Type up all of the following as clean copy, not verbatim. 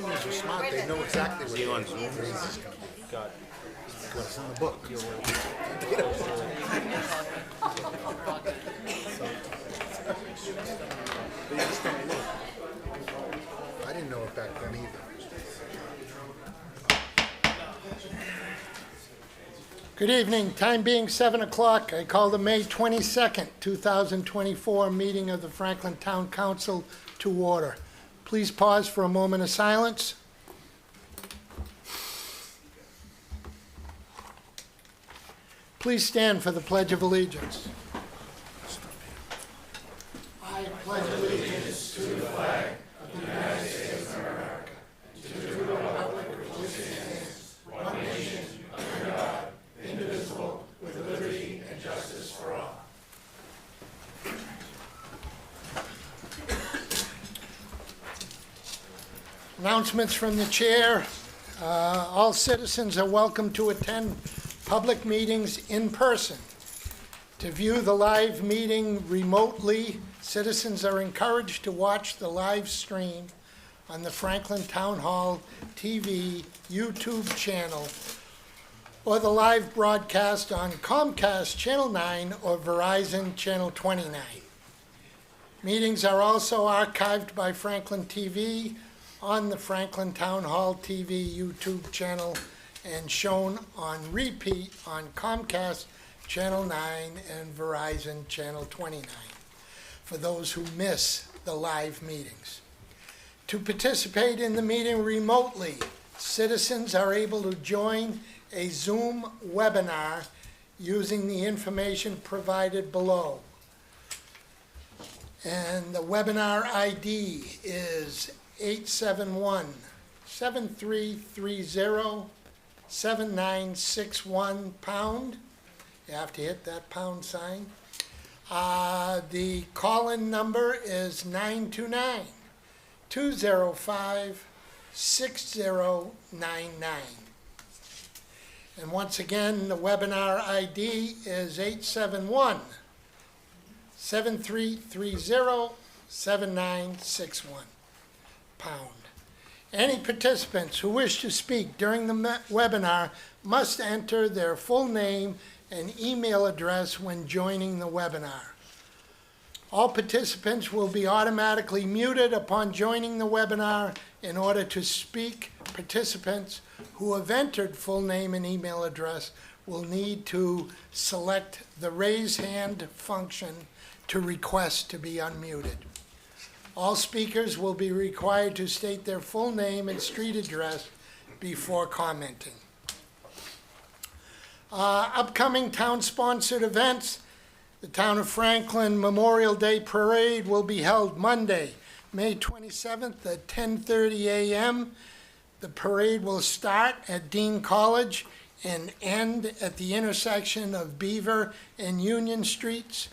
Humans are smart, they know exactly what on the Zoom? phrase is coming. Got What's in the book. They just don't know. I didn't know it back then either. Good evening. Time being 7 o'clock, I call the May 22nd, 2024 meeting of the Franklin Town Council to order. Please pause for a moment of silence. Please stand for the Pledge of Allegiance. I pledge allegiance to the flag of the United States of America, to the republic for which it stands, one nation, under God, indivisible, with liberty and justice for all. Announcements from the chair. All citizens are welcome to attend public meetings in person. To view the live meeting remotely, citizens are encouraged to watch the live stream on the Franklin Town Hall TV YouTube channel or the live broadcast on Comcast Channel 9 or Verizon Channel 29. Meetings are also archived by Franklin TV on the Franklin Town Hall TV YouTube channel and shown on repeat on Comcast Channel 9 and Verizon Channel 29 for those who miss the live meetings. To participate in the meeting remotely, citizens are able to join a Zoom webinar using the information provided below. And the webinar ID is 871-7330-7961 £. You have to hit that pound sign. The call-in number is 929-205-6099. And once again, the webinar ID is 871-7330-7961 £. Any participants who wish to speak during the webinar must enter their full name and email address when joining the webinar. All participants will be automatically muted upon joining the webinar. In order to speak, participants who have entered full name and email address will need to select the raise hand function to request to be unmuted. All speakers will be required to state their full name and street address before commenting. Upcoming town-sponsored events. The Town of Franklin Memorial Day Parade will be held Monday, May 27th at 10:30 a.m. The parade will start at Dean College and end at the intersection of Beaver and Union Streets.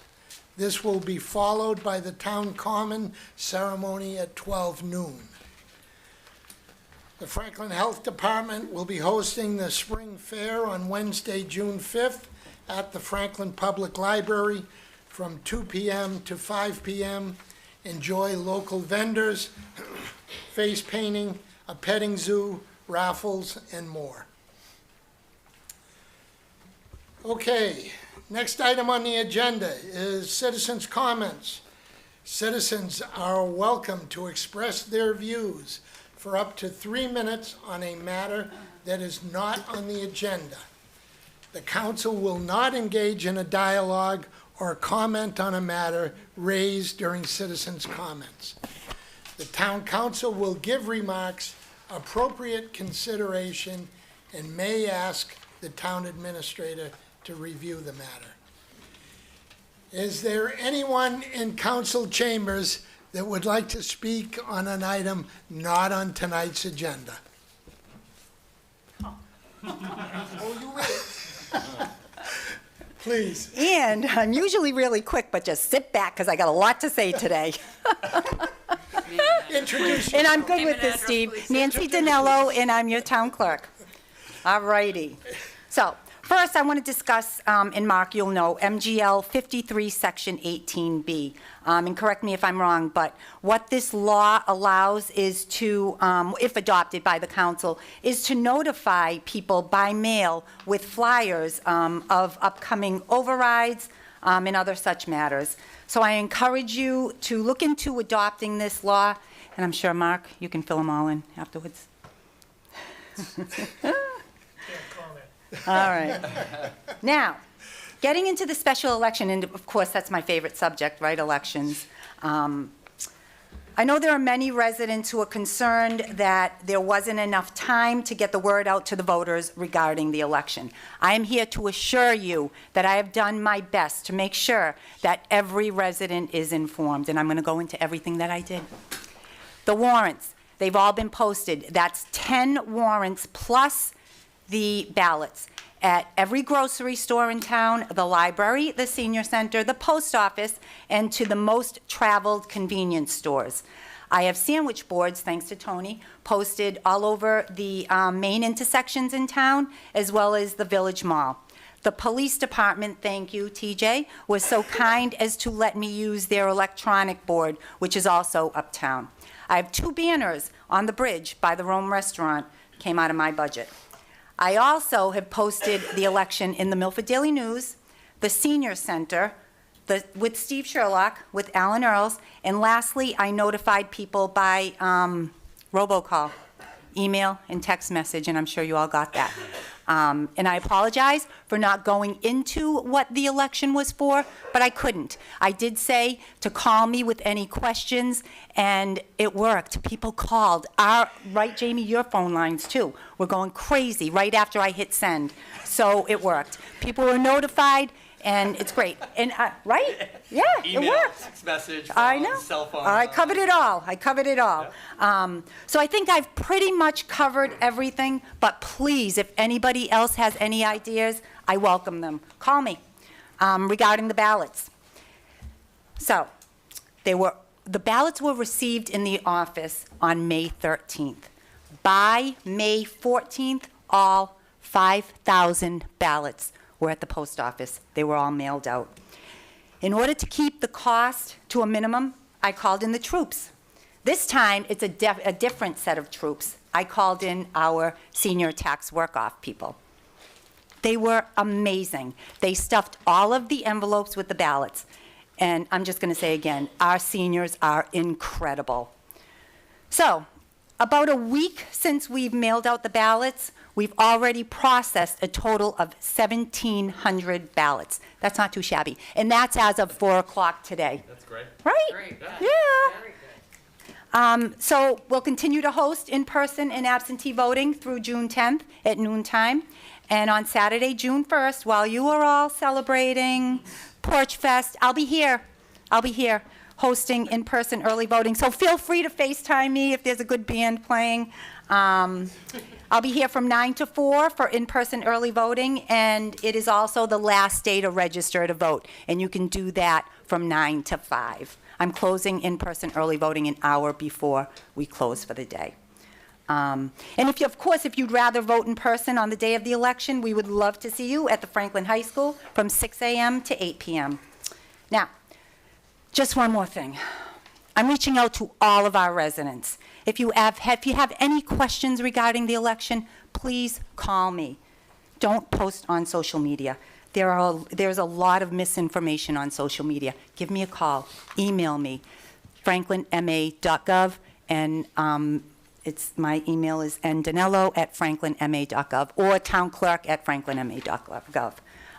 This will be followed by the Town Common ceremony at 12 noon. The Franklin Health Department will be hosting the Spring Fair on Wednesday, June 5th at the Franklin Public Library from 2 p.m. to 5 p.m. Enjoy local vendors, face painting, a petting zoo, raffles, and more. Okay, next item on the agenda is citizens' comments. Citizens are welcome to express their views for up to 3 minutes on a matter that is not on the agenda. The council will not engage in a dialogue or comment on a matter raised during citizens' comments. The town council will give remarks appropriate consideration and may ask the town administrator to review the matter. Is there anyone in council chambers that would like to speak on an item not on tonight's agenda? Oh, you will. Please. And I'm usually really quick, but just sit back because I got a lot to say today. Introduce And I'm yourself. good with this, Steve. Nancy Danello, and I'm your town clerk. All righty. So, First, I want to discuss, and Mark, you'll know, MGL 53, Section 18B. And correct me if I'm wrong, but what this law allows is to, if adopted by the council, is to notify people by mail with flyers of upcoming overrides and other such matters. So I encourage you to look into adopting this law, and I'm sure, Mark, you can fill them all in afterwards. All right. Now, getting into the special election, and of course, that's my favorite subject, right, elections. I know there are many residents who are concerned that there wasn't enough time to get the word out to the voters regarding the election. I am here to assure you that I have done my best to make sure that every resident is informed, and I'm going to go into everything that I did. The warrants, they've all been posted. That's 10 warrants plus the ballots at every grocery store in town, the library, the senior center, the post office, and to the most traveled convenience stores. I have sandwich boards, thanks to Tony, posted all over the main intersections in town, as well as the Village Mall. The police department, thank you, TJ, was so kind as to let me use their electronic board, which is also uptown. I have 2 banners on the bridge by the Rome restaurant, came out of my budget. I also have posted the election in the Milford Daily News, the Senior Center, with Steve Sherlock, with Alan Earls, and lastly, I notified people by robocall, email, and text message, and I'm sure you all got that. And I apologize for not going into what the election was for, but I couldn't. I did say to call me with any questions, and it worked. People called. Right, Jamie, your phone lines too were going crazy right after I hit send. So it worked. People were notified, and it's great. And right? Yeah, Email, it worked. text message, phone, I know. cell phone. I covered it all. I covered it all. So I think I've pretty much covered everything, but please, if anybody else has any ideas, I welcome them. Call me regarding the ballots. So the ballots were received in the office on May 13th. By May 14th, all 5,000 ballots were at the post office. They were all mailed out. In order to keep the cost to a minimum, I called in the troops. This time, it's a different set of troops. I called in our senior tax work-off people. They were amazing. They stuffed all of the envelopes with the ballots. And I'm just going to say again, our seniors are incredible. So, about a week since we've mailed out the ballots, we've already processed a total of 1,700 ballots. That's not too shabby. And that's as of 4 o'clock today. That's great. Right? Great. Yeah. So we'll continue to host in-person and absentee voting through June 10th at noontime. And on Saturday, June 1st, while you are all celebrating Porch Fest, I'll be here hosting in-person early voting. So feel free to FaceTime me if there's a good band playing. I'll be here from 9 to 4 for in-person early voting, and it is also the last day to register to vote, and you can do that from 9 to 5. I'm closing in-person early voting an hour before we close for the day. And if you'd rather vote in person on the day of the election, we would love to see you at the Franklin High School from 6 a.m. to 8 p.m. Now, just one more thing. I'm reaching out to all of our residents. If you have any questions regarding the election, please call me. Don't post on social media. There's a lot of misinformation on social media. Give me a call. Email me, franklinma.gov, and my email is ndonello@franklinma.gov or townclerk@franklinma.gov.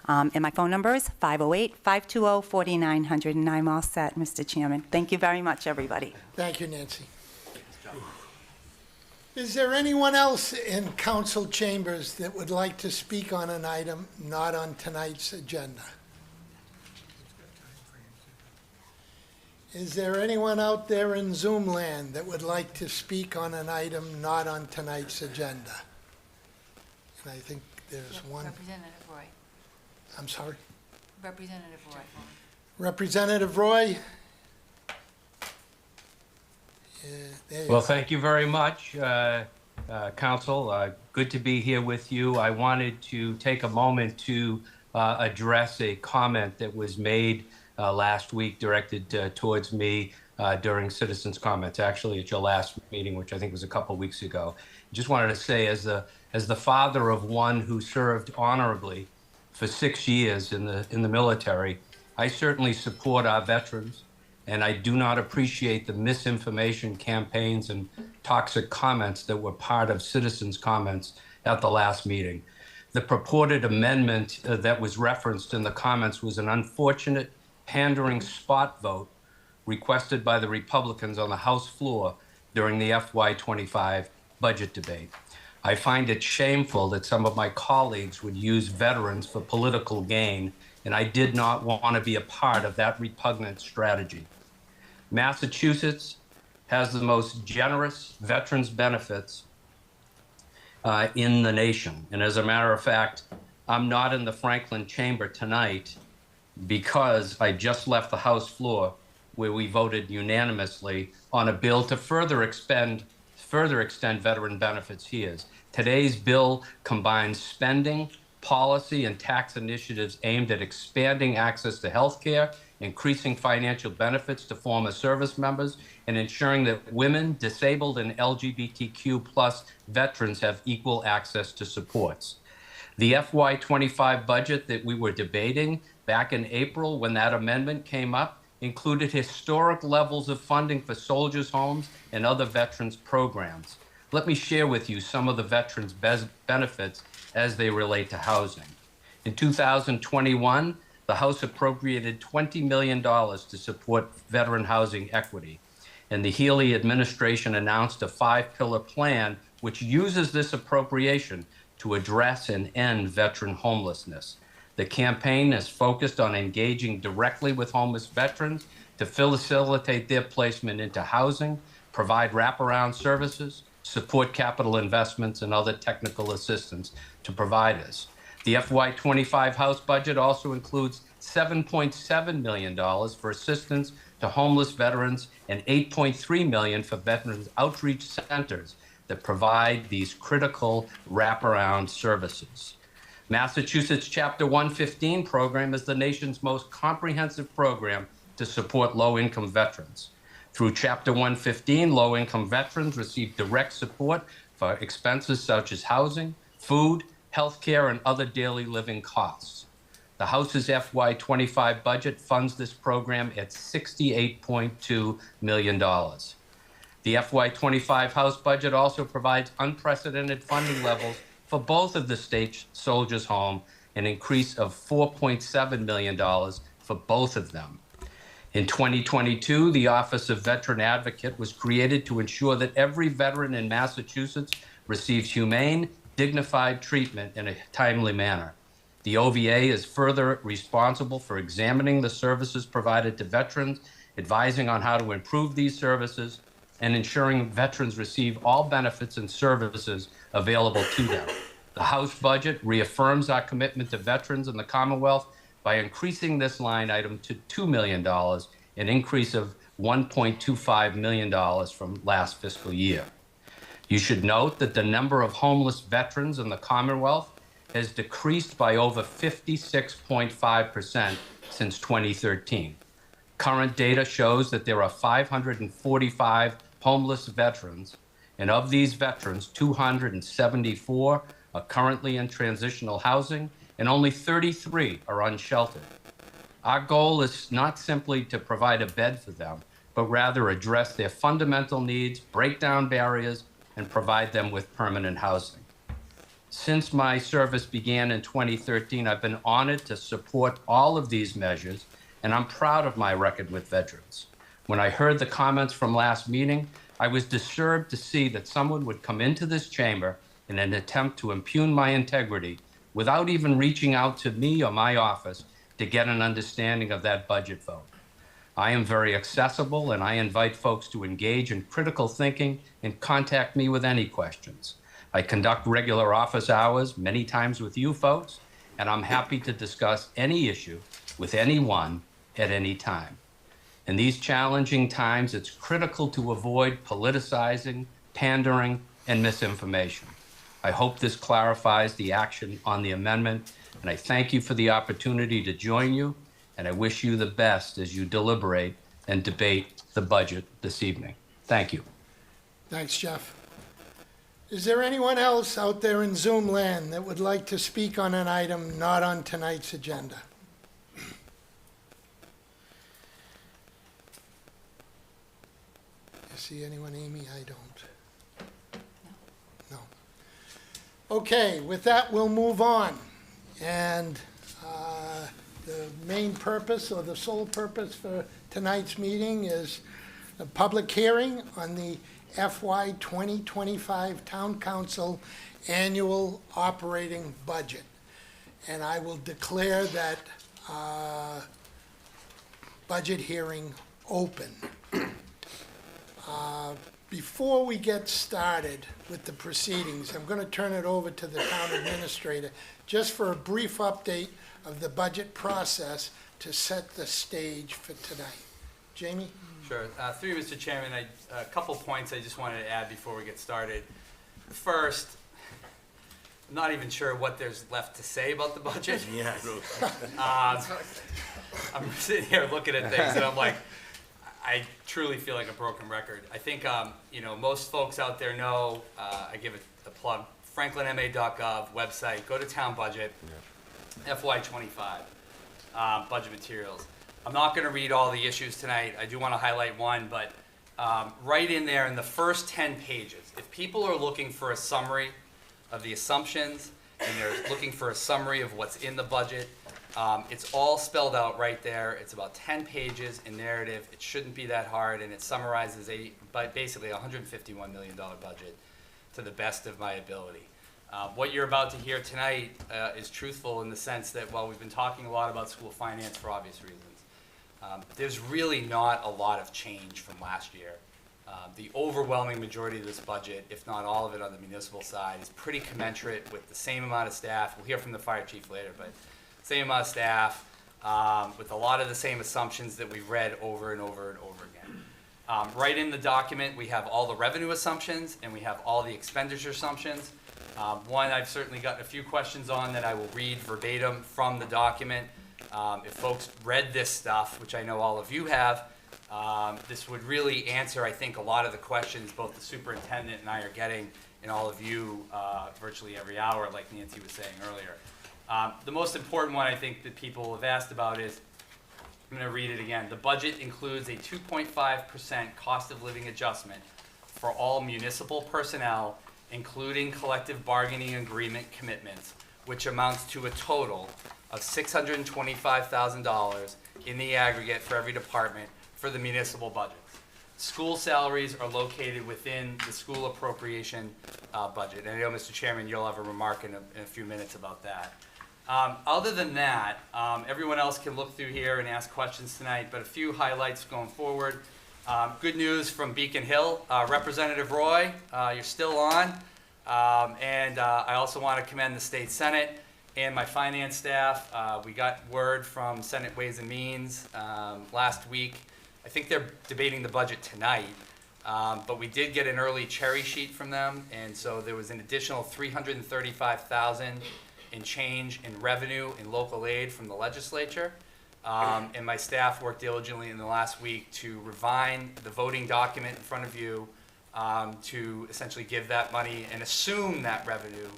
And my phone number is 508-520-4900, and I'm all set, Mr. Chairman. Thank you very much, everybody. Thank you, Nancy. Is there anyone else in council chambers that would like to speak on an item not on tonight's agenda? Is there anyone out there in Zoom land that would like to speak on an item not on tonight's agenda? And I think there's one. Representative Roy. I'm sorry? Representative Roy. Representative Roy? There you Well, are. thank you very much. Council. Good to be here with you. I wanted to take a moment to address a comment that was made last week directed towards me during citizens' comments, actually at your last meeting, which I think was a couple weeks ago. Just wanted to say, as the father of one who served honorably for 6 years in the military, I certainly support our veterans, and I do not appreciate the misinformation campaigns and toxic comments that were part of citizens' comments at the last meeting. The purported amendment that was referenced in the comments was an unfortunate pandering spot vote requested by the Republicans on the House floor during the FY25 budget debate. I find it shameful that some of my colleagues would use veterans for political gain, and I did not want to be a part of that repugnant strategy. Massachusetts has the most generous veterans benefits in the nation. And as a matter of fact, I'm not in the Franklin chamber tonight because I just left the House floor where we voted unanimously on a bill to further extend veteran benefits here. Today's bill combines spending, policy, and tax initiatives aimed at expanding access to health care, increasing financial benefits to former service members, and ensuring that women, disabled, and LGBTQ plus veterans have equal access to supports. The FY25 budget that we were debating back in April when that amendment came up included historic levels of funding for soldiers' homes and other veterans programs. Let me share with you some of the veterans' benefits as they relate to housing. In 2021, the House appropriated $20 million to support veteran housing equity, and the Healy administration announced a 5-pillar plan which uses this appropriation to address and end veteran homelessness. The campaign is focused on engaging directly with homeless veterans to facilitate their placement into housing, provide wraparound services, support capital investments, and other technical assistance to providers. The FY25 House budget also includes $7.7 million for assistance to homeless veterans and $8.3 million for veterans outreach centers that provide these critical wraparound services. Massachusetts Chapter 115 program is the nation's most comprehensive program to support low-income veterans. Through Chapter 115, low-income veterans receive direct support for expenses such as housing, food, healthcare, and other daily living costs. The House's FY25 budget funds this program at $68.2 million. The FY25 House budget also provides unprecedented funding levels for both of the state soldiers' home, an increase of $4.7 million for both of them. In 2022, the Office of Veteran Advocate was created to ensure that every veteran in Massachusetts receives humane, dignified treatment in a timely manner. The OVA is further responsible for examining the services provided to veterans, advising on how to improve these services, and ensuring veterans receive all benefits and services available to them. The House budget reaffirms our commitment to veterans in the Commonwealth by increasing this line item to $2 million, an increase of $1.25 million from last fiscal year. You should note that the number of homeless veterans in the Commonwealth has decreased by over 56.5% since 2013. Current data shows that there are 545 homeless veterans, and of these veterans, 274 are currently in transitional housing, and only 33 are unsheltered. Our goal is not simply to provide a bed for them, but rather address their fundamental needs, break down barriers, and provide them with permanent housing. Since my service began in 2013, I've been honored to support all of these measures, and I'm proud of my record with veterans. When I heard the comments from last meeting, I was disturbed to see that someone would come into this chamber in an attempt to impugn my integrity without even reaching out to me or my office to get an understanding of that budget vote. I am very accessible, and I invite folks to engage in critical thinking and contact me with any questions. I conduct regular office hours many times with you folks, and I'm happy to discuss any issue with anyone at any time. In these challenging times, it's critical to avoid politicizing, pandering, and misinformation. I hope this clarifies the action on the amendment, and I thank you for the opportunity to join you, and I wish you the best as you deliberate and debate the budget this evening. Thank you. Thanks, Jeff. Is there anyone else out there in Zoom land that would like to speak on an item not on tonight's agenda? You see anyone, Amy? I don't. No. Okay, with that, we'll move on. And the main purpose, or the sole purpose for tonight's meeting, is a public hearing on the FY 2025 Town Council Annual Operating Budget. And I will declare that budget hearing open. Before we get started with the proceedings, I'm going to turn it over to the town administrator just for a brief update of the budget process to set the stage for tonight. Jamie? Sure. Through you, Mr. Chairman, a couple points I just wanted to add before we get started. First, I'm not even sure what there's left to say about the budget. Yes. I'm sitting here looking at things and I'm like, I truly feel like a broken record. I think, most folks out there know, I give it a plug, franklinma.gov website, go to town budget, FY25, budget materials. I'm not going to read all the issues tonight. I do want to highlight one, but right in there in the first 10 pages, if people are looking for a summary of the assumptions and they're looking for a summary of what's in the budget, it's all spelled out right there. It's about 10 pages in narrative. It shouldn't be that hard, and it summarizes basically a $151 million budget to the best of my ability. What you're about to hear tonight is truthful in the sense that while we've been talking a lot about school finance for obvious reasons, there's really not a lot of change from last year. The overwhelming majority of this budget, if not all of it on the municipal side, is pretty commensurate with the same amount of staff. We'll hear from the fire chief later, but same amount of staff, with a lot of the same assumptions that we've read over and over and over again. Right in the document, we have all the revenue assumptions and we have all the expenditure assumptions. One I've certainly gotten a few questions on that I will read verbatim from the document. If folks read this stuff, which I know all of you have, this would really answer, I think, a lot of the questions both the superintendent and I are getting, and all of you virtually every hour, like Nancy was saying earlier. The most important one I think that people have asked about is, I'm going to read it again. The budget includes a 2.5% cost of living adjustment for all municipal personnel, including collective bargaining agreement commitments, which amounts to a total of $625,000 in the aggregate for every department for the municipal budgets. School salaries are located within the school appropriation budget. And I know, Mr. Chairman, you'll have a remark in a few minutes about that. Other than that, everyone else can look through here and ask questions tonight, but a few highlights going forward. Good news from Beacon Hill. Representative Roy, you're still on. And I also want to commend the State Senate and my finance staff. We got word from Senate Ways and Means last week. I think they're debating the budget tonight, but we did get an early cherry sheet from them, and so there was an additional $335,000 in change in revenue in local aid from the legislature. And my staff worked diligently in the last week to refine the voting document in front of you to essentially give that money and assume that revenue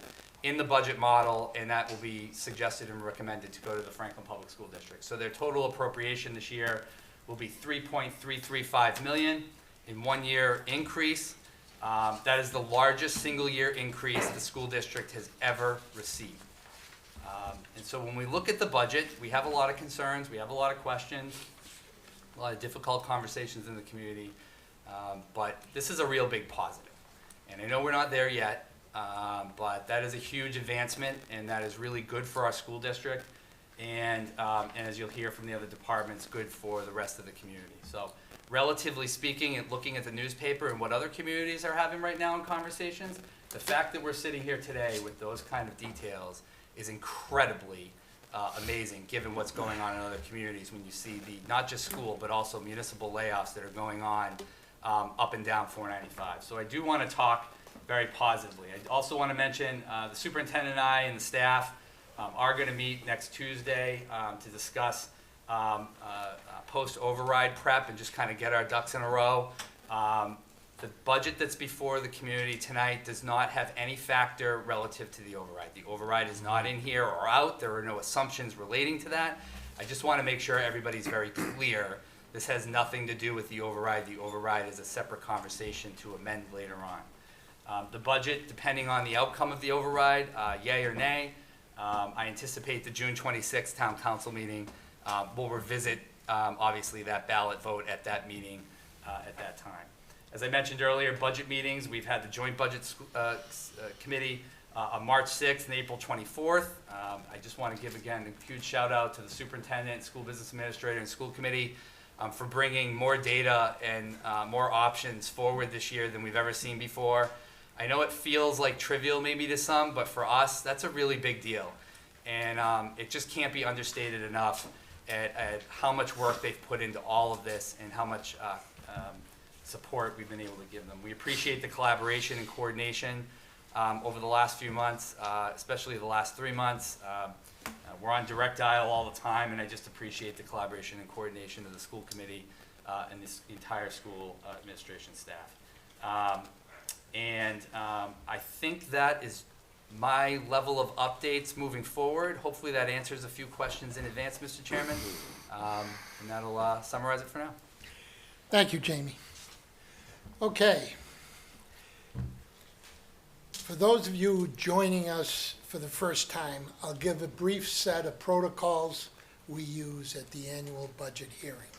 in the budget model, and that will be suggested and recommended to go to the Franklin Public School District. So their total appropriation this year will be $3.335 million in 1 year increase. That is the largest single year increase the school district has ever received. And so when we look at the budget, we have a lot of concerns, we have a lot of questions, a lot of difficult conversations in the community, but this is a real big positive. And I know we're not there yet, but that is a huge advancement, and that is really good for our school district, and as you'll hear from the other departments, good for the rest of the community. So relatively speaking, and looking at the newspaper and what other communities are having right now in conversations, the fact that we're sitting here today with those kind of details is incredibly amazing, given what's going on in other communities when you see the, not just school, but also municipal layoffs that are going on up and down 495. So I do want to talk very positively. I also want to mention the superintendent and I and the staff are going to meet next Tuesday to discuss post-override prep and just kind of get our ducks in a row. The budget that's before the community tonight does not have any factor relative to the override. The override is not in here or out. There are no assumptions relating to that. I just want to make sure everybody's very clear. This has nothing to do with the override. The override is a separate conversation to amend later on. The budget, depending on the outcome of the override, yay or nay, I anticipate the June 26th town council meeting will revisit, obviously, that ballot vote at that meeting at that time. As I mentioned earlier, budget meetings, we've had the joint budget committee on March 6th and April 24th. I just want to give, again, a huge shout out to the superintendent, school business administrator, and school committee for bringing more data and more options forward this year than we've ever seen before. I know it feels like trivial maybe to some, but for us, that's a really big deal. And it just can't be understated enough at how much work they've put into all of this and how much support we've been able to give them. We appreciate the collaboration and coordination over the last few months, especially the last 3 months. We're on direct dial all the time, and I just appreciate the collaboration and coordination of the school committee and this entire school administration staff. I think that is my level of updates moving forward. Hopefully that answers a few questions in advance, Mr. Chairman, and that'll summarize it for now. Thank you, Jamie. Okay. For those of you joining us for the first time, I'll give a brief set of protocols we use at the annual budget hearing.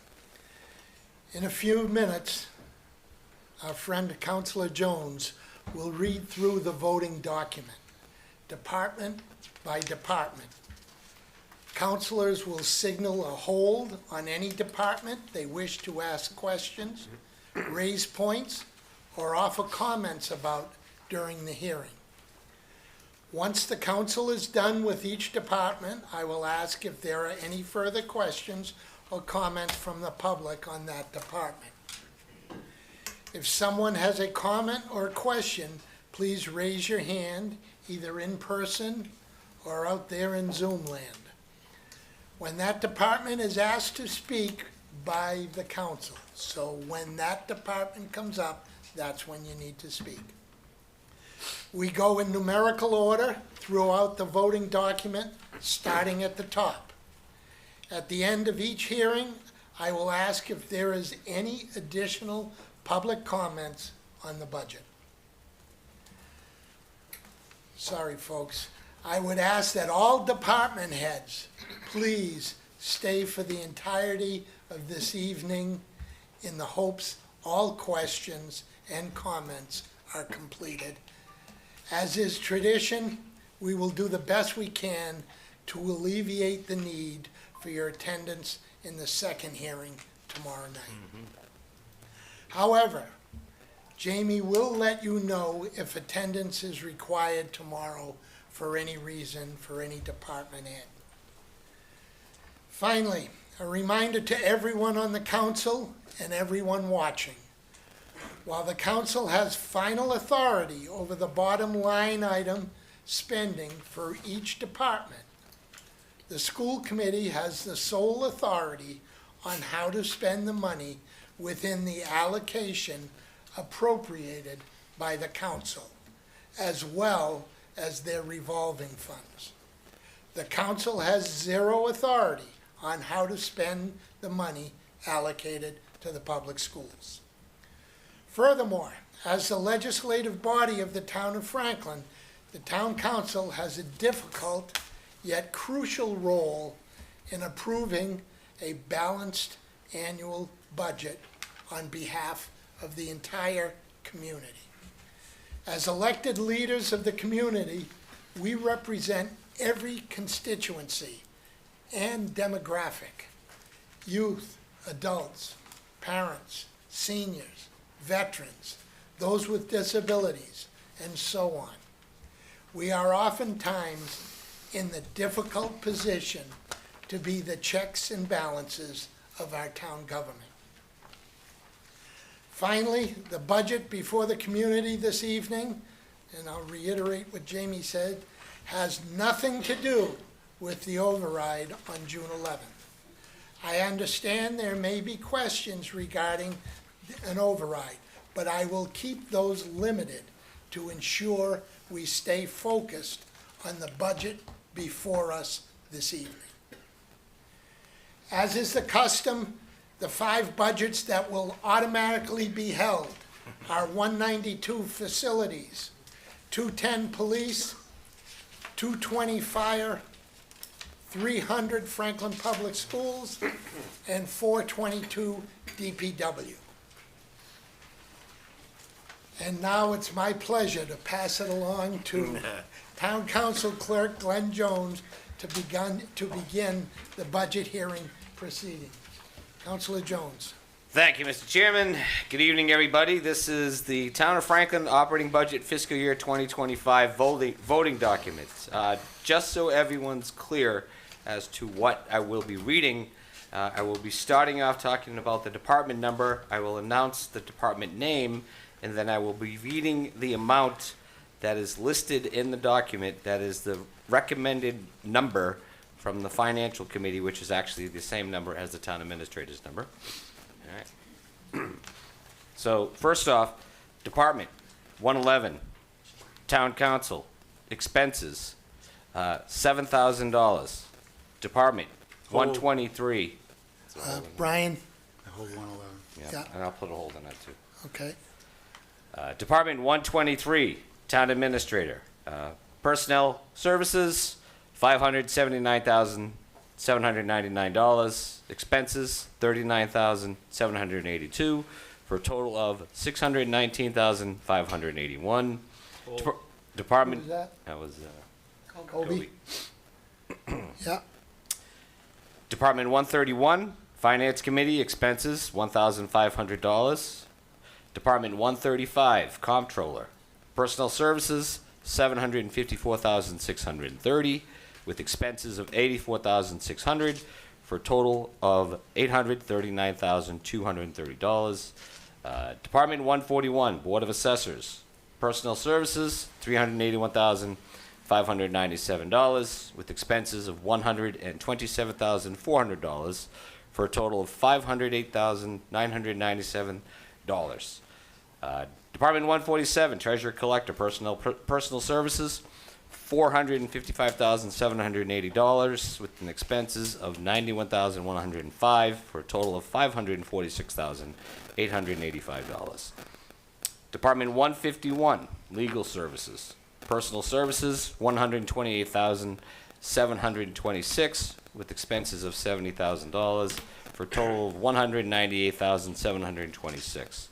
In a few minutes, our friend Councilor Jones will read through the voting document, department by department. Councilors will signal a hold on any department they wish to ask questions, raise points, or offer comments about during the hearing. Once the council is done with each department, I will ask if there are any further questions or comments from the public on that department. If someone has a comment or a question, please raise your hand, either in person or out there in Zoom land. When that department is asked to speak by the council, so when that department comes up, that's when you need to speak. We go in numerical order throughout the voting document, starting at the top. At the end of each hearing, I will ask if there is any additional public comments on the budget. Sorry, folks. I would ask that all department heads please stay for the entirety of this evening in the hopes all questions and comments are completed. As is tradition, we will do the best we can to alleviate the need for your attendance in the second hearing tomorrow night. However, Jamie will let you know if attendance is required tomorrow for any reason for any department head. Finally, a reminder to everyone on the council and everyone watching. While the council has final authority over the bottom line item spending for each department, the school committee has the sole authority on how to spend the money within the allocation appropriated by the council, as well as their revolving funds. The council has zero authority on how to spend the money allocated to the public schools. Furthermore, as the legislative body of the town of Franklin, the town council has a difficult yet crucial role in approving a balanced annual budget on behalf of the entire community. As elected leaders of the community, we represent every constituency and demographic: youth, adults, parents, seniors, veterans, those with disabilities, and so on. We are oftentimes in the difficult position to be the checks and balances of our town government. Finally, the budget before the community this evening and I'll reiterate what Jamie said, has nothing to do with the override on June 11th. I understand there may be questions regarding an override, but I will keep those limited to ensure we stay focused on the budget before us this evening. As is the custom, the 5 budgets that will automatically be held are 192 facilities, 210 police, 220 fire, 300 Franklin Public Schools, and 422 DPW. And now it's my pleasure to pass it along to Town Council Clerk Glenn Jones to begin the budget hearing proceeding. Councilor Jones. Thank you, Mr. Chairman. Good evening, everybody. This is the Town of Franklin operating budget fiscal year 2025 voting documents. Just so everyone's clear as to what I will be reading, I will be starting off talking about the department number. I will announce the department name, and then I will be reading the amount that is listed in the document. That is the recommended number from the financial committee, which is actually the same number as the town administrator's number. All right. So first off, department 111, town council, expenses, $7,000. Department 123. Brian, The whole 111. Yeah. And I'll put a hold on that too. okay. Department 123, town administrator. Personnel services, $579,799. Expenses, $39,782, for a total of $619,581. Department. Who was that? That was Kobe? Yeah, Department 131, Finance Committee, expenses, $1,500. Department 135, Comptroller. Personnel Services, $754,630, with expenses of $84,600, for a total of $839,230. Department 141, Board of Assessors. Personnel Services, $381,597, with expenses of $127,400, for a total of $508,997. Department 147, Treasurer Collector, Personal Services, $455,780, with an expenses of $91,105, for a total of $546,885. Department 151, Legal Services, Personal Services, $128,726, with expenses of $70,000, for a total of $198,726.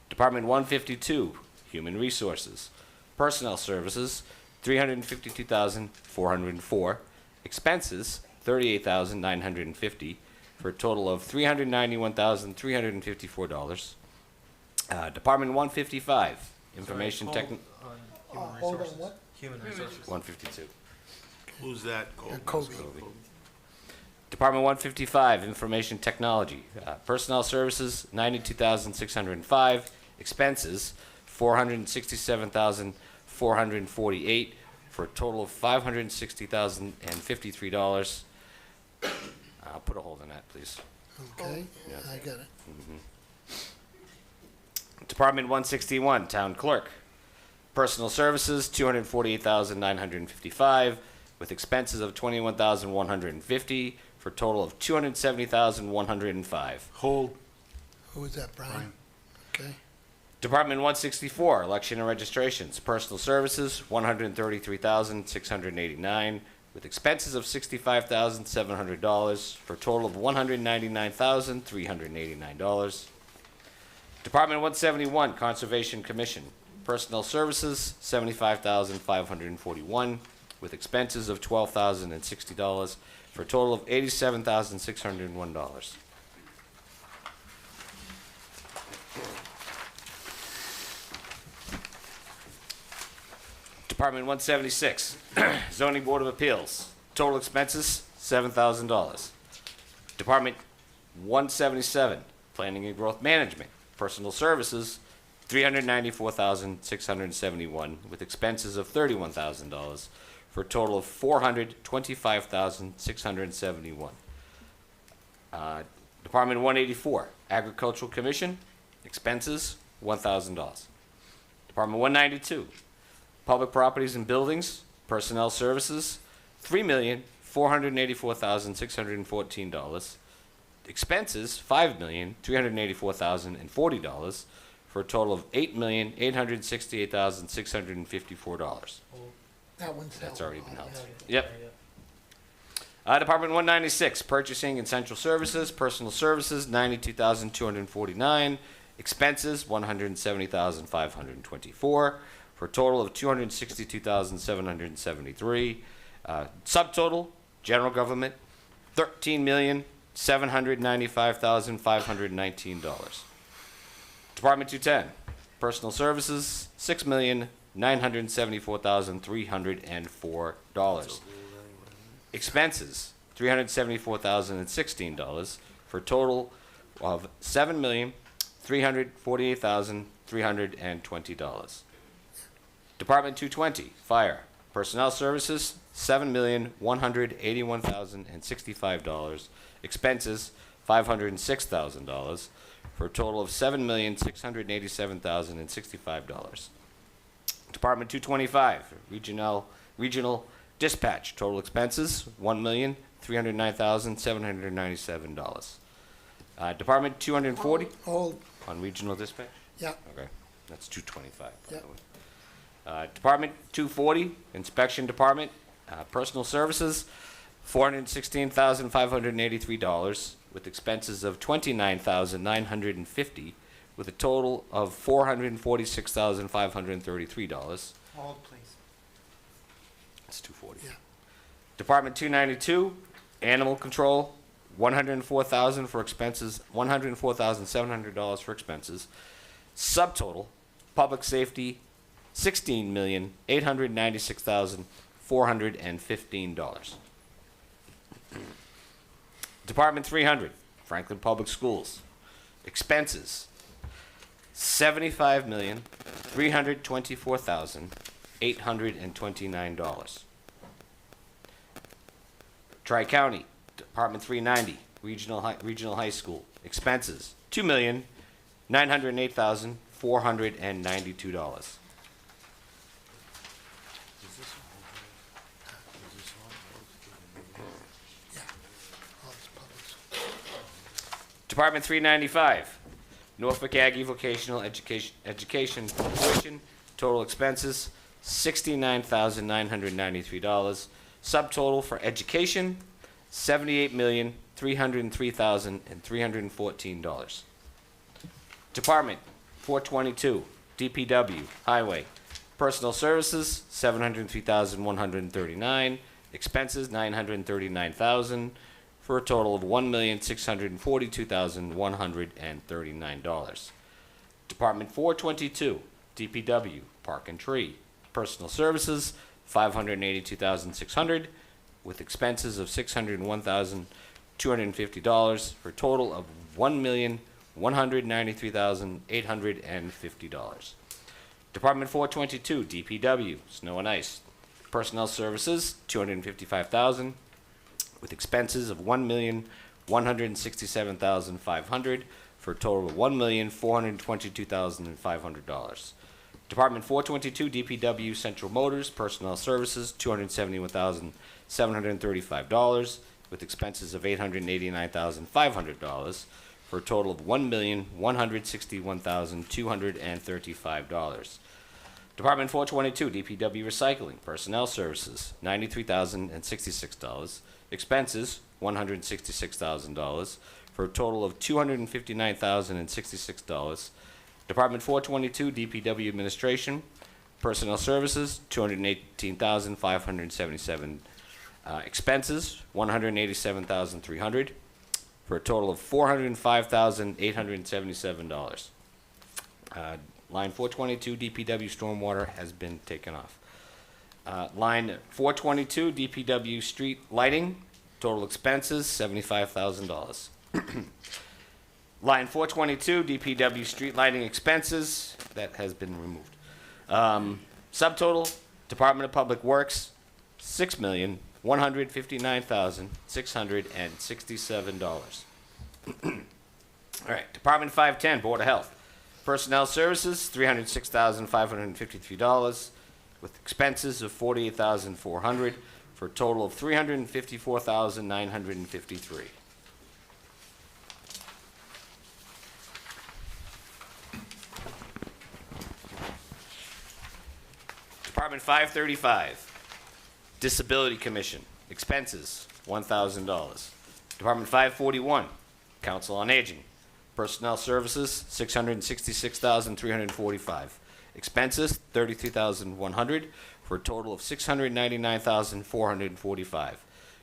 Department 152, Human Resources, Personnel Services, $352,404, expenses, $38,950, for a total of $391,354. Department 155, Information Technology. hold on, what? Human resources. 152. Who's that? Kobe. Department 155, Information Technology. Personnel Services, $92,605. Expenses, $467,448, for a total of $560,053. I'll put a hold on that, please. Okay, I got it. Department 161, Town Clerk. Personal Services, $248,955, with expenses of $21,150, for a total of $270,105. Hold. Who was that, Brian? Okay, Department 164, Election and Registrations. Personal Services, $133,689, with expenses of $65,700, for a total of $199,389. Department 171, Conservation Commission. Personnel Services, $75,541, with expenses of $12,060, for a total of $87,601. Department 176, Zoning Board of Appeals. Total expenses, $7,000. Department 177, Planning and Growth Management. Personal Services, $394,671, with expenses of $31,000, for a total of $425,671. Department 184, Agricultural Commission, expenses $1,000. Department 192, Public Properties and Buildings, Personnel Services, $3,484,614. Expenses, $5,384,040, for a total of $8,868,654. That one's held. That's already been held. Yep. Department 196, Purchasing and Central Services, Personal Services, $92,249. Expenses, $170,524, for a total of $262,773. Subtotal, General Government, $13,795,519. Department 210, Personal Services, $6,974,304. Expenses, $374,016, for a total of $7,348,320. Department 220, Fire, Personnel Services, $7,181,065. Expenses, $506,000, for a total of $7,687,065. Department 225, Regional Dispatch, total expenses, $1,309,797. Department 240, Hold, on Regional Dispatch? yeah, Okay, that's 225, by Yeah. the way. Department 240, Inspection Department, Personal Services, $416,583, with expenses of $29,950, with a total of $446,533. hold, please. That's 240. Yeah. Department 292, Animal Control, $104,000 for expenses, $104,700 for expenses. Subtotal, Public Safety, $16,896,415. Department 300, Franklin Public Schools, expenses, $75,324,829. Tri-County, Department 390, Regional High School, expenses, $2,908,492. All this public school. Department 395, Norfolk Aggie Vocational Education Tuition, total expenses, $69,993. Subtotal for education, $78,303,314. Department 422, DPW, Highway, Personal Services, $703,139. Expenses, $939,000, for a total of $1,642,139. Department 422, DPW, Park and Tree, Personal Services, $582,600, with expenses of $601,250, for a total of $1,193,850. Department 422, DPW, Snow and Ice, Personnel Services, $255,000, with expenses of $1,167,500, for a total of $1,422,500. Department 422, DPW, Central Motors, Personnel Services, $271,735, with expenses of $889,500, for a total of $1,161,235. Department 422, DPW Recycling, Personnel Services, $93,066. Expenses, $166,000, for a total of $259,066. Department 422, DPW Administration, Personnel Services, $218,577. Expenses, $187,300, for a total of $405,877. Line 422, DPW Stormwater, has been taken off. Line 422, DPW Street Lighting, total expenses, $75,000. Line 422, DPW street lighting expenses, that has been removed. Subtotal, Department of Public Works, $6,159,667. All right, Department 510, Board of Health. Personnel Services, $306,553, with expenses of $48,400, for a total of $354,953. Department 535, Disability Commission, expenses, $1,000. Department 541, Council on Aging, Personnel Services, $666,345. Expenses, $33,100, for a total of $699,445.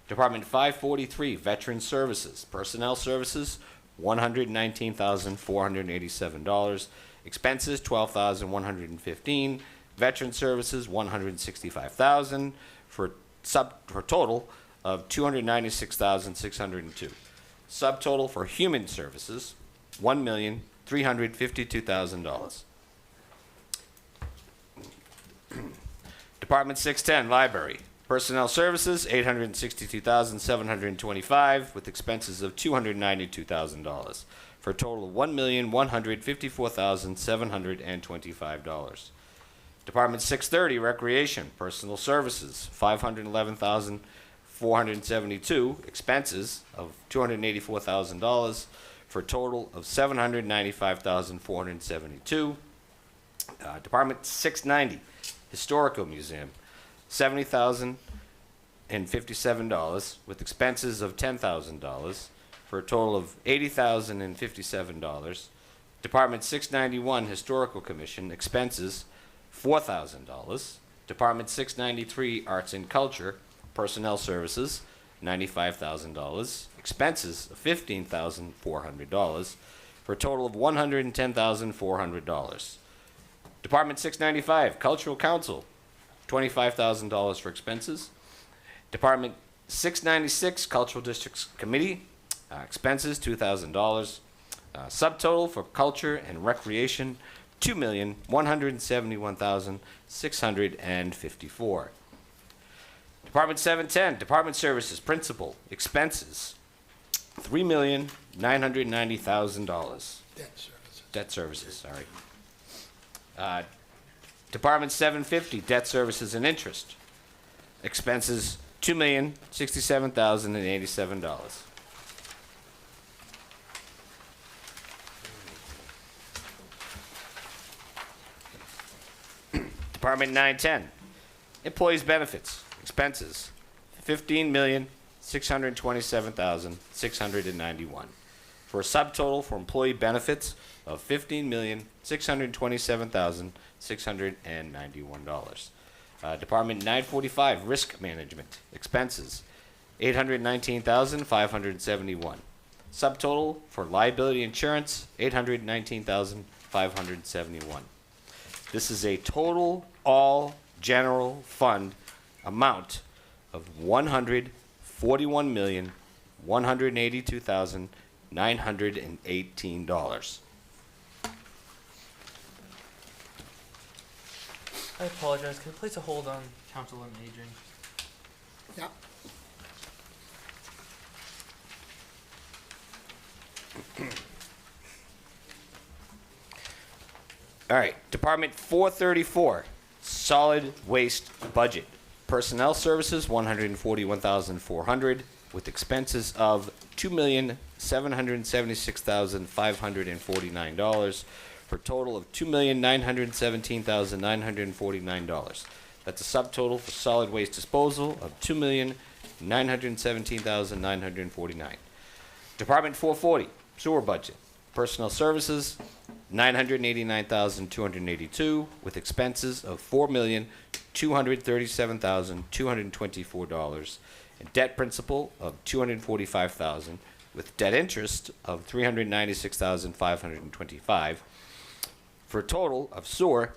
Department 543, Veteran Services, Personnel Services, $119,487. Expenses, $12,115. Veteran Services, $165,000, for a total of $296,602. Subtotal for Human Services, $1,352,000. Department 610, Library. Personnel Services, $862,725, with expenses of $292,000, for a total of $1,154,725. Department 630, Recreation, Personal Services, $511,472, expenses of $284,000, for a total of $795,472. Department 690, Historical Museum, $70,057, with expenses of $10,000, for a total of $80,057. Department 691, Historical Commission, expenses $4,000. Department 693, Arts and Culture, Personnel Services, $95,000. Expenses of $15,400, for a total of $110,400. Department 695, Cultural Council, $25,000 for expenses. Department 696, Cultural Districts Committee, expenses $2,000. Subtotal for Culture and Recreation, $2,171,654. Department 710, Department Services Principal, expenses $3,990,000. Debt services, sorry. Department 750, Debt Services and Interest, expenses $2,067,087. Department 910, Employees Benefits, expenses $15,627,691, for a subtotal for employee benefits of $15,627,691. Department 945, Risk Management, expenses $819,571. Subtotal for liability insurance, $819,571. This is a total all general fund amount of $141,182,918. I apologize. Can you place a hold on Council on Aging? Yeah. All right, Department 434, Solid Waste Budget. Personnel Services, $141,400, with expenses of $2,776,549, for a total of $2,917,949. That's a subtotal for solid waste disposal of $2,917,949. Department 440, Sewer Budget. Personnel Services, $989,282, with expenses of $4,237,224, and debt principal of $245,000, with debt interest of $396,525, for a total of sewer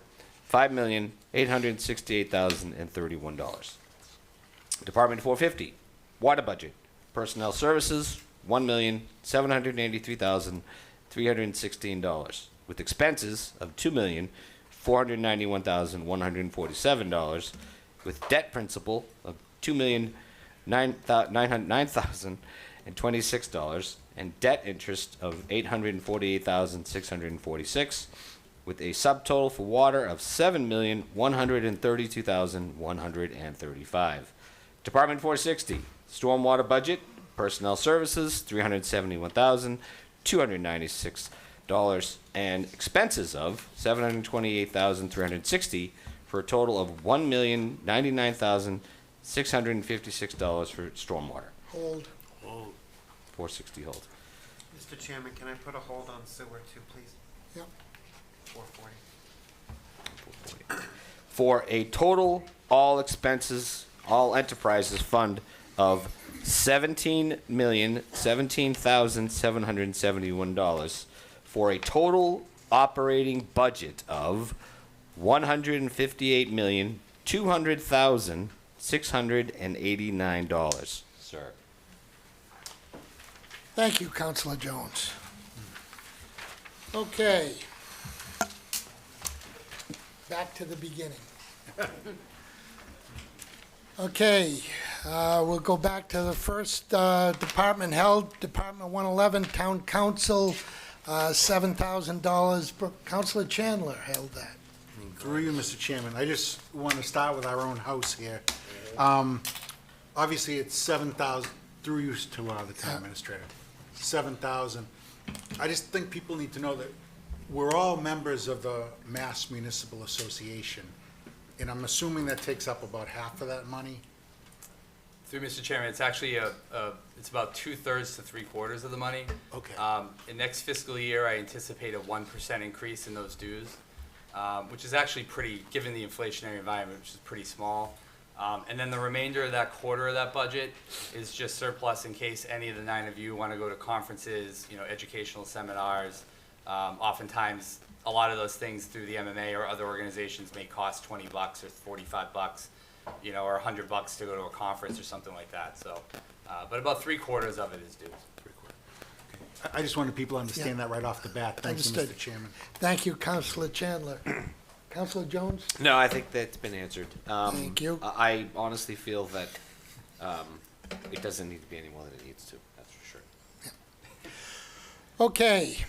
$5,868,031. Department 450, Water Budget. Personnel Services, $1,783,000. $316, with expenses of $2,491,147, with debt principal of $2,909,026, and debt interest of $848,646, with a subtotal for water of $7,132,135. Department 460, stormwater budget, personnel services, $371,296, and expenses of $728,360, for a total of $1,099,656 for stormwater. Hold. 460 hold. Mr. Chairman, can I put a hold on sewer too, please? Yep. 440. For a total all expenses, all enterprises fund of $17,017,771, for a total operating budget of $158,200,689. Sir. Thank you, Councilor Jones. Okay. Back to the beginning. Okay, we'll go back to the first department held, Department 111, Town Council, $7,000. Councilor Chandler held that. Through you, Mr. Chairman, I just want to start with our own house here. Obviously, it's 7,000, through you to the town administrator, 7,000. I just think people need to know that we're all members of the Mass Municipal Association, and I'm assuming that takes up about half of that money. Through Mr. Chairman, it's actually it's about 2/3 to 3/4 of the money. Okay. In next fiscal year, I anticipate a 1% increase in those dues, which is actually pretty, given the inflationary environment, which is pretty small. And then the remainder of that quarter of that budget is just surplus in case any of the 9 of you want to go to conferences, educational seminars. Oftentimes, a lot of those things through the MMA or other organizations may cost $20 or $45, or $100 to go to a conference or something like that. So, but about 3/4 of it is due. I just wanted people to understand that right off the bat. Thank you, Understood. Mr. Chairman. Thank you, Councilor Chandler. Councilor Jones? No, I think that's been answered. Thank you. I honestly feel that it doesn't need to be any more than it needs to, that's for sure. Okay,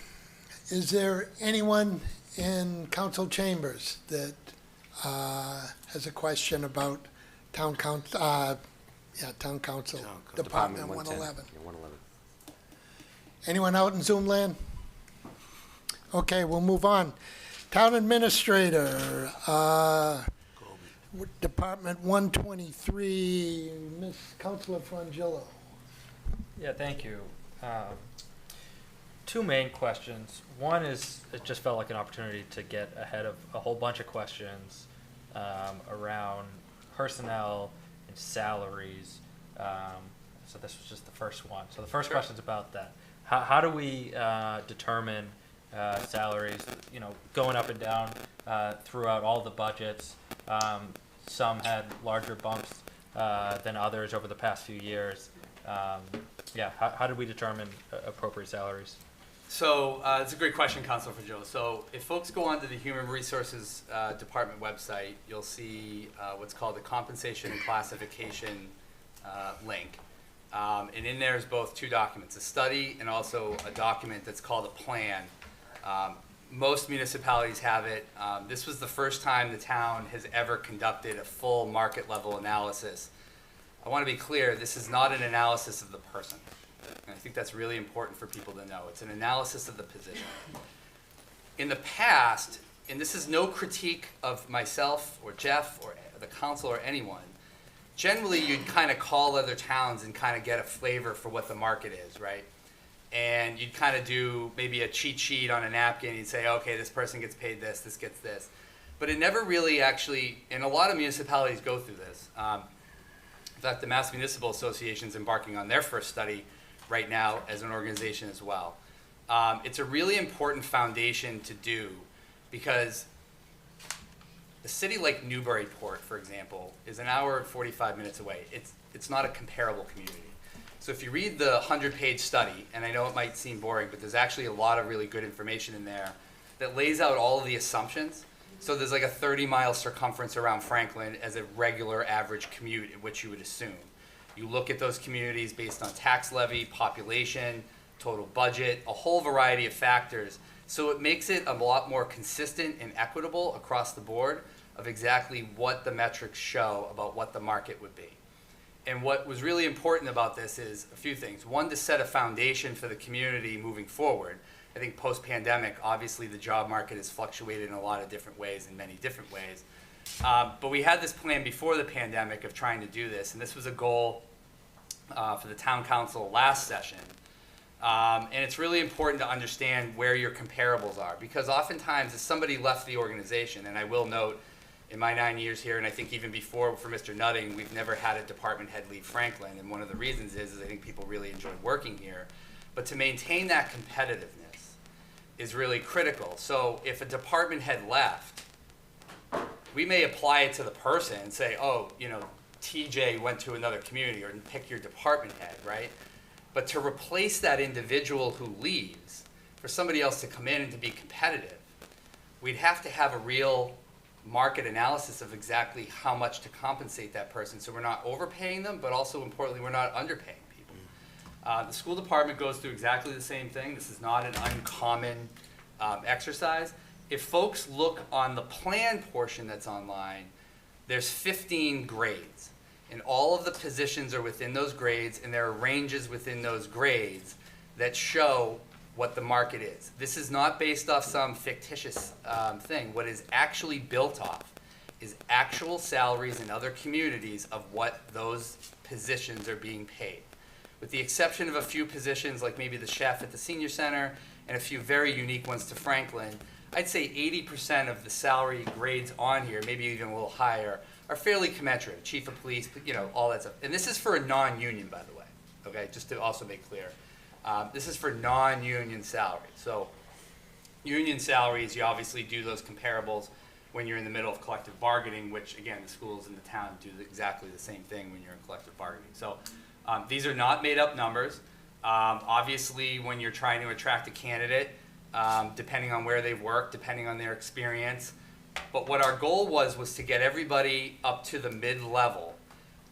is there anyone in council chambers that has a question about town council, Department 111? Yeah, 111. Anyone out in Zoom land? Okay, we'll move on. Town administrator, Department 123, Ms. Councilor Frangillo. Yeah, thank you. Two main questions. One is, it just felt like an opportunity to get ahead of a whole bunch of questions around personnel and salaries. So this was just the first one. So the first question's about that. How do we determine salaries, going up and down throughout all the budgets? Some had larger bumps than others over the past few years. How do we determine appropriate salaries? So it's a great question, Councilor Joe. So if folks go onto the Human Resources Department website, you'll see what's called the Compensation and Classification link. And in there is both two documents, a study and also a document that's called a plan. Most municipalities have it. This was the first time the town has ever conducted a full market level analysis. I want to be clear, this is not an analysis of the person. And I think that's really important for people to know. It's an analysis of the position. In the past, and this is no critique of myself or Jeff or the council or anyone, generally you'd kind of call other towns and kind of get a flavor for what the market is, right? And you'd kind of do maybe a cheat sheet on a napkin. You'd say, okay, this person gets paid this, this gets this. But it never really actually, and a lot of municipalities go through this. In fact, the Mass Municipal Association is embarking on their first study right now as an organization as well. It's a really important foundation to do because a city like Newburyport, for example, is an hour and 45 minutes away. It's not a comparable community. So if you read the 100-page study, and I know it might seem boring, but there's actually a lot of really good information in there that lays out all of the assumptions. So there's like a 30-mile circumference around Franklin as a regular average commute in which you would assume. You look at those communities based on tax levy, population, total budget, a whole variety of factors. So it makes it a lot more consistent and equitable across the board of exactly what the metrics show about what the market would be. And what was really important about this is a few things. One, to set a foundation for the community moving forward. I think post-pandemic, obviously the job market has fluctuated in a lot of different ways, in many different ways. But we had this plan before the pandemic of trying to do this, and this was a goal for the town council last session. And it's really important to understand where your comparables are, because oftentimes if somebody left the organization, and I will note, in my 9 years here, and I think even before for Mr. Nutting, we've never had a department head leave Franklin, and one of the reasons is I think people really enjoy working here. But to maintain that competitiveness is really critical. So if a department head left, we may apply it to the person and say, oh, you know, TJ went to another community, or pick your department head, right? But to replace that individual who leaves, for somebody else to come in and to be competitive, we'd have to have a real market analysis of exactly how much to compensate that person, so we're not overpaying them, but also importantly, we're not underpaying people. The school department goes through exactly the same thing. This is not an uncommon exercise. If folks look on the plan portion that's online, there's 15 grades, and all of the positions are within those grades, and there are ranges within those grades that show what the market is. This is not based off some fictitious thing. What is actually built off is actual salaries in other communities of what those positions are being paid. With the exception of a few positions like maybe the chef at the senior center and a few very unique ones to Franklin, I'd say 80% of the salary grades on here, maybe even a little higher, are fairly commensurate. Chief of police, you know, all that stuff. And this is for a non-union, by the way, okay, just to also make clear. This is for non-union salaries. So union salaries, you obviously do those comparables when you're in the middle of collective bargaining, which again, the schools in the town do exactly the same thing when you're in collective bargaining. So these are not made up numbers. Obviously, when you're trying to attract a candidate, depending on where they've worked, depending on their experience. But what our goal was to get everybody up to the mid-level.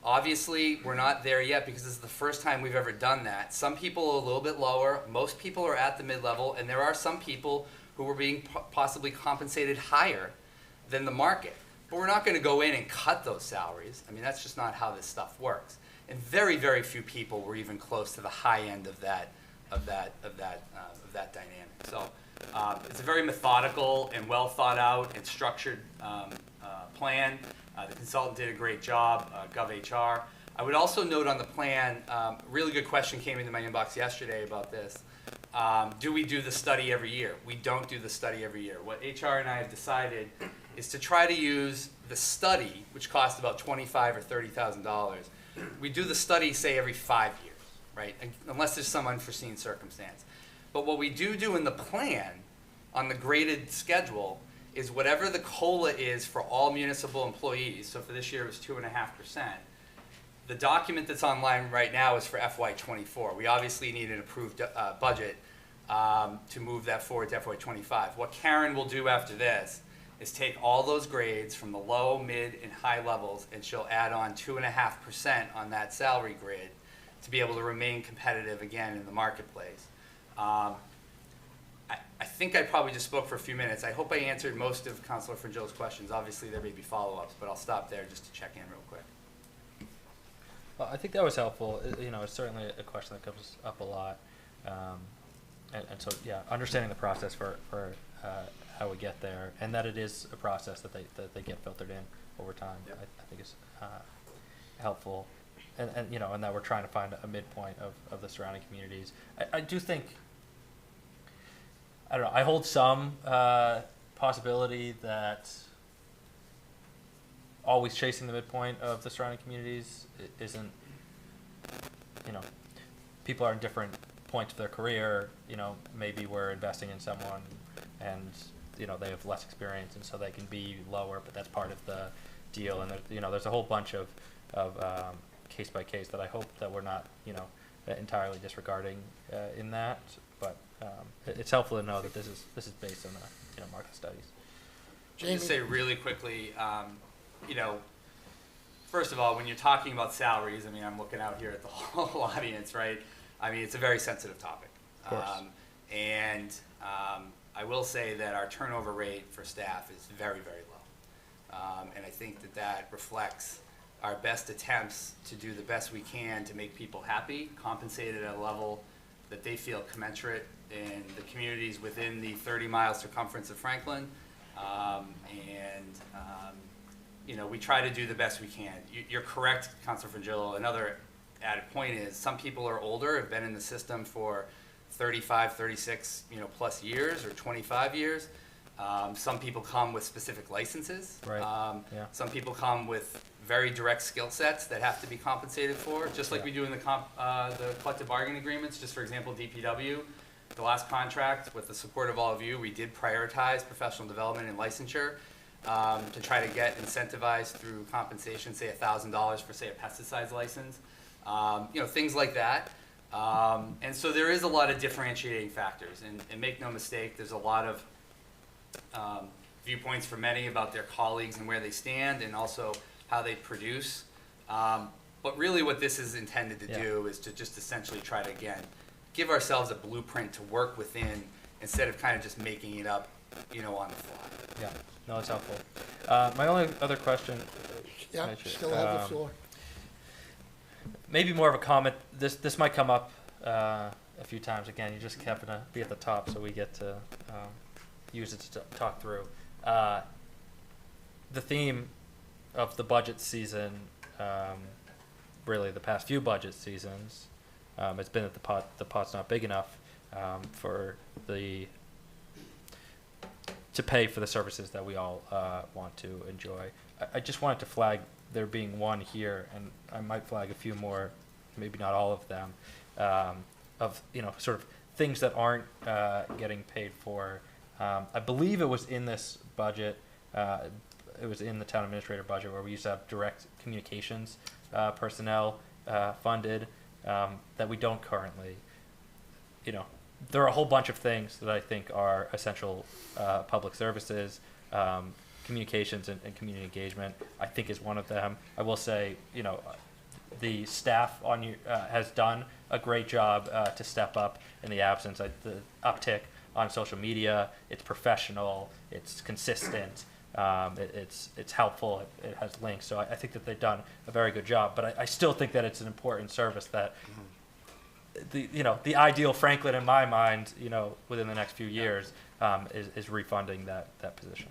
Obviously, we're not there yet because this is the first time we've ever done that. Some people are a little bit lower. Most people are at the mid-level, and there are some people who were being possibly compensated higher than the market. But we're not going to go in and cut those salaries. I mean, that's just not how this stuff works. And very, very few people were even close to the high end of that dynamic. So it's a very methodical and well thought out and structured plan. The consultant did a great job, GovHR. I would also note on the plan, a really good question came into my inbox yesterday about this. Do we do the study every year? We don't do the study every year. What HR and I have decided is to try to use the study, which costs about $25,000 or $30,000. We do the study, say, every 5 years, right? Unless there's some unforeseen circumstance. But what we do in the plan, on the graded schedule, is whatever the COLA is for all municipal employees. So for this year, it was 2.5%. The document that's online right now is for FY24. We obviously need an approved budget to move that forward to FY25. What Karen will do after this is take all those grades from the low, mid, and high levels, and she'll add on 2.5% on that salary grid to be able to remain competitive again in the marketplace. I think I probably just spoke for a few minutes. I hope I answered most of Councilor Frangillo's questions. Obviously, there may be follow-ups, but I'll stop there just to check in real quick. Well, I think that was helpful. You know, it's certainly a question that comes up a lot. And so, yeah, understanding the process for how we get there, and that it is a process that they get filtered in over time, yep. I think is helpful. And you know, and that we're trying to find a midpoint of the surrounding communities. I do think, I don't know, I hold some possibility that always chasing the midpoint of the surrounding communities isn't, you know, people are in different points of their career. You know, maybe we're investing in someone and, you know, they have less experience and so they can be lower, but that's part of the deal. And, you know, there's a whole bunch of case by case that I hope that we're not, you know, entirely disregarding in that, but it's helpful to know that this is based on the market studies. I'll just say really quickly, first of all, when you're talking about salaries, I mean, I'm looking out here at the whole audience, right? I mean, it's a very sensitive topic. Of course. I will say that our turnover rate for staff is very, very low. And I think that reflects our best attempts to do the best we can to make people happy, compensated at a level that they feel commensurate in the communities within the 30-mile circumference of Franklin. We try to do the best we can. You're correct, Councilor Frangillo. Another added point is some people are older, have been in the system for 35, 36, plus years or 25 years. Some people come with specific licenses. Right. Yeah. Some people come with very direct skill sets that have to be compensated for, just like we do in the collective bargaining agreements. Just for example, DPW, the last contract, with the support of all of you, we did prioritize professional development and licensure to try to get incentivized through compensation, say $1,000 for, say, a pesticides license, things like that. And so there is a lot of differentiating factors, and make no mistake, there's a lot of viewpoints for many about their colleagues and where they stand, and also how they produce. But really what this is intended to do is to just essentially try to, again, give ourselves a blueprint to work within instead of kind of just making it up, on the fly. Yeah, no, it's helpful. My only other question. Yeah, still have the floor. Maybe more of a comment. This might come up a few times. Again, you just happen to be at the top, so we get to use it to talk through. The theme of the budget season, really the past few budget seasons, it's been that the pot's not big enough to pay for the services that we all want to enjoy. I just wanted to flag there being one here, and I might flag a few more, maybe not all of them, of sort of things that aren't getting paid for. I believe it was in this budget. It was in the town administrator budget where we used to have direct communications personnel funded that we don't currently. There are a whole bunch of things that I think are essential public services. Communications and community engagement, I think, is one of them. I will say, the staff has done a great job to step up in the absence. The uptick on social media, it's professional, it's consistent, it's helpful, it has links. So I think that they've done a very good job. But I still think that it's an important service that the ideal Franklin in my mind, within the next few years, is refunding that position.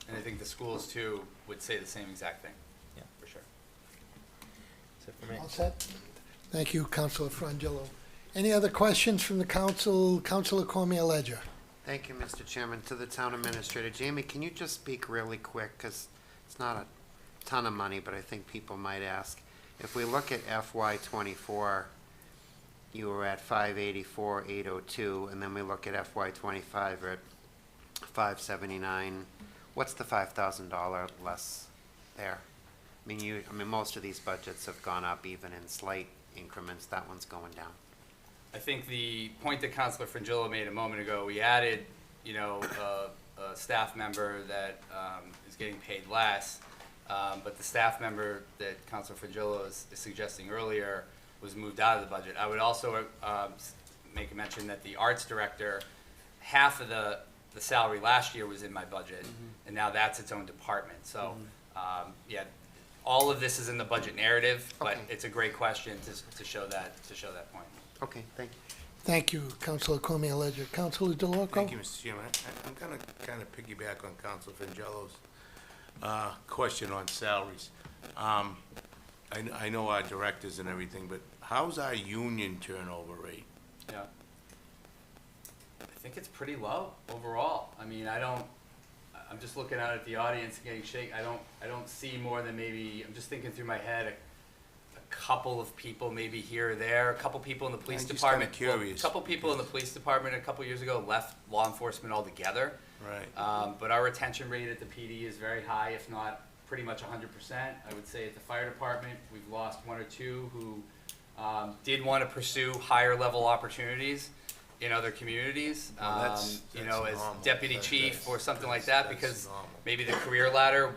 And I think the schools too would say the same exact thing. Yeah, for sure. That's it for me. All set? Thank you, Councilor Frangillo. Any other questions from the council? Councilor Cormier-Ledger. Thank you, Mr. Chairman. To the town administrator, Jamie, can you just speak really quick, because it's not a ton of money, but I think people might ask. If we look at FY '24, you were at 584,802, and then we look at FY '25, we're at 579. What's the $5,000 less there? I mean, most of these budgets have gone up even in slight increments. That one's going down. I think the point that Councilor Frangillo made a moment ago, we added, a staff member that is getting paid less, but the staff member that Councilor Frangillo is suggesting earlier was moved out of the budget. I would also make a mention that the arts director, half of the salary last year was in my budget, and now that's its own department. So, all of this is in the budget narrative, but it's a great question to show that point. Okay, thank you. Thank you, Councilor Cormier-Ledger. Councilor DeLorco? Thank you, Mr. Chairman. I'm gonna kind of piggyback on Councilor Frangillo's question on salaries. I know our directors and everything, but how's our union turnover rate? Yeah. I think it's pretty low overall. I mean, I'm just looking out at the audience and getting shaken. I don't see more than maybe, I'm just thinking through my head, a couple of people maybe here or there, a couple people in the police department. I'm just kinda curious. A couple people in the police department a couple years ago left law enforcement altogether. Right. But our retention rate at the PD is very high, if not pretty much 100%. I would say at the fire department, we've lost one or two who did want to pursue higher level opportunities in other communities, Well, that's as normal. deputy chief or something like that, that's because normal. maybe the career ladder,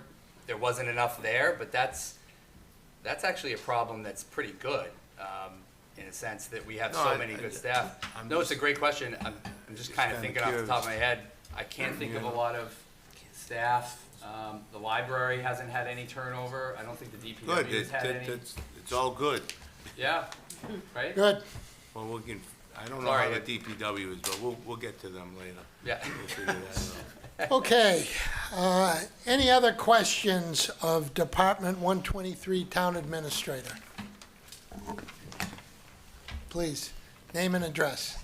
there wasn't enough there, but that's actually a problem that's pretty good, in a sense that we have No, so many good staff. I'm No, it's a just- great question. I'm just kind of kinda thinking off the top of my curious. head. I can't think of a lot of staff. The library hasn't had any turnover. I don't think the Good, DPW has had any. it's all good. Yeah, right? Good. Well, we can, I don't know Sorry. how the DPW is, but we'll get to them later. Yeah. We'll figure that out. Okay, any other questions of Department 123 Town Administrator? Please, name and address.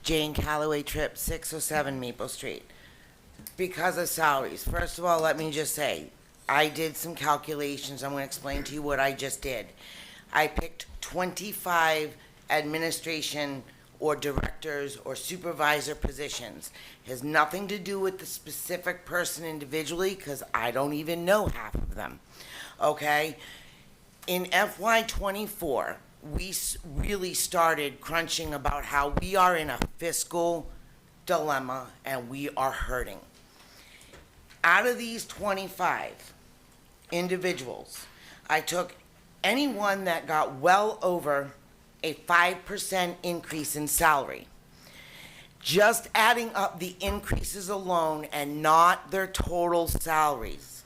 Jane Calloway Tripp, 607 Maple Street. Because of salaries, first of all, let me just say, I did some calculations. I'm going to explain to you what I just did. I picked 25 administration or directors or supervisor positions. It has nothing to do with the specific person individually, because I don't even know half of them. Okay? In FY24, we really started crunching about how we are in a fiscal dilemma and we are hurting. Out of these 25 individuals, I took anyone that got well over a 5% increase in salary. Just adding up the increases alone and not their total salaries,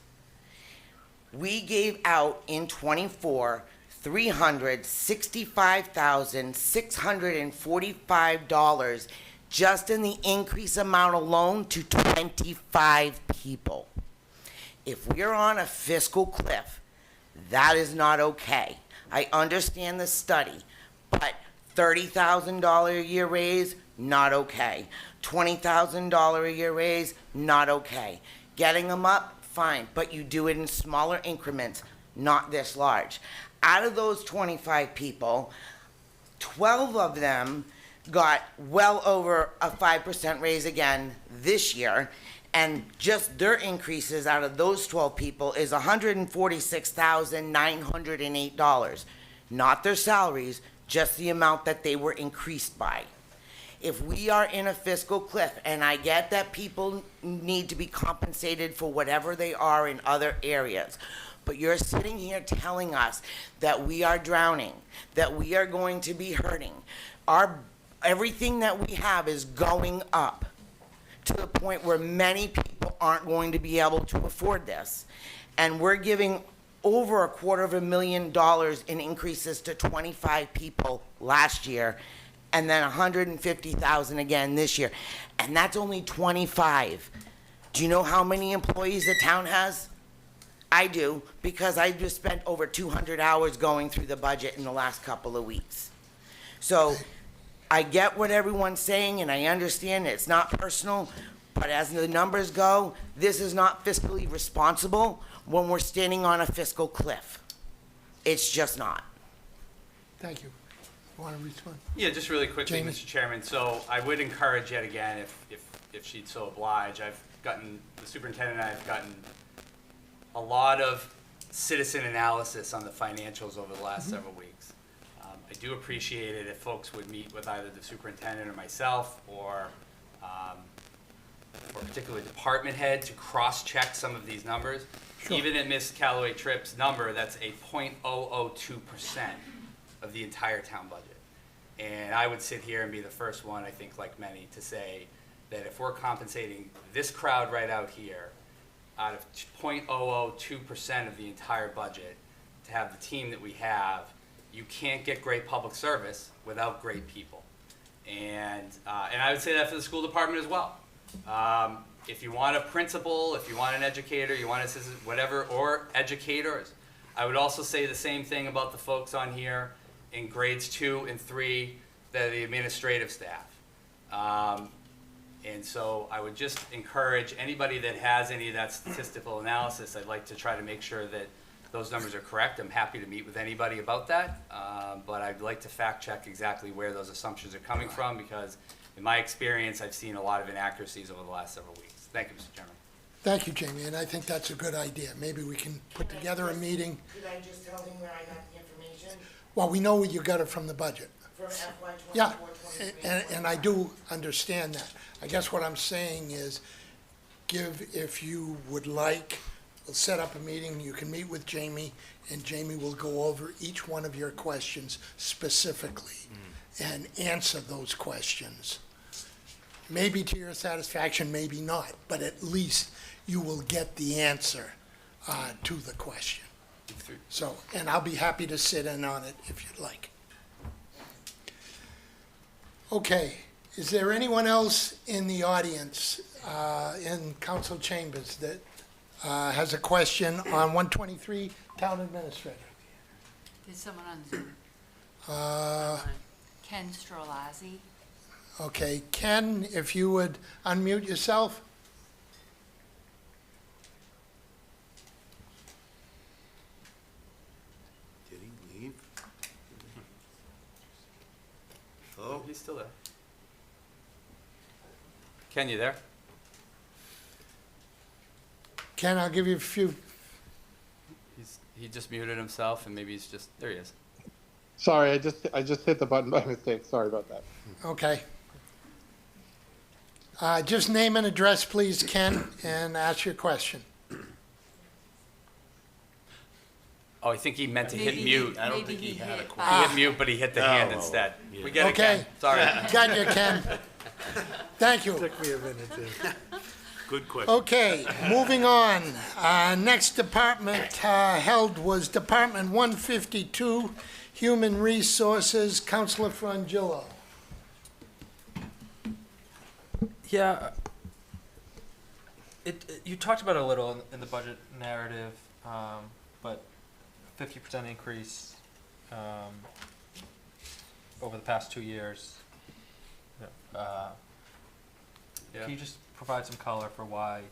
we gave out in 24 $365,645 just in the increase amount alone to 25 people. If we're on a fiscal cliff, that is not okay. I understand the study, but $30,000 a year raise, not okay. $20,000 a year raise, not okay. Getting them up, fine, but you do it in smaller increments, not this large. Out of those 25 people, 12 of them got well over a 5% raise again this year, and just their increases out of those 12 people is $146,908. Not their salaries, just the amount that they were increased by. If we are in a fiscal cliff, and I get that people need to be compensated for whatever they are in other areas, but you're sitting here telling us that we are drowning, that we are going to be hurting. Everything that we have is going up to the point where many people aren't going to be able to afford this. And we're giving over $250,000 in increases to 25 people last year, and then $150,000 again this year. And that's only 25. Do you know how many employees the town has? I do, because I just spent over 200 hours going through the budget in the last couple of weeks. So I get what everyone's saying, and I understand it's not personal, but as the numbers go, this is not fiscally responsible when we're standing on a fiscal cliff. It's just not. Thank you. You want to respond? Yeah, just really quickly, Jamie. Mr. Chairman. So I would encourage yet again, if she'd so oblige, the superintendent and I have gotten a lot of citizen analysis on the financials over the last several weeks. I do appreciate it if folks would meet with either the superintendent or myself, or particularly department head, to cross-check some of these numbers. Sure. Even at Ms. Calloway Tripp's number, that's a 0.002% of the entire town budget. And I would sit here and be the first one, I think, like many, to say that if we're compensating this crowd right out here out of 0.002% of the entire budget to have the team that we have, you can't get great public service without great people. And I would say that for the school department as well. If you want a principal, if you want an educator, you want an assistant, whatever, or educators, I would also say the same thing about the folks on here in grades 2 and 3 that are the administrative staff. And so I would just encourage anybody that has any of that statistical analysis, I'd like to try to make sure that those numbers are correct. I'm happy to meet with anybody about that, but I'd like to fact check exactly where those assumptions are coming from, because in my experience, I've seen a lot of inaccuracies over the last several weeks. Thank you, Mr. Chairman. Thank you, Jamie, and I think that's a good idea. Maybe we can put together a meeting. Could I just tell him where I got the information? Well, we know you got it from the budget. From FY Yeah, 24, and I do understand that. I guess what I'm saying is, if you would like, we'll set up a meeting, you can meet with Jamie, and Jamie will go over each one of your questions specifically and answer those questions. Maybe to your satisfaction, maybe not, but at least you will get the answer to the question. So, and I'll be happy to sit in on it if you'd like. Okay, is there anyone else in the audience, in council chambers, that has a question on 123 Town Administrator? There's someone on Zoom. Ken Strolazzi. Okay, Ken, if you would unmute yourself? Did he leave? Hello? He's still there. Ken, you there? Ken, I'll give you a few. He just muted himself, and maybe he's just, there he is. Sorry, I just hit the button by mistake. Sorry about that. Okay. Just name and address, please, Ken, and ask your question. Oh, I think he meant to hit Maybe mute. I don't maybe think he had a hit question. He by- hit mute, but he hit the Oh, hand well, instead. yeah. We get it, Okay. Ken. Sorry. Got you, Ken. Thank you. Took me a minute to. Good question. Okay, moving on. Next department held was Department 152, Human Resources, Councilor Frangillo. Yeah. You talked about it a little in the budget narrative, but 50% increase over the past 2 years. Yeah. Can you just provide some color for why?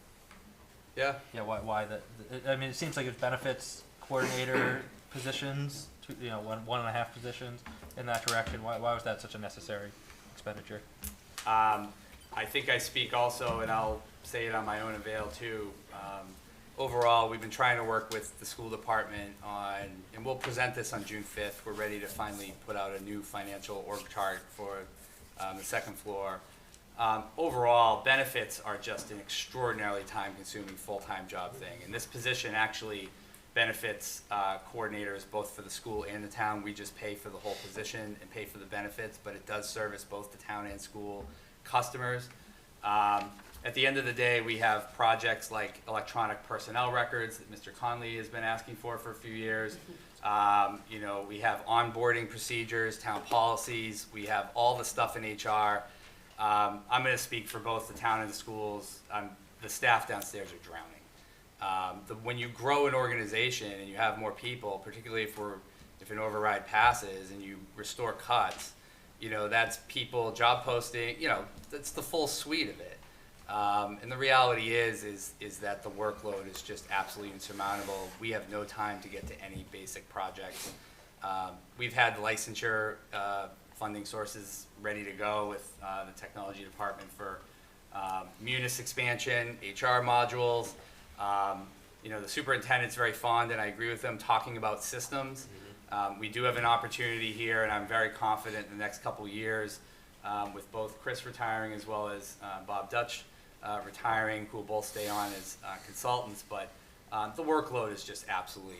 Yeah. Yeah, why that? I mean, it seems like it benefits coordinator positions, one and a half positions in that direction. Why was that such a necessary expenditure? I think I speak also, and I'll say it on my own avail too. Overall, we've been trying to work with the school department on, and we'll present this on June 5th. We're ready to finally put out a new financial org chart for the second floor. Overall, benefits are just an extraordinarily time-consuming, full-time job thing. And this position actually benefits coordinators both for the school and the town. We just pay for the whole position and pay for the benefits, but it does service both the town and school customers. At the end of the day, we have projects like electronic personnel records that Mr. Conley has been asking for a few years. We have onboarding procedures, town policies. We have all the stuff in HR. I'm going to speak for both the town and the schools. The staff downstairs are drowning. When you grow an organization and you have more people, particularly if an override passes and you restore cuts, that's people, job posting, that's the full suite of it. And the reality is that the workload is just absolutely insurmountable. We have no time to get to any basic projects. We've had licensure funding sources ready to go with the technology department for munis expansion, HR modules. The superintendent's very fond, and I agree with them, talking about systems. We do have an opportunity here, and I'm very confident in the next couple of years with both Chris retiring as well as Bob Dutch retiring, who will both stay on as consultants. But the workload is just absolutely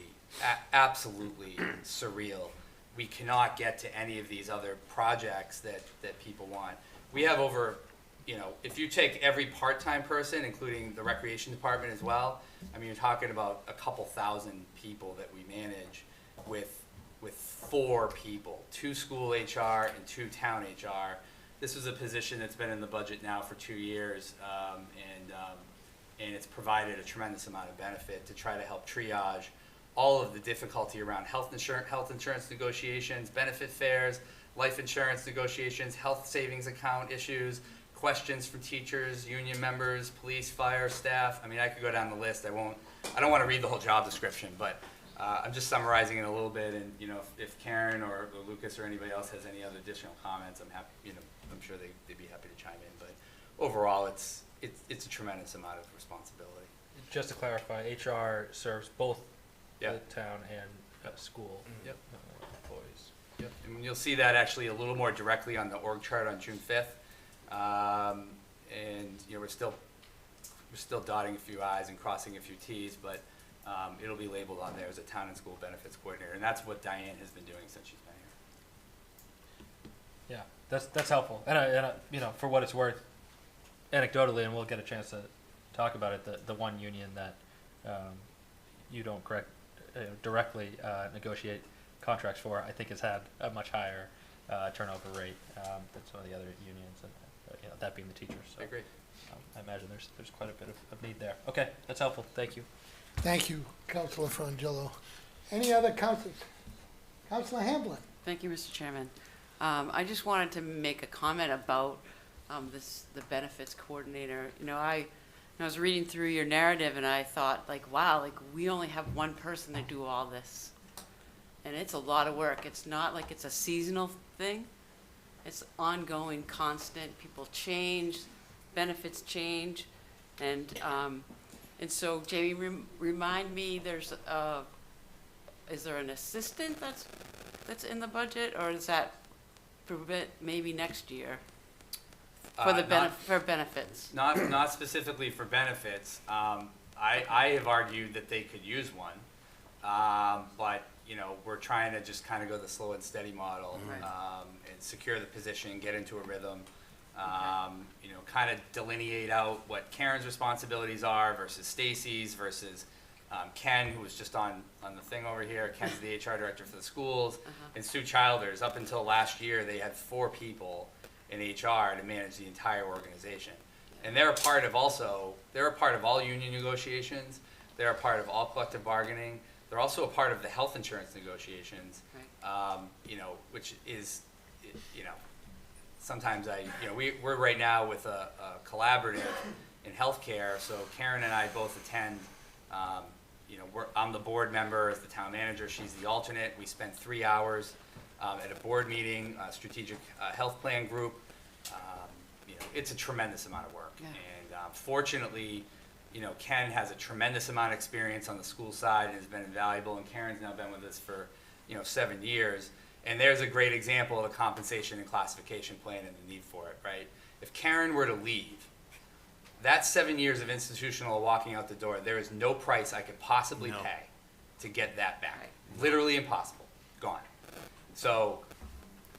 surreal. We cannot get to any of these other projects that people want. We have over, if you take every part-time person, including the recreation department as well, I mean, you're talking about a couple thousand people that we manage with 4 people, 2 school HR and 2 town HR. This was a position that's been in the budget now for 2 years, and it's provided a tremendous amount of benefit to try to help triage all of the difficulty around health insurance negotiations, benefit fairs, life insurance negotiations, health savings account issues, questions from teachers, union members, police, fire, staff. I mean, I could go down the list. I don't want to read the whole job description, but I'm just summarizing it a little bit. And if Karen or Lucas or anybody else has any other additional comments, I'm happy. I'm sure they'd be happy to chime in. But overall, it's a tremendous amount of responsibility. just to clarify, HR serves both Yeah. the town and school Yep. employees. Yep, and you'll see that actually a little more directly on the org chart on June 5th. And, you know, we're still dotting a few i's and crossing a few t's, but it'll be labeled on there as a town and school benefits coordinator, and that's what Diane has been doing since she's been here. Yeah, that's helpful. And I, you know, for what it's worth, anecdotally, and we'll get a chance to talk about it, the one union that you don't directly negotiate contracts for, I think has had a much higher turnover rate than some of the other unions, and you know, that being the teachers. So, I agree. I imagine there's quite a bit of need there. Okay, that's helpful. Thank you. Thank you, Councilor Frangillo. Any other councilors? Councilor Hamblin? Thank you, Mr. Chairman. I just wanted to make a comment about the benefits coordinator. You know, I was reading through your narrative and I thought, like, wow, like we only have one person to do all this. And it's a lot of work. It's not like it's a seasonal thing. It's ongoing, constant. People change, benefits change. And so, Jamie, remind me, is there an assistant that's in the budget, or is that maybe next year for benefits? Not specifically for benefits. I have argued that they could use one, but you know, we're trying to just kind of go the slow and steady model, Right. and secure the position, get into a rhythm. You know, kind of delineate out what Karen's responsibilities are versus Stacy's versus Ken, who was just on the thing over here. Ken's the HR director for the schools, and Sue Childers. Up until last year, they had 4 people in HR to manage the entire organization, and they're a part of all union negotiations. They're a part of all collective bargaining. They're also a part of the health insurance negotiations. Right. You know, which is, you know. Sometimes we're right now with a collaborative in healthcare, so Karen and I both attend. You know, I'm the board member as the town manager. She's the alternate. We spend 3 hours at a board meeting, a strategic health plan group. You know, it's a tremendous amount of work. Yeah. And fortunately, you know, Ken has a tremendous amount of experience on the school side and has been invaluable, and Karen's now been with us for, you know, 7 years. And there's a great example of a compensation and classification plan and the need for it, right? If Karen were to leave, that's 7 years of institutional walking out the door. There is no price I could possibly pay to get that back. Right. Literally impossible. Gone. So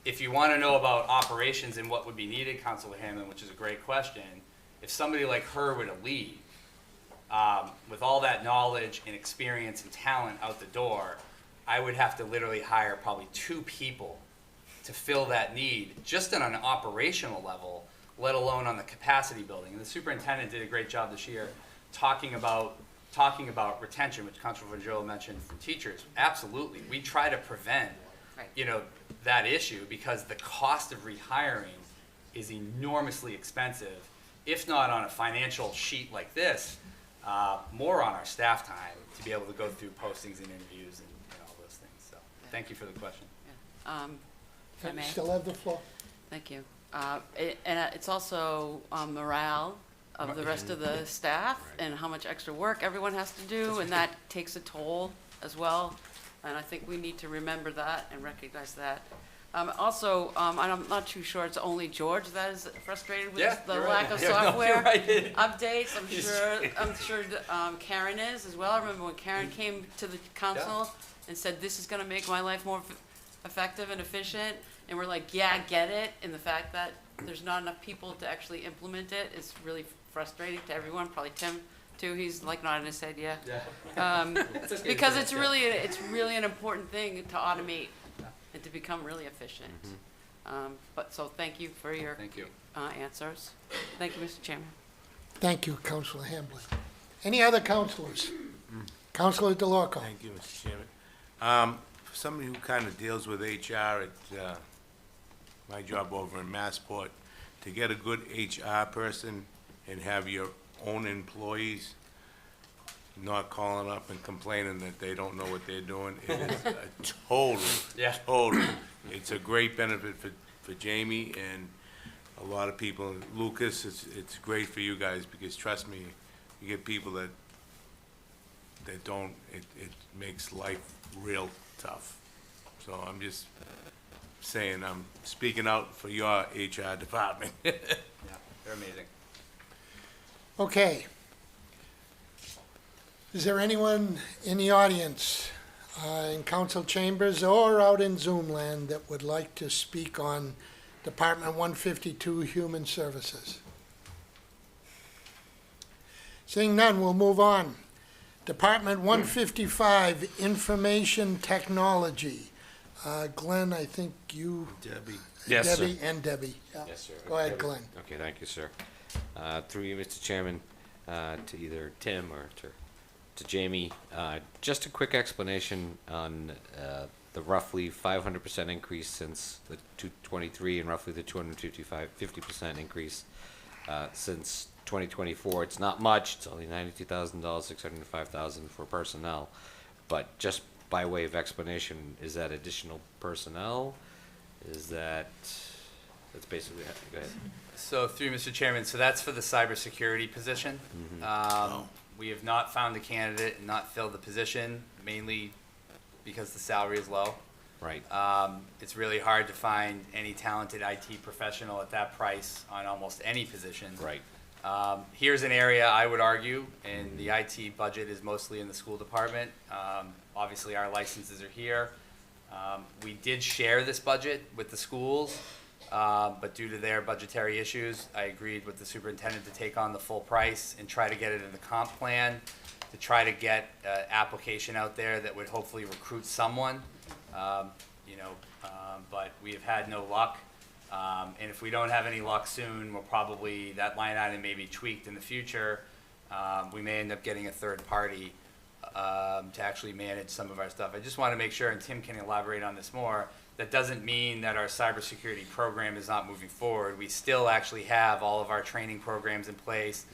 if you want to know about operations and what would be needed, Councilor Hammond, which is a great question, if somebody like her were to leave, with all that knowledge and experience and talent out the door, I would have to literally hire probably 2 people to fill that need, just on an operational level, let alone on the capacity building. And the superintendent did a great job this year talking about retention, which Councilor Joe mentioned from teachers. Absolutely, we try to prevent, you know, that issue, because the cost of rehiring is enormously expensive, if not on a financial sheet like this, more on our staff time to be able to go through postings and interviews and all those things. So thank you for the question. Yeah. If I may. Still have the floor. Thank you. It's also morale of the rest of the staff and how much extra work everyone has to do, and that takes a toll as well. And I think we need to remember that and recognize that. Also, I'm not too sure it's only George that is frustrated with the lack of software updates. I'm sure Karen is as well. I remember when Karen came to the council and said, "This is going to make my life more effective and efficient," and we're like, "Yeah, I get it." And the fact that there's not enough people to actually implement it is really frustrating to everyone. Probably Tim too. He's like nodding his head, yeah. Because it's really an important thing to automate and to become really efficient. But so thank you for your answers. Thank you, Mr. Chairman. Thank you, Councilor Hamblin. Any other councilors? Councilor DeLorco. Thank you, Mr. Chairman. For somebody who kind of deals with HR at my job over in Massport, to get a good HR person and have your own employees not calling up and complaining that they don't know what they're doing, it is a total. It's a great benefit for Jamie and a lot of people. Lucas, it's great for you guys, because trust me, you get people that that don't, it makes life real tough. So I'm just saying, I'm speaking out for your HR department. Yeah, they're amazing. Okay. Is there anyone in the audience, in council chambers or out in Zoom land, that would like to speak on Department 152 Human Services? Seeing none, we'll move on. Department 155 Information Technology. Glenn, I think you, Debbie. Yes, sir. Debbie and Debbie. Yeah. Yes, sir. Go ahead, Glenn. Okay, thank you, sir. Through you, Mr. Chairman, to either Tim or to Jamie, just a quick explanation on the roughly 500% increase since the 223 and roughly the 50% increase since 2024. It's not much. It's only $92,000, $605,000 for personnel, but just by way of explanation, is that additional personnel? Is that's basically, go ahead. So through Mr. Chairman, so that's for the cybersecurity position. We have not found a candidate and not filled the position, mainly because the salary is low. Right. It's really hard to find any talented IT professional at that price on almost any position. Right. Here's an area I would argue, and the IT budget is mostly in the school department. Obviously, our licenses are here. We did share this budget with the schools, but due to their budgetary issues, I agreed with the superintendent to take on the full price and try to get it in the comp plan, to try to get an application out there that would hopefully recruit someone. But we have had no luck. And if we don't have any luck soon, we'll probably, that line item may be tweaked in the future. We may end up getting a third party to actually manage some of our stuff. I just want to make sure, and Tim can elaborate on this more, that doesn't mean that our cybersecurity program is not moving forward. We still actually have all of our training programs in place.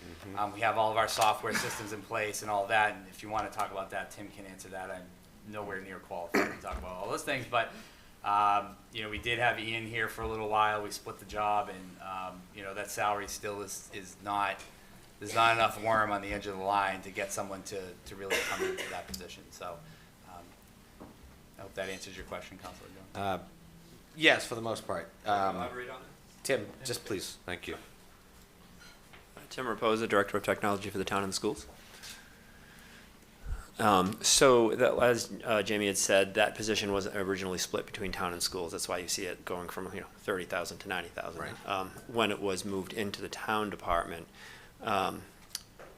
We have all of our software systems in place and all of that. And if you want to talk about that, Tim can answer that. I'm nowhere near qualified to talk about all those things. But, we did have Ian here for a little while. We split the job, and, that salary still is not, there's not enough worm on the edge of the line to get someone to really come into that position. So I hope that answers your question, Councilor Jones. Yes, for the most part. Elaborate on it? Tim, just please. Thank you. Tim Raposa, Director of Technology for the town and the schools. So that, as Jamie had said, that position was originally split between town and schools. That's why you see it going from 30,000 to 90,000. Right. When it was moved into the town department,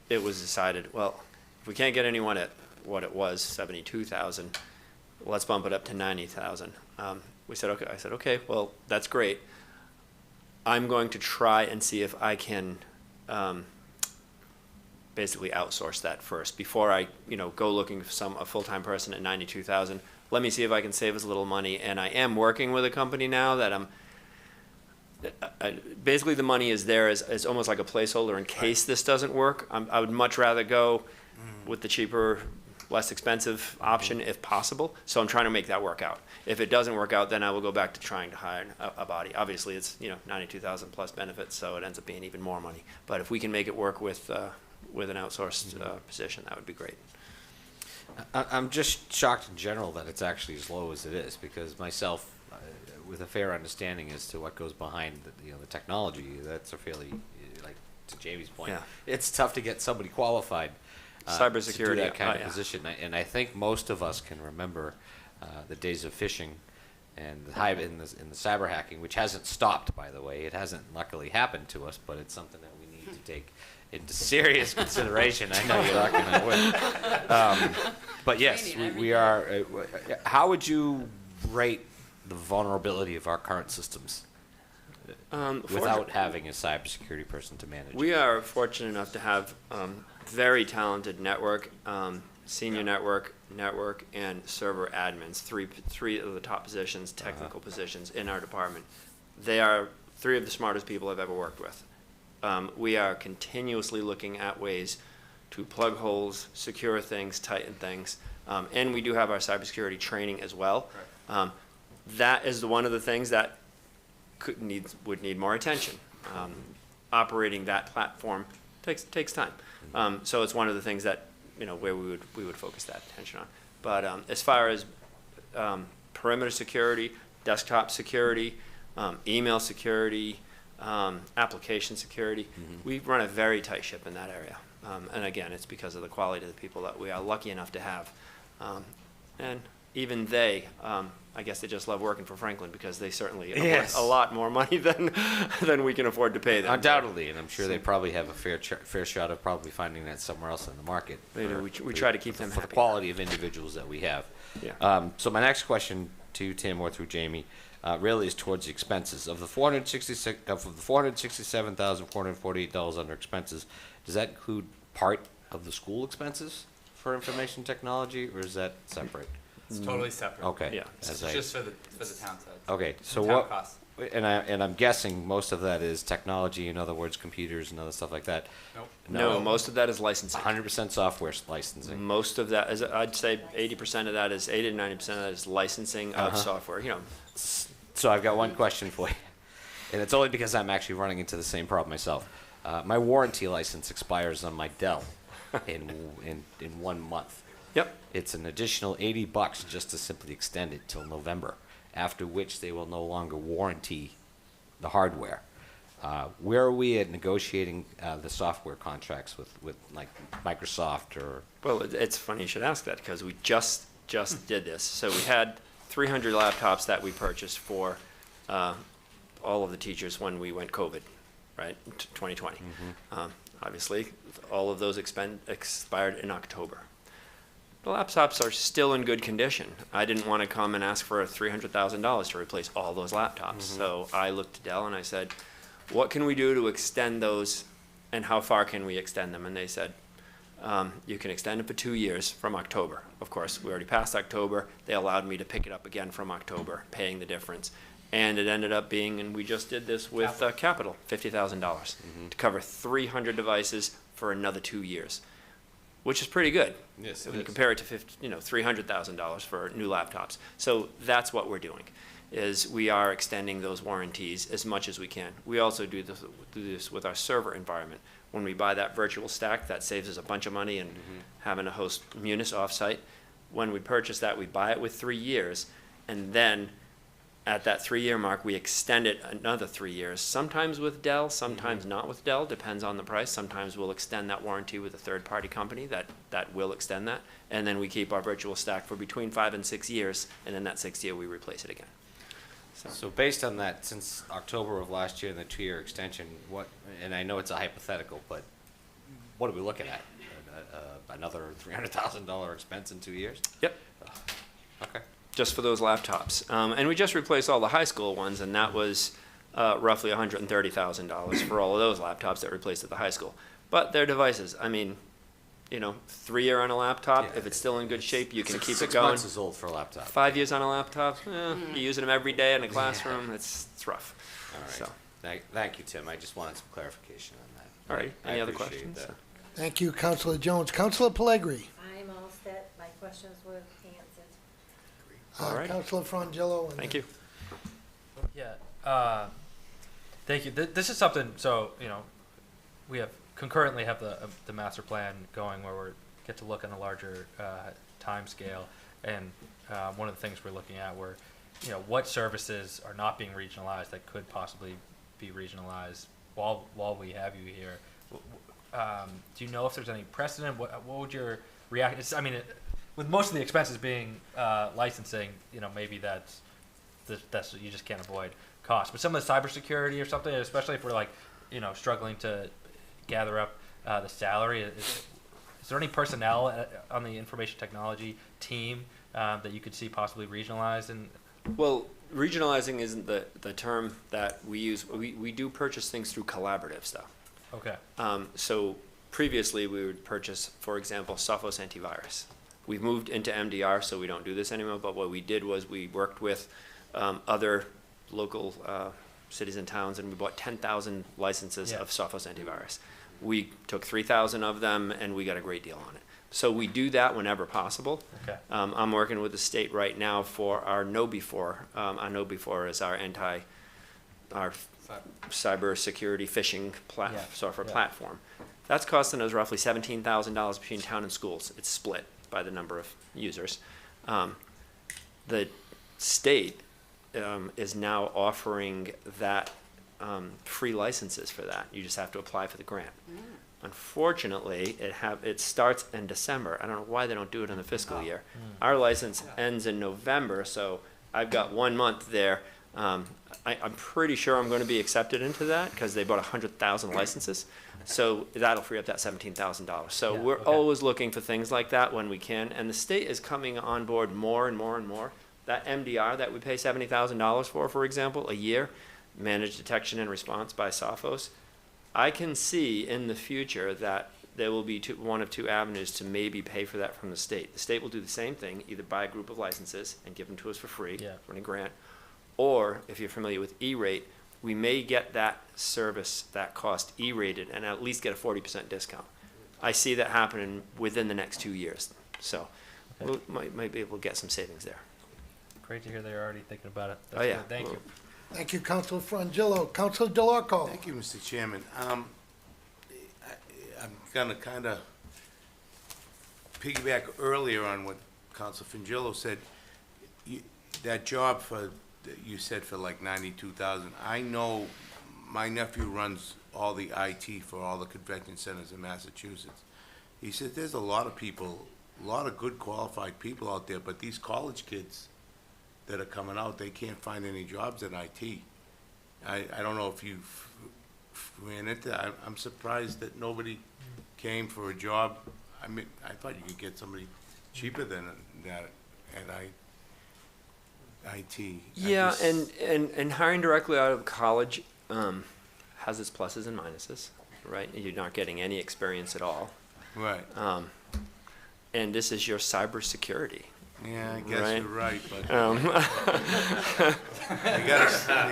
it was decided, well, if we can't get anyone at what it was, 72,000, let's bump it up to 90,000. We said, okay. I said, okay, well, that's great. I'm going to try and see if I can basically outsource that first before I, go looking for a full-time person at 92,000. Let me see if I can save us a little money. And I am working with a company now that basically the money is there as almost like a placeholder in case this doesn't work. I would much rather go with the cheaper, less expensive option if possible. So I'm trying to make that work out. If it doesn't work out, then I will go back to trying to hire a body. Obviously, it's 92,000 plus benefits, so it ends up being even more money. But if we can make it work with an outsourced position, that would be great. I'm just shocked in general that it's actually as low as it is, because myself, with a fair understanding as to what goes behind the technology, that's a fairly, like to Jamie's point, Yeah. it's tough to get somebody qualified Cybersecurity, to do that kind of yeah. position. And I think most of us can remember the days of phishing and in the cyber hacking, which hasn't stopped, by the way. It hasn't luckily happened to us, but it's something that we need to take into serious consideration. I know you're knocking on wood. But yes, we are. How would you rate the vulnerability of our current systems without having a cybersecurity person to manage? We are fortunate enough to have very talented network, senior network, and server admins, three of the top positions, technical positions in our department. They are three of the smartest people I've ever worked with. We are continuously looking at ways to plug holes, secure things, tighten things, and we do have our cybersecurity training as well. That is one of the things that would need more attention. Operating that platform takes time. So it's one of the things that where we would focus that attention on. But as far as perimeter security, desktop security, email security, application security, we run a very tight ship in that area. And again, it's because of the quality of the people that we are lucky enough to have. And even they, I guess they just love working for Franklin because they certainly are Yes. worth a lot more money than we can afford to pay them. Undoubtedly, and I'm sure they probably have a fair shot of probably finding that somewhere else in the market. They do. We try to keep them for the happy. quality of individuals that we have. Yeah. So my next question to you, Tim, or through Jamie, really is towards the expenses of the $467,448 under expenses. Does that include part of the school expenses for information technology, or is that separate? It's totally separate. Okay. Yeah. It's As just for the town side. Okay, so Town what, costs. and I'm guessing most of that is technology, in other words, computers and other stuff like that. Nope. No, most of that is licensing. 100% software licensing. Most of that, I'd say 80% of that is, 80 to 90% of that is licensing of software, So I've got one question for you, and it's only because I'm actually running into the same problem myself. My warranty license expires on my Dell in 1 month. Yep. It's an additional $80 just to simply extend it till November, after which they will no longer warranty the hardware. Where are we at negotiating the software contracts with like Microsoft or? Well, it's funny you should ask that because we just did this. So we had 300 laptops that we purchased for all of the teachers when we went COVID, right, 2020. Obviously, all of those expired in October. The laptops are still in good condition. I didn't want to come and ask for $300,000 to replace all those laptops. So I looked to Dell and I said, what can we do to extend those and how far can we extend them? And they said, you can extend it for 2 years from October. Of course, we already passed October. They allowed me to pick it up again from October, paying the difference. And it ended up being, and we just did this with Capital, $50,000 to cover 300 devices for another 2 years, which is pretty good. Yes, When you compare it to $300,000 for new laptops. So that's what we're doing, is we are extending those warranties as much as we can. We also do this with our server environment. When we buy that virtual stack, that saves us a bunch of money and having to host Munis offsite. When we purchase that, we buy it with 3 years, and then at that 3-year mark, we extend it another 3 years, sometimes with Dell, sometimes not with Dell, depends on the price. Sometimes we'll extend that warranty with a third-party company that will extend that. And then we keep our virtual stack for between 5 and 6 years, and then that 6th year, we replace it again. So based on that, since October of last year and the 2-year extension, and I know it's a hypothetical, but what are we looking at? Another $300,000 expense in 2 years? Yep. Okay. Just for those laptops. And we just replaced all the high school ones, and that was roughly $130,000 for all of those laptops that replaced at the high school. But they're devices. I mean, 3 year on a laptop, Yeah, if it's still in good shape, you can keep it 6 going. months is old for a laptop. 5 years on a laptop, you're using them every day in a classroom, it's rough. All right. So, Thank you, Tim. I just wanted some clarification on that. all right, I any other appreciate questions? that. Thank you, Councilor Jones. Councilor Pellegri. I'm all set. My questions were answered. All right. Councilor Frangillo. and Thank then- you. Yeah, thank you. This is something, so, we concurrently have the master plan going where we get to look on a larger time scale. And one of the things we're looking at were, what services are not being regionalized that could possibly be regionalized while we have you here. Do you know if there's any precedent? What would your reaction? With most of the expenses being licensing, maybe that's you just can't avoid cost. But some of the cybersecurity or something, especially if we're struggling to gather up the salary, is there any personnel on the information technology team that you could see possibly regionalized? Well, regionalizing isn't the term that we use. We do purchase things through collaboratives, though. Okay. So previously, we would purchase, for example, Sophos antivirus. We've moved into MDR, so we don't do this anymore. But what we did was we worked with other local cities and towns, and we bought 10,000 licenses of Sophos antivirus. We took 3,000 of them, and we got a great deal on it. So we do that whenever possible. Okay. I'm working with the state right now for our KnowBe4. Our KnowBe4 is our cyber security phishing software platform. That's costing us roughly $17,000 between town and schools. It's split by the number of users. The state is now offering that free licenses for that. You just have to apply for the grant. Unfortunately, it starts in December. I don't know why they don't do it in the fiscal year. Our license ends in November, so I've got 1 month there. I'm pretty sure I'm going to be accepted into that because they bought 100,000 licenses. So that'll free up that $17,000. So Yeah, we're okay. always looking for things like that when we can, and the state is coming on board more and more and more. That MDR that we pay $70,000 for example, a year, managed detection and response by Sophos, I can see in the future that there will be one of two avenues to maybe pay for that from the state. The state will do the same thing, either buy a group of licenses and give them to us for free, Yeah. for a grant, or if you're familiar with E-rate, we may get that service, that cost E-rated, and at least get a 40% discount. I see that happening within the next 2 years, so Okay. we might be able to get some savings there. Great to hear they're already thinking about it. Oh, yeah. Good. Thank you. Thank you, Councilor Frangillo. Councilor DeLarco. Thank you, Mr. Chairman. I'm gonna kind of piggyback earlier on what Council Frangillo said. That job you said for like 92,000. I know my nephew runs all the IT for all the convention centers in Massachusetts. He said there's a lot of people, a lot of good qualified people out there, but these college kids that are coming out, they can't find any jobs in IT. I don't know if you've ran into that. I'm surprised that nobody came for a job. I mean, I thought you could get somebody cheaper than that at IT. Yeah, and hiring directly out of college has its pluses and minuses, right? You're not getting any experience at all. Right. And this is your cybersecurity. Yeah, I guess right? you're right, but You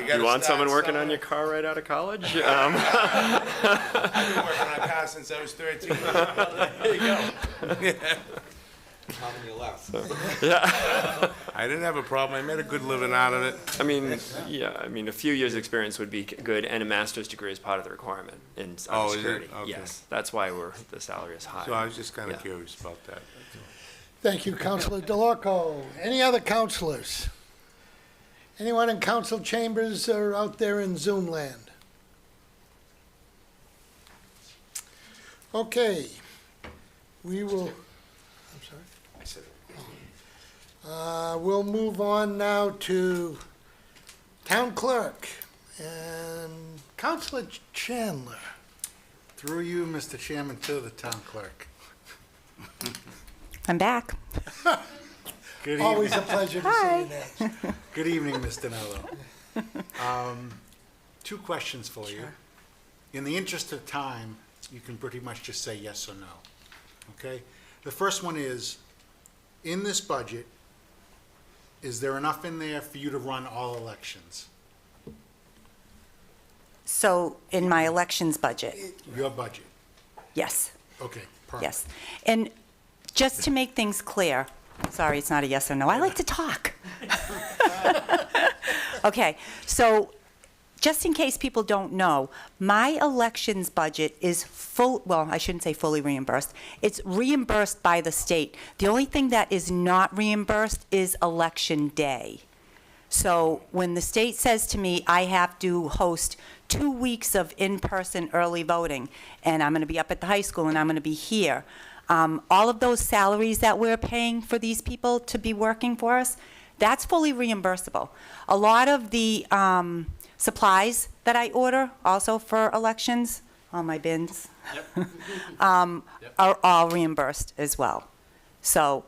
gotta want someone start working on somewhere. your car right out of college? I've been working on cars since I was 13. There you go. Yeah. I didn't have a problem. I made a good living out of it. I mean, a few years' experience would be good, and a master's degree is part of the requirement in Oh, is it? cybersecurity. Okay. Yes, that's why the salary is high. So I was just kind of Yeah. curious about that. Thank you, Councilor DeLarco. Any other councilors? Anyone in council chambers or out there in Zoom land? Okay, we will, I'm sorry? I said We'll move on now to town clerk and Councilor Chandler. Through you, Mr. Chairman, to the town clerk. I'm back. Good Always evening. a pleasure to see you next. Good evening, Mr. Nello. Two questions for you. In the interest of time, you can pretty much just say yes or no, okay? The first one is, in this budget, is there enough in there for you to run all elections? So in my elections budget, Your budget? yes, Okay, perfect. yes. And just to make things clear, sorry, it's not a yes or no, I like to talk. Okay, so just in case people don't know, my elections budget is well, I shouldn't say fully reimbursed. It's reimbursed by the state. The only thing that is not reimbursed is election day. So when the state says to me, I have to host 2 weeks of in-person early voting, and I'm going to be up at the high school and I'm going to be here, all of those salaries that we're paying for these people to be working for us, that's fully reimbursable. A lot of the supplies that I order also for elections, all my bins, are all reimbursed as well. So,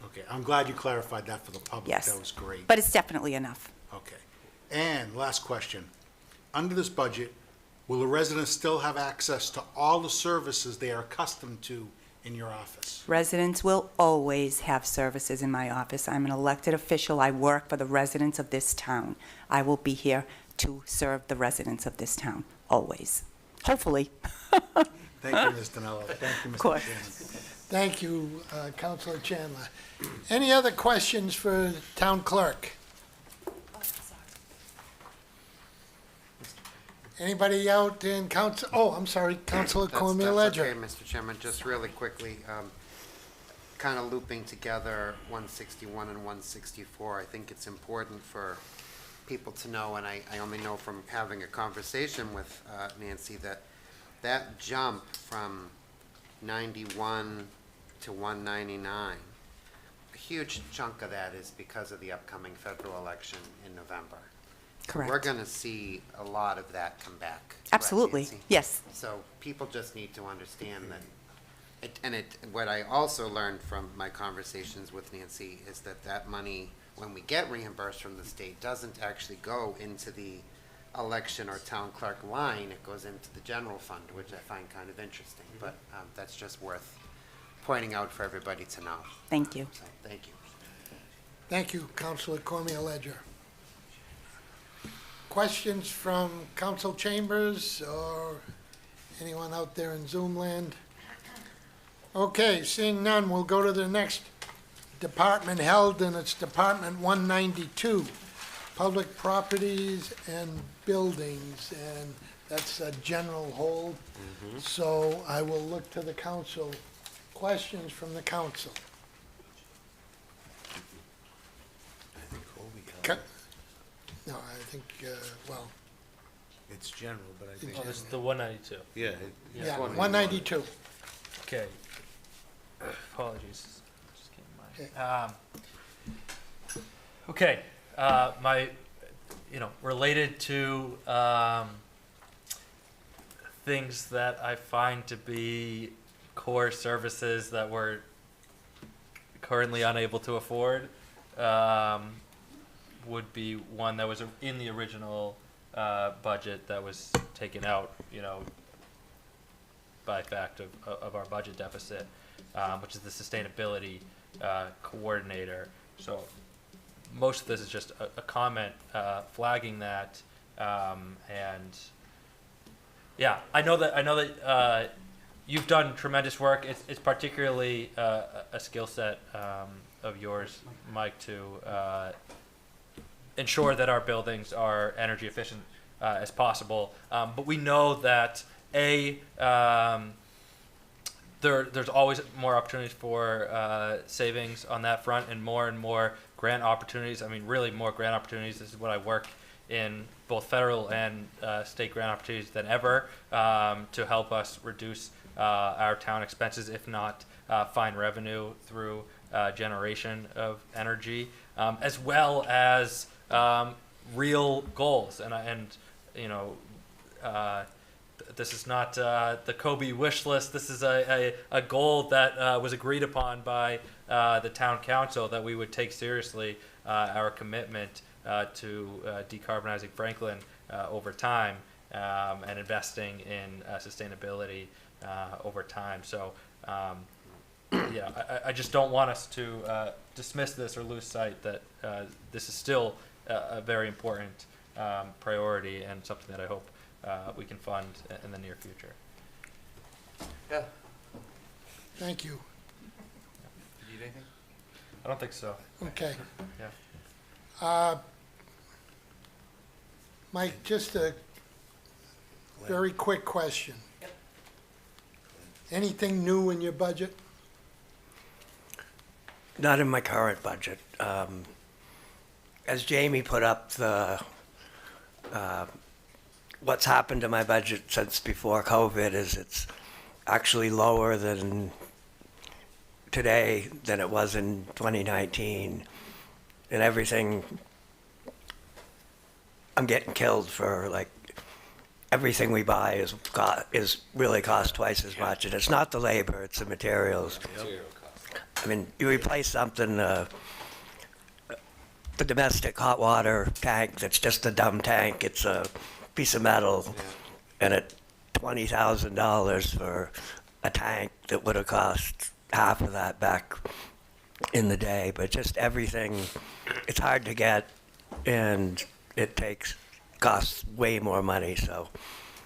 Okay, I'm glad you clarified that for the public. yes. That was great. But it's definitely enough. Okay. And last question. Under this budget, will the residents still have access to all the services they are accustomed to in your office? Residents will always have services in my office. I'm an elected official. I work for the residents of this town. I will be here to serve the residents of this town, always. Hopefully. Thank you, Mr. Nello. Thank you, Mr. course. Chairman. Thank you, Councilor Chandler. Any other questions for town clerk? Anybody out in council, oh, I'm sorry, Councilor Cormier That's Ledger. okay, Mr. Chairman, just really quickly, kind of looping together 161 and 164, I think it's important for people to know, and I only know from having a conversation with Nancy, that jump from 91 to 199, a huge chunk of that is because of the upcoming federal election in November. Correct. We're going to see a lot of that come back. correct, Absolutely, Nancy? yes. So people just need to understand that, what I also learned from my conversations with Nancy is that money, when we get reimbursed from the state, doesn't actually go into the election or town clerk line, it goes into the general fund, which I find kind of interesting, but that's just worth pointing out for everybody to know. Thank you. So, thank you. Thank you, Councilor Cormier Ledger. Questions from council chambers or anyone out there in Zoom land? Okay, seeing none, we'll go to the next department held, and it's Department 192, Public Properties and Buildings, and that's a general hold. So I will look to the council. Questions from the council? Ca- No, I think, well, It's general, but I think, Oh, this is the 192. yeah. yeah, 192. Okay. Apologies. Just came to Okay. mind. Okay. My, related to things that I find to be core services that we're currently unable to afford, would be one that was in the original budget that was taken out, by fact of our budget deficit, which is the sustainability coordinator. So most of this is just a comment flagging that, and yeah, I know that you've done tremendous work. It's particularly a skill set of yours, Mike, to ensure that our buildings are energy efficient as possible. But we know that there's always more opportunities for savings on that front, and more grant opportunities. I mean, really more grant opportunities. This is what I work in, both federal and state grant opportunities than ever, to help us reduce our town expenses, if not find revenue through generation of energy, as well as real goals. This is not the Kobe wish list. This is a goal that was agreed upon by the town council, that we would take seriously our commitment to decarbonizing Franklin over time, and investing in sustainability over time. So, I just don't want us to dismiss this or lose sight that this is still a very important priority, and something that I hope we can fund in the near future. Yeah. Thank you. You need anything? I don't think so. Okay. Yeah. Mike, just a very quick question. Anything new in your budget? Not in my current budget. As Jamie put up the, what's happened to my budget since before COVID is it's actually lower than today than it was in 2019. And everything, I'm getting killed for, like, everything we buy is really cost twice as much. And it's not the labor, it's the materials. I mean, you replace something, the domestic hot water tank that's just a dumb tank, it's a piece of metal, and at $20,000 for a tank that would have cost half of that back in the day. But just everything, it's hard to get, and it costs way more money. So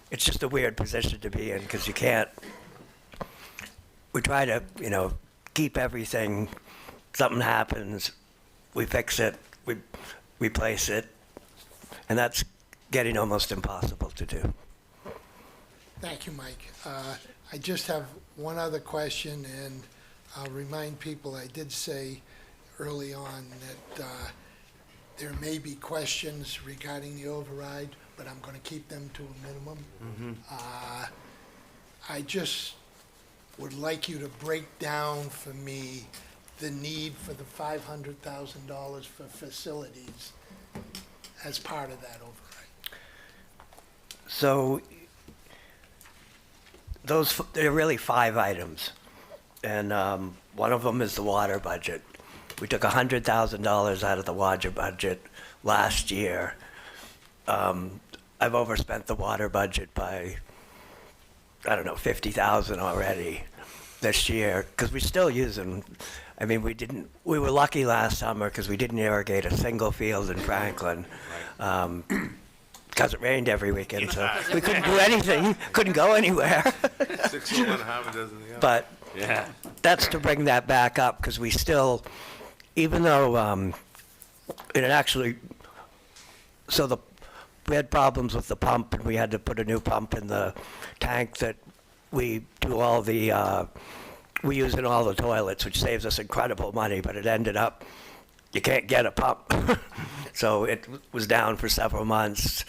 it's just a weird position to be in, because you can't, we try to, keep everything, something happens, we fix it, we replace it, and that's getting almost impossible to do. Thank you, Mike. I just have one other question, and I'll remind people, I did say early on that there may be questions regarding the override, but I'm going to keep them to a minimum. I just would like you to break down for me the need for the $500,000 for facilities as part of that override. So there are really 5 items, and one of them is the water budget. We took $100,000 out of the water budget last year. I've overspent the water budget by, I don't know, 50,000 already this year, because we're still using, I mean, we were lucky last summer because we didn't irrigate a single field in Franklin. Because it rained every weekend, so we couldn't do anything, couldn't go anywhere. 6 of one, half a dozen the other. But Yeah. that's to bring that back up, because we still, even though it actually, we had problems with the pump, and we had to put a new pump in the tank that we do all the, we use in all the toilets, which saves us incredible money, but it ended up, you can't get a pump. So it was down for several months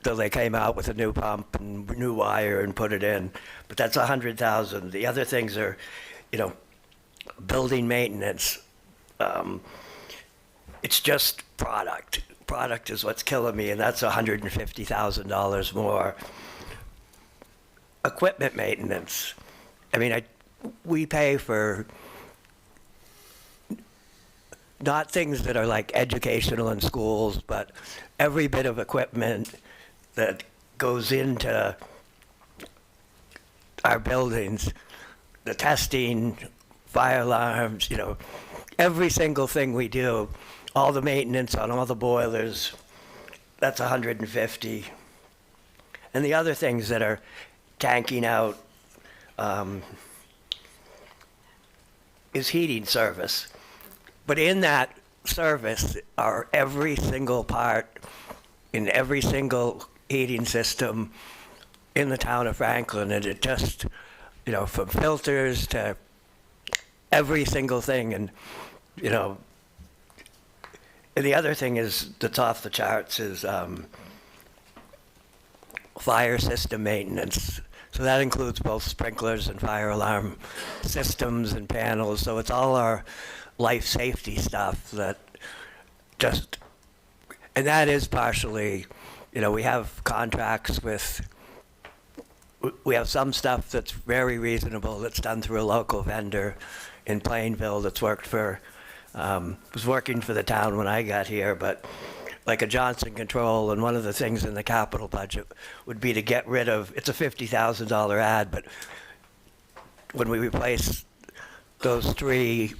till they came out with a new pump and new wire and put it in. But that's 100,000. The other things are, building maintenance. It's just product. Product is what's killing me, and that's $150,000 more. Equipment maintenance. I mean, we pay for not things that are like educational in schools, but every bit of equipment that goes into our buildings, the testing, fire alarms, every single thing we do, all the maintenance on all the boilers, that's 150. And the other things that are tanking out is heating service. But in that service are every single part in every single heating system in the town of Franklin, and it just, from filters to every single thing, and the other thing is that's off the charts is fire system maintenance. So that includes both sprinklers and fire alarm systems and panels. So it's all our life safety stuff that just, and that is partially, we have contracts with, we have some stuff that's very reasonable that's done through a local vendor in Plainville that's worked for, was working for the town when I got here, but like a Johnson Control, and one of the things in the capital budget would be to get rid of, it's a $50,000 ad, but when we replace those 3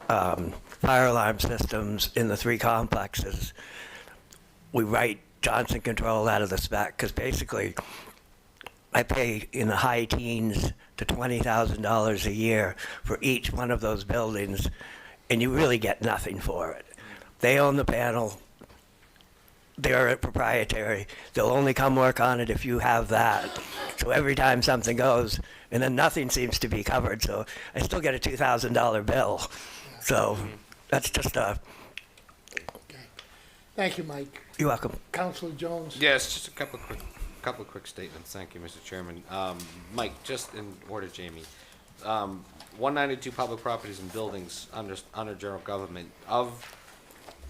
fire alarm systems in the 3 complexes, we write Johnson Control out of the spec, because basically I pay in the high teens to $20,000 a year for each one of those buildings, and you really get nothing for it. They own the panel. They're proprietary. They'll only come work on it if you have that. So every time something goes, and then nothing seems to be covered, so I still get a $2,000 bill. So that's just a... Okay. Thank you, Mike. You're welcome. Councilor Jones? Yes, just a couple of quick statements. Thank you, Mr. Chairman. Mike, just in order, Jamie. 192 public properties and buildings under general government. Of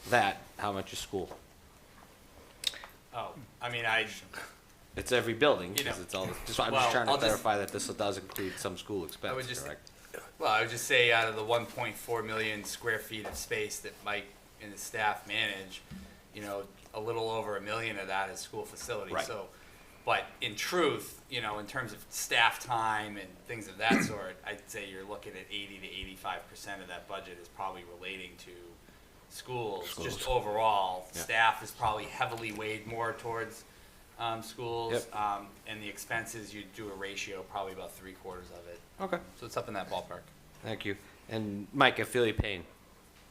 that, how much is school? Oh, I mean, It's every building, because it's all, I'm just trying to I'll clarify that this does include some school expense, correct? Well, I would just say out of the 1.4 million square feet of space that Mike and his staff manage, a little over 1 million of that is school facilities. Right. So, but in truth, in terms of staff time and things of that sort, I'd say you're looking at 80 to 85% of that budget is probably relating to schools. Just overall, Yeah. staff is probably heavily weighed more towards schools. Yep. And the expenses, you do a ratio, probably about 3/4 of it. Okay. So it's up in that ballpark. Thank you. And Mike, I feel your pain.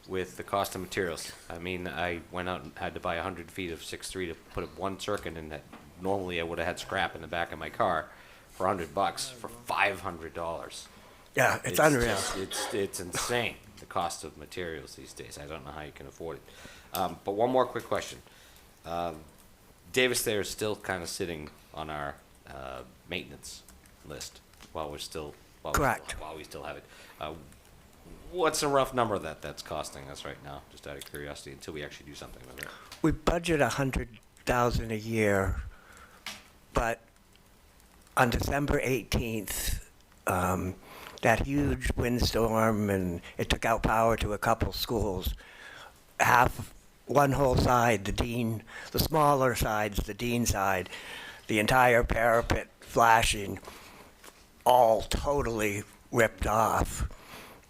with the cost of materials. I mean, I went out and had to buy 100 feet of 6.3 to put up one circuit in that normally I would have had scrap in the back of my car for $100 for $500. Yeah, it's unreal. It's insane, the cost of materials these days. I don't know how you can afford it. But one more quick question. Davis Thayer is still kind of sitting on our maintenance list while we're still Correct. While we still have it. What's a rough number that's costing us right now, just out of curiosity, until we actually do something with it? We budget $100,000 a year, but on December 18th, that huge windstorm, and it took out power to a couple schools. One whole side, the smaller sides, the Dean side, the entire parapet flashing, all totally ripped off.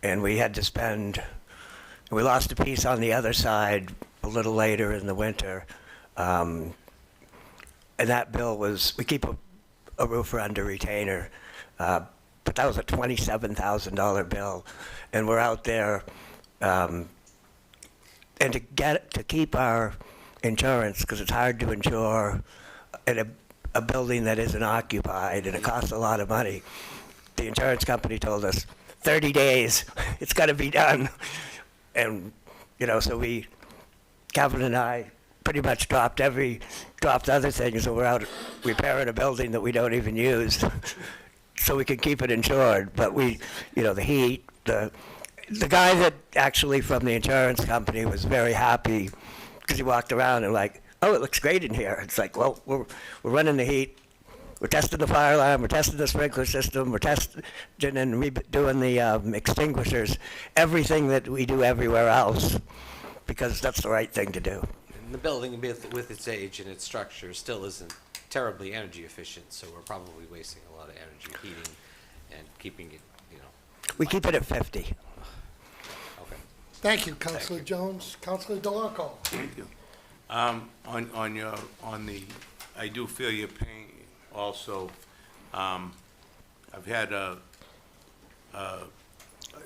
And we had to we lost a piece on the other side a little later in the winter. And that bill we keep a roofer under retainer, but that was a $27,000 bill. And we're out there, and to keep our insurance, because it's hard to insure in a building that isn't occupied, and it costs a lot of money. The insurance company told us, 30 days, it's got to be done. And, so Kevin and I pretty much dropped other things, and we're out repairing a building that we don't even use so we can keep it insured. But the heat, the guy that actually from the insurance company was very happy because he walked around and like, oh, it looks great in here. It's like, well, we're running the heat. We're testing the fire alarm, we're testing the sprinkler system, we're testing and doing the extinguishers, everything that we do everywhere else, because that's the right thing to do. And the building, with its age and its structure, still isn't terribly energy efficient, so we're probably wasting a lot of energy heating and keeping it, We keep it at 50. Okay. Thank you, Councilor Jones. Councilor DeLarco. Thank you. I do feel your pain also. I've had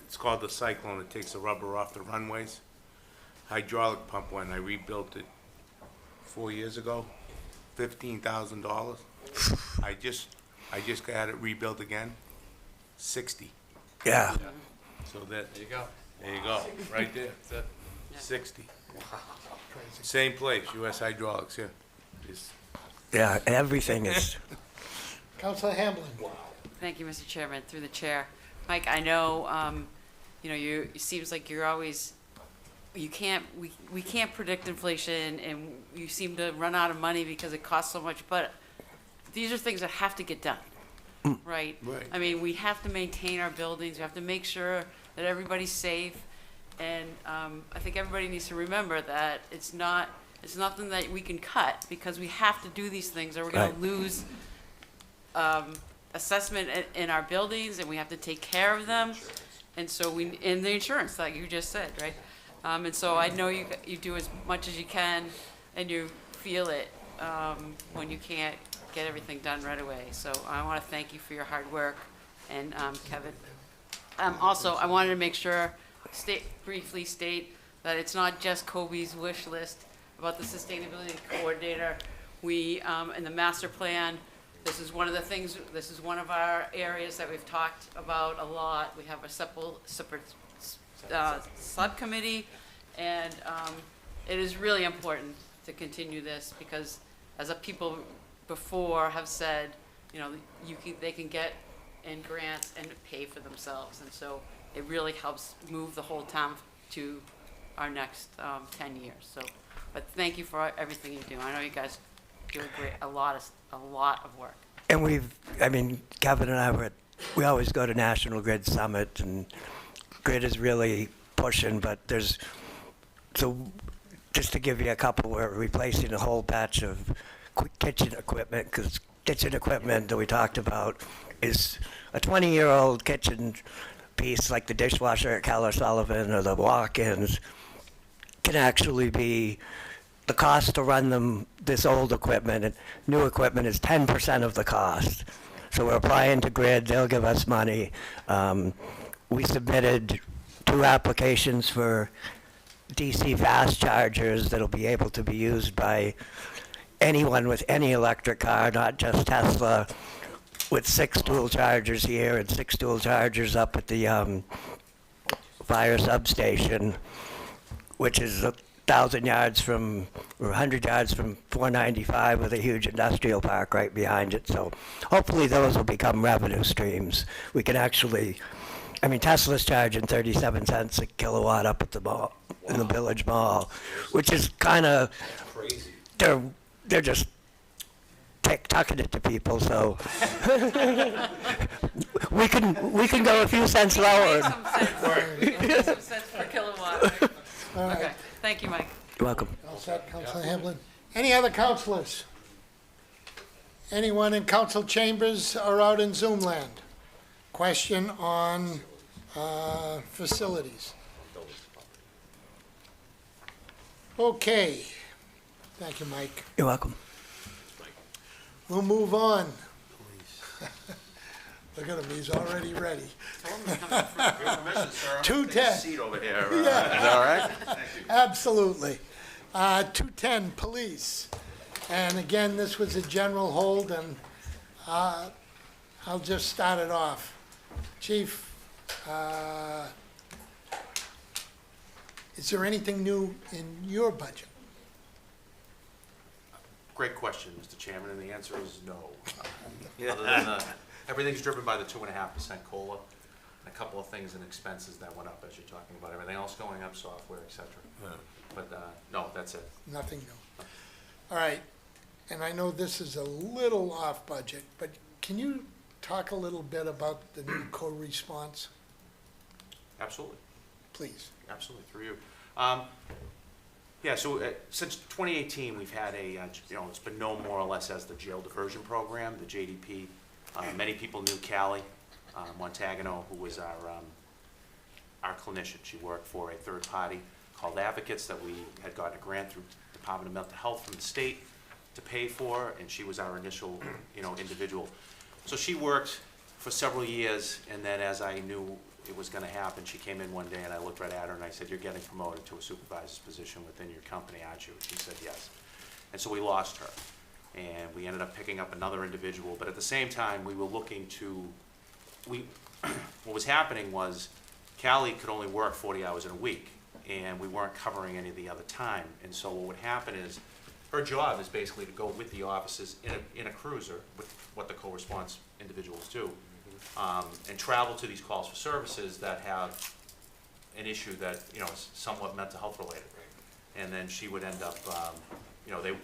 it's called the Cyclone. It takes the rubber off the runways. Hydraulic pump one, I rebuilt it 4 years ago, $15,000. I just got it rebuilt again, 60. Yeah. So there There you go. you go, right there. 60. Same place, U.S. Hydraulics, yeah. Just Yeah, everything is. Councilor Hamblin. Thank you, Mr. Chairman, through the chair. Mike, I know, it seems like you're always, we can't predict inflation, and you seem to run out of money because it costs so much, but these are things that have to get done, right? Right. I mean, we have to maintain our buildings, we have to make sure that everybody's safe, and I think everybody needs to remember that it's nothing that we can cut, because we have to do these things, or we're gonna Right. lose assessment in our buildings, and we have to take care of them. And so in the insurance, like you just said, right? And so I know you do as much as you can, and you feel it when you can't get everything done right away. So I want to thank you for your hard work, and Kevin. Also, I wanted to make sure, briefly state that it's not just Kobe's wish list about the sustainability coordinator. We, in the master plan, this is one of our areas that we've talked about a lot. We have a separate subcommittee, and it is really important to continue this, because as people before have said, they can get in grants and pay for themselves, and so it really helps move the whole town to our next 10 years. So, but thank you for everything you do. I know you guys do a lot of work. And Kevin and I we always go to National Grid Summit, and Grid is really pushing, but just to give you a couple, we're replacing a whole batch of kitchen equipment, because kitchen equipment that we talked about is a 20-year-old kitchen piece, like the dishwasher at Keller Sullivan or the walk-ins, can actually be the cost to run them, this old equipment, and new equipment is 10% of the cost. So we're applying to Grid, they'll give us money. We submitted 2 applications for DC fast chargers that'll be able to be used by anyone with any electric car, not just Tesla, with 6 dual chargers here and 6 dual chargers up at the fire substation, which is 1,000 yards from, or 100 yards from 495 with a huge industrial park right behind it. So hopefully those will become revenue streams. We can actually, I mean, Tesla's charging 37 cents a kilowatt up at the mall, in the Village Mall, which is kind of crazy. They're just tucking it to people, so we can go a few cents lower. Some cents per kilowatt. All right. Okay, thank you, Mike. You're welcome. All set, Councilor Hamblin. Any other councilors? Anyone in council chambers or out in Zoom land? Question on facilities. Okay. Thank you, Mike. You're welcome. We'll move on. Look at him, he's already ready. 210. Seat over here. Yeah. Is that all right? Absolutely. 210, police. And again, this was a general hold, and I'll just start it off. Chief, is there anything new in your budget? Great question, Mr. Chairman, and the answer is no. Other than everything's driven by the 2.5% COLA, and a couple of things in expenses that went up, as you're talking about. Everything else going up, software, et cetera. But no, that's it. Nothing new. All right, and I know this is a little off budget, but can you talk a little bit about the new co-response, Absolutely. please? Absolutely, through you. Yeah, so since 2018, we've had it's been known more or less as the jail diversion program, the JDP. Many people knew Callie Montagano, who was our clinician. She worked for a third party called Advocates that we had gotten a grant through Department of Mental Health from the state to pay for, and she was our initial, individual. So she worked for several years, and then as I knew it was going to happen, she came in one day and I looked right at her and I said, "You're getting promoted to a supervisor's position within your company, aren't you?" She said yes. And so we lost her, and we ended up picking up another individual. But at the same time, we were looking to, what was happening was Callie could only work 40 hours in a week, and we weren't covering any of the other time. And so what would happen is her job is basically to go with the officers in a cruiser, with what the co-response individuals do, and travel to these calls for services that have an issue that, is somewhat mental health related. And then she would end up,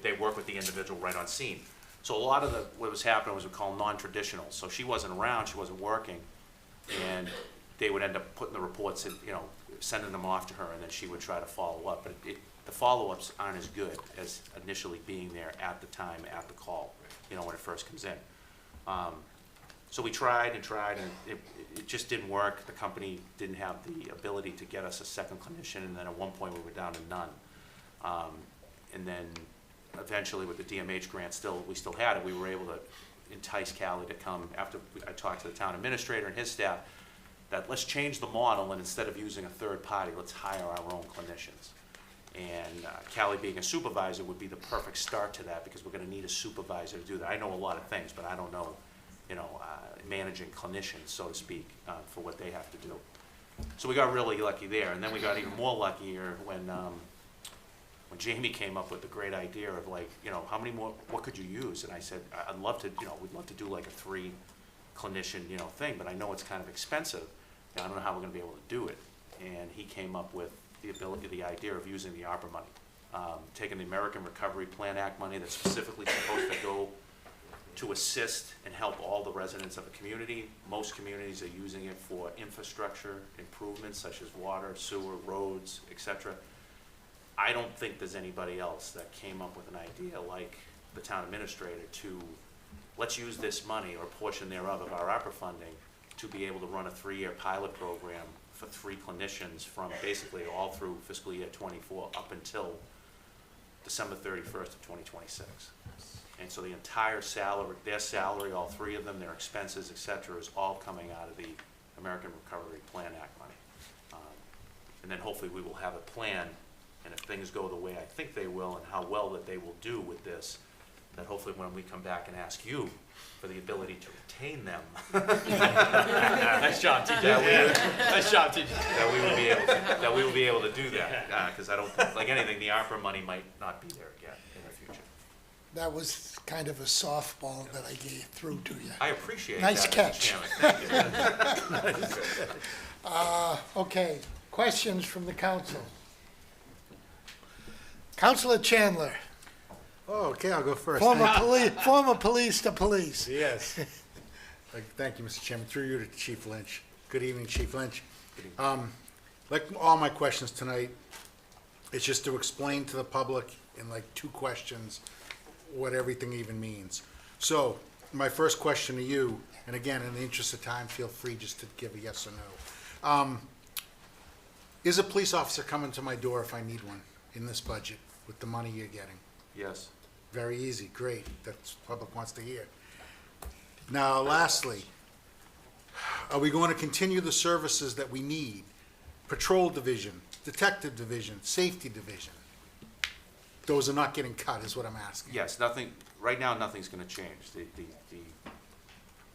they work with the individual right on scene. So a lot of what was happening was we call non-traditional. So she wasn't around, she wasn't working, and they would end up putting the reports in, sending them off to her, and then she would try to follow up. But the follow-ups aren't as good as initially being there at the time, at the call, when it first comes in. So we tried, and it just didn't work. The company didn't have the ability to get us a second clinician, and then at one point we were down to none. And then eventually with the DMH grant, we still had it. We were able to entice Callie to come after I talked to the town administrator and his staff, that let's change the model, and instead of using a third party, let's hire our own clinicians. And Callie being a supervisor would be the perfect start to that, because we're gonna need a supervisor to do that. I know a lot of things, but I don't know, managing clinicians, so to speak, for what they have to do. So we got really lucky there, and then we got even more luckier when Jamie came up with the great idea of how many more, what could you use? And I said, I'd love to, we'd love to do like a 3 clinician, thing, but I know it's kind of expensive, and I don't know how we're gonna be able to do it. And he came up with the idea of using the ARPA money, taking the American Recovery Plan Act money that's specifically supposed to go to assist and help all the residents of a community. Most communities are using it for infrastructure improvements such as water, sewer, roads, etc. I don't think there's anybody else that came up with an idea like the town administrator to, let's use this money or a portion thereof of our ARPA funding to be able to run a 3-year pilot program for 3 clinicians from basically all through fiscal year 24 up until December 31st of 2026. And so the entire salary, their salary, all 3 of them, their expenses, et cetera, is all coming out of the American Recovery Plan Act money. And then hopefully we will have a plan And if things go the way I think they will and how well that they will do with this, that hopefully when we come back and ask you for the ability to retain them. Nice job, TJ. Nice job, TJ. That we will be able to do that, because I don't, like anything, the ARPA money might not be there again in the future. That was kind of a softball that I gave through to you. I appreciate Nice that, catch. Mr. Chairman. Thank you. Okay, questions from the council? Councilor Chandler, Oh, okay, I'll go first. former police to police. Yes. Thank you, Mr. Chairman. Through you to Chief Lynch. Good evening, Chief Lynch. Like all my questions tonight, it's just to explain to the public in like 2 questions what everything even means. So, my first question to you, and again, in the interest of time, feel free just to give a yes or no. Is a police officer coming to my door if I need one in this budget with the money you're getting? Yes. Very easy, great, that's what the public wants to hear. Now, lastly, are we going to continue the services that we need? Patrol division, detective division, safety division? Those are not getting cut, is what I'm asking. Yes, nothing, right now, nothing's gonna change. The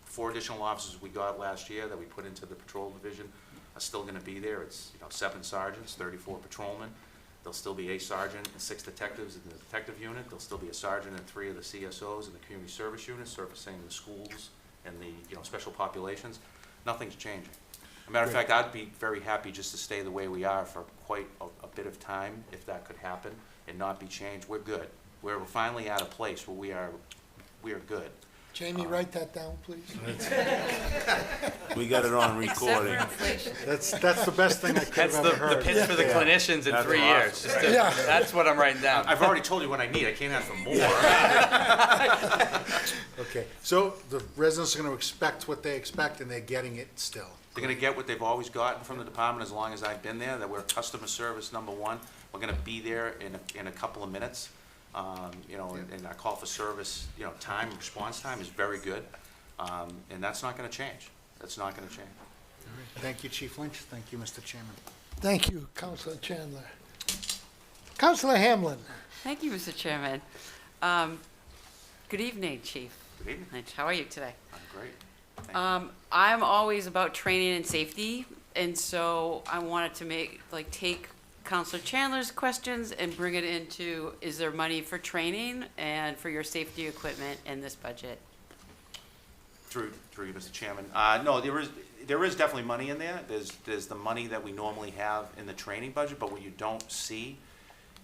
4 additional officers we got last year that we put into the patrol division are still gonna be there. It's, 7 sergeants, 34 patrolmen. There'll still be a sergeant and 6 detectives in the detective unit. There'll still be a sergeant and 3 of the CSOs in the community service unit, servicing the schools and the, special populations. Nothing's changing. As a matter of fact, I'd be very happy just to stay the way we are for quite a bit of time, if that could happen, and not be changed. We're good. We're finally at a place where we are good. Jamie, write that down, please. We got it on recording. That's the best thing I could That's have the, ever heard. the pitch for the clinicians in That's 3 awesome. years. Just to- Yeah. That's what I'm writing down. I've already told you what I need. I can't ask for more. Okay, so the residents are gonna expect what they expect, and they're getting it still. They're gonna get what they've always gotten from the department as long as I've been there, that we're customer service #1. We're gonna be there in a couple of minutes. And our call for service, response time is very good. And that's not gonna change. That's not gonna change. Thank you, Chief Lynch. Thank you, Mr. Chairman. Thank you, Councilor Chandler. Councilor Hamlin. Thank you, Mr. Chairman. Good evening, Chief Good evening. Lynch. How are you today? I'm great. Thank you. I'm always about training and safety, and so I wanted to take Counselor Chandler's questions and bring it into, is there money for training and for your safety equipment in this budget? Through you, Mr. Chairman. No, there is definitely money in there. There's the money that we normally have in the training budget, but what you don't see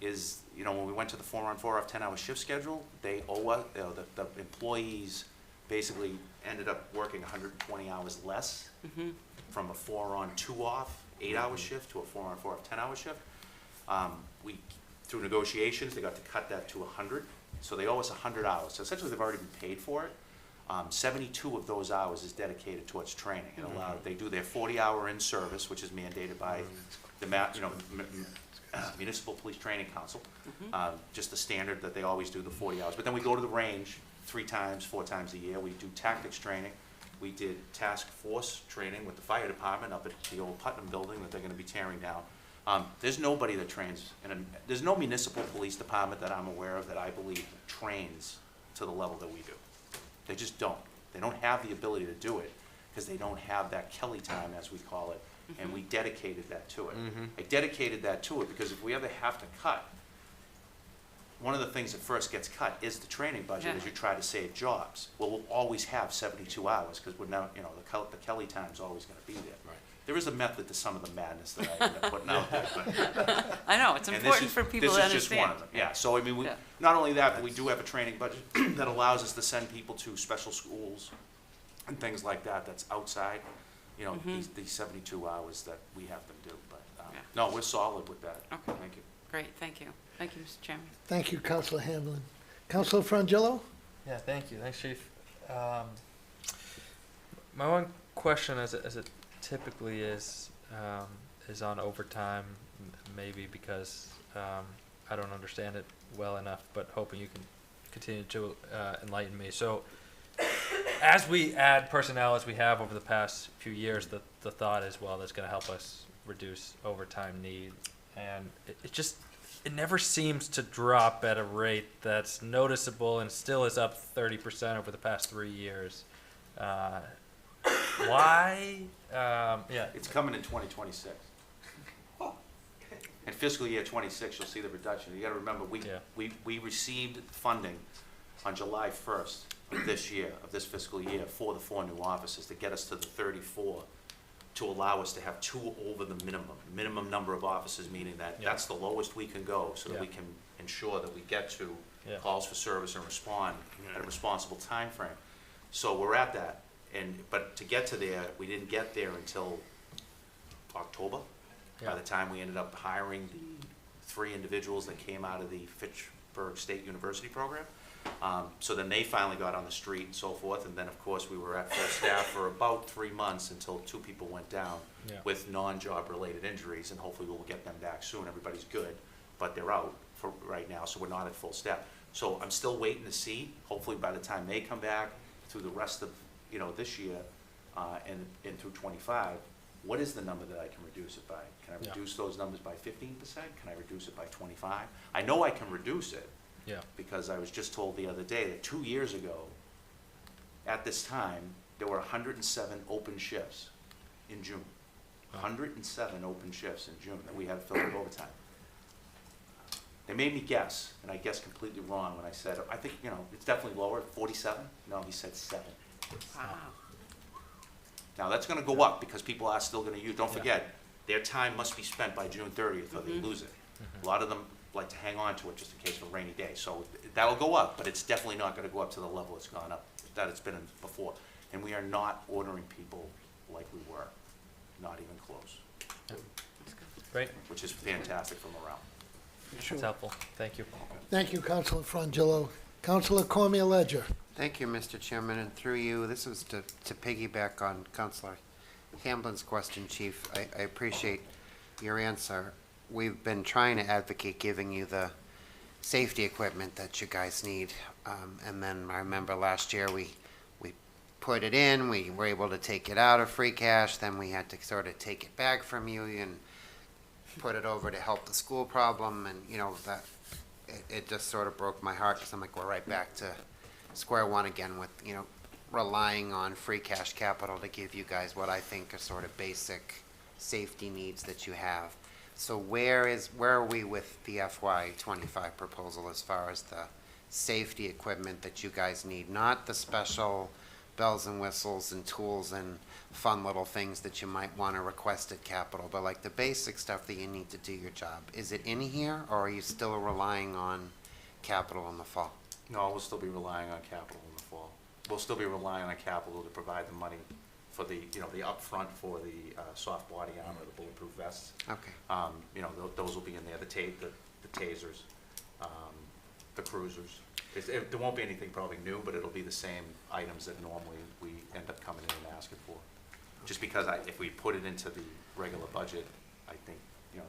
is, when we went to the 4-on-4 off 10-hour shift schedule, they owe us, the employees basically ended up working 120 hours less from a 4-on-2 off 8-hour shift to a 4-on-4 off 10-hour shift. Through negotiations, they got to cut that to 100, so they owe us 100 hours. So essentially, they've already been paid for it. 72 of those hours is dedicated towards training. They do their 40-hour in service, which is mandated by the Municipal Police Training Council. Just the standard that they always do, the 40 hours. But then we go to the range 3 times, 4 times a year. We do tactics training. We did task force training with the fire department up at the old Putnam building that they're gonna be tearing down. There's nobody that trains, there's no municipal police department that I'm aware of that I believe trains to the level that we do. They just don't. They don't have the ability to do it because they don't have that Kelly time, as we call it, and we dedicated that to it. I dedicated that to it because if we ever have to cut, one of the things that first gets cut is the training budget as you try to save jobs. Well, we'll always have 72 hours because we're now, the Kelly time's always gonna be there. Right. There is a method to some of the madness that I end up putting out there, but. I know, it's important for people to understand. This is just one of them, yeah. So, not only that, but we do have a training budget that allows us to send people to special schools and things like that, that's outside, these 72 hours that we have them do. But, no, we're solid with that. Okay. Thank you. Great, thank you. Thank you, Mr. Chairman. Thank you, Councilor Hamlin. Councilor Frangillo? Yeah, thank you. Thanks, Chief. My one question, as it typically is on overtime, maybe because I don't understand it well enough, but hoping you can continue to enlighten me. So, as we add personnel, as we have over the past few years, the thought is, well, that's going to help us reduce overtime needs. And it just it never seems to drop at a rate that's noticeable and still is up 30% over the past 3 years. Why? Yeah. It's coming in 2026. In fiscal year '26, you'll see the reduction. You gotta remember, we received funding on July 1st of this year, of this fiscal year, for the 4 new offices to get us to the 34, to allow us to have 2 over the minimum number of offices, meaning that that's the lowest we can go, so that we can ensure that we get to calls for service and respond at a responsible time frame. So we're at that, but to get to there, we didn't get there until October. By the time we ended up hiring the 3 individuals that came out of the Fitchburg State University program. So then they finally got on the street and so forth, and then of course we were at full staff for about 3 months until 2 people went down with non-job related injuries, and hopefully we'll get them back soon. Everybody's good, but they're out for right now, so we're not at full staff. So I'm still waiting to see, hopefully by the time they come back through the rest of, this year, and through '25, what is the number that I can reduce it by? Can I reduce those numbers by 15%? Can I reduce it by 25? I know I can reduce it. Because I was just told the other day that 2 years ago, at this time, there were 107 open shifts in June. 107 open shifts in June that we had to fill with overtime. They made me guess, and I guessed completely wrong when I said, I think, it's definitely lower, 47? No, he said 7. Wow. Now, that's gonna go up because people are still gonna use, don't forget, their time must be spent by June 30th or they lose it. A lot of them like to hang on to it just in case of a rainy day. So that'll go up, but it's definitely not gonna go up to the level it's gone up, that it's been in before. And we are not ordering people like we were, not even close. Great. Which is fantastic for morale. That's helpful. Thank you. Thank you, Councilor Frangillo. Councilor Cormier Ledger. Thank you, Mr. Chairman, and through you, this was to piggyback on Councilor Hamblin's question, Chief. I appreciate your answer. We've been trying to advocate giving you the safety equipment that you guys need. And then I remember last year we put it in, we were able to take it out of free cash, then we had to sort of take it back from you and put it over to help the school problem, and that it just sort of broke my heart, because I'm like, we're right back to square one again with, relying on free cash capital to give you guys what I think are sort of basic safety needs that you have. So where are we with the FY25 proposal as far as the safety equipment that you guys need? Not the special bells and whistles and tools and fun little things that you might want to request at capital, but like the basic stuff that you need to do your job. Is it in here, or are you still relying on capital in the fall? No, we'll still be relying on capital in the fall. We'll still be relying on capital to provide the money for the, the upfront for the soft body armor, the bulletproof vests. Okay. Those will be in there, the tasers, the cruisers. There won't be anything probably new, but it'll be the same items that normally we end up coming in and asking for. Just because if we put it into the regular budget, I think,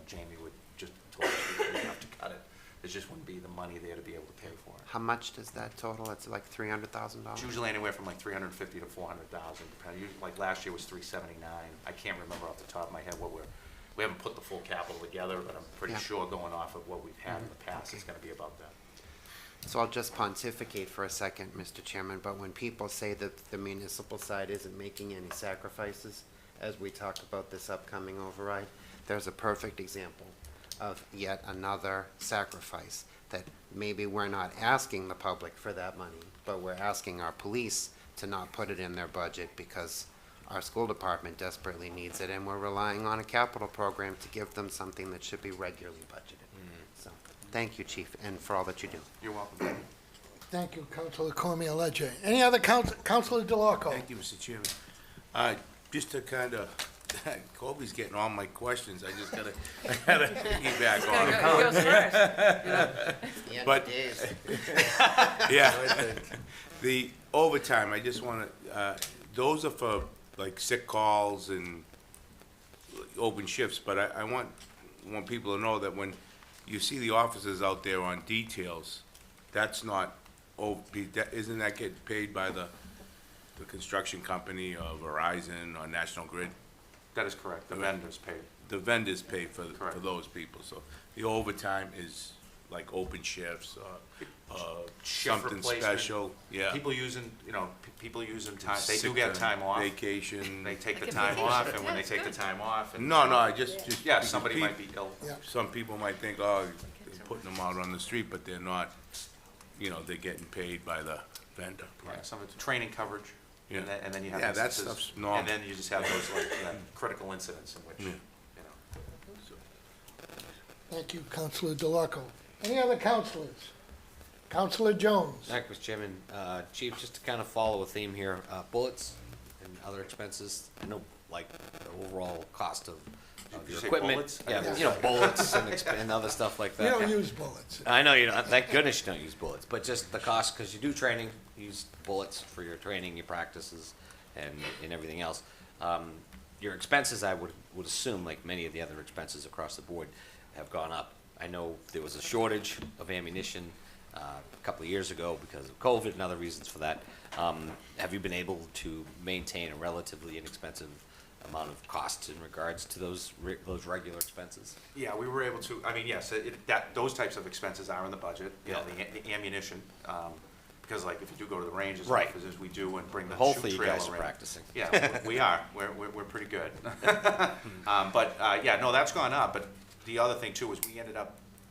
Jamie would just totally have to cut it. There just wouldn't be the money there to be able to pay for it. How much does that total? It's like $300,000? It's usually anywhere from like 350 to 400,000, depending. Like last year was 379. I can't remember off the top of my head what we haven't put the full capital together, but I'm pretty sure going off of what we've had in the past, it's gonna be about that. So I'll just pontificate for a second, Mr. Chairman, but when people say that the municipal side isn't making any sacrifices, as we talk about this upcoming override, there's a perfect example of yet another sacrifice that maybe we're not asking the public for that money, but we're asking our police to not put it in their budget because our school department desperately needs it, and we're relying on a capital program to give them something that should be regularly budgeted. So, thank you, Chief, and for all that you do. You're welcome. Thank you, Councilor Cormier Ledger. Any other Councilor DeLarco? Thank you, Mr. Chairman. Just to kind of, Colby's getting all my questions, I gotta piggyback on him. He goes first. But, yeah, the overtime, I just want to, those are for like sick calls and open shifts, but I want people to know that when you see the officers out there on details, that's not, isn't that get paid by the construction company or Verizon or National Grid? That is correct. The vendors pay. The vendors pay for Correct. those people, so the overtime is like open shifts, Shift something replacement. special, yeah. People using, people using time, they do Sick get time off. Vacation. They take the time off, and when they take the time off. and- No, I just. Yeah, because somebody might be ill. Some people might think, oh, they're putting them out on the street, but they're not, they're getting paid by the vendor. Right, some of it's training coverage, Yeah. and then you have Yeah, that instances. stuff's normal. And then you just have those like, critical incidents in which, Yeah. you know. Thank you, Councilor DeLucco. Any other councilors? Councilor Jones? Thank you, Mr. Chairman. Chief, just to kind of follow a theme here, bullets and other expenses, I know, like, the overall cost of Did you your say equipment. bullets? Yeah, bullets and other stuff like We that. don't use bullets. I know you don't, thank goodness you don't use bullets, but just the cost, because you do training, you use bullets for your training, your practices, and everything else. Your expenses, I would assume, like many of the other expenses across the board, have gone up. I know there was a shortage of ammunition a couple of years ago because of COVID and other reasons for that. Have you been able to maintain a relatively inexpensive amount of costs in regards to those regular expenses? Yeah, we were able to, I mean, yes, those types of expenses are in the budget, the ammunition, because like if you do go to the range as Right. often as we do and bring the shoot Hopefully you trailer guys are in. practicing. Yeah, we are, we're pretty good. Yeah, no, that's gone up, but the other thing too is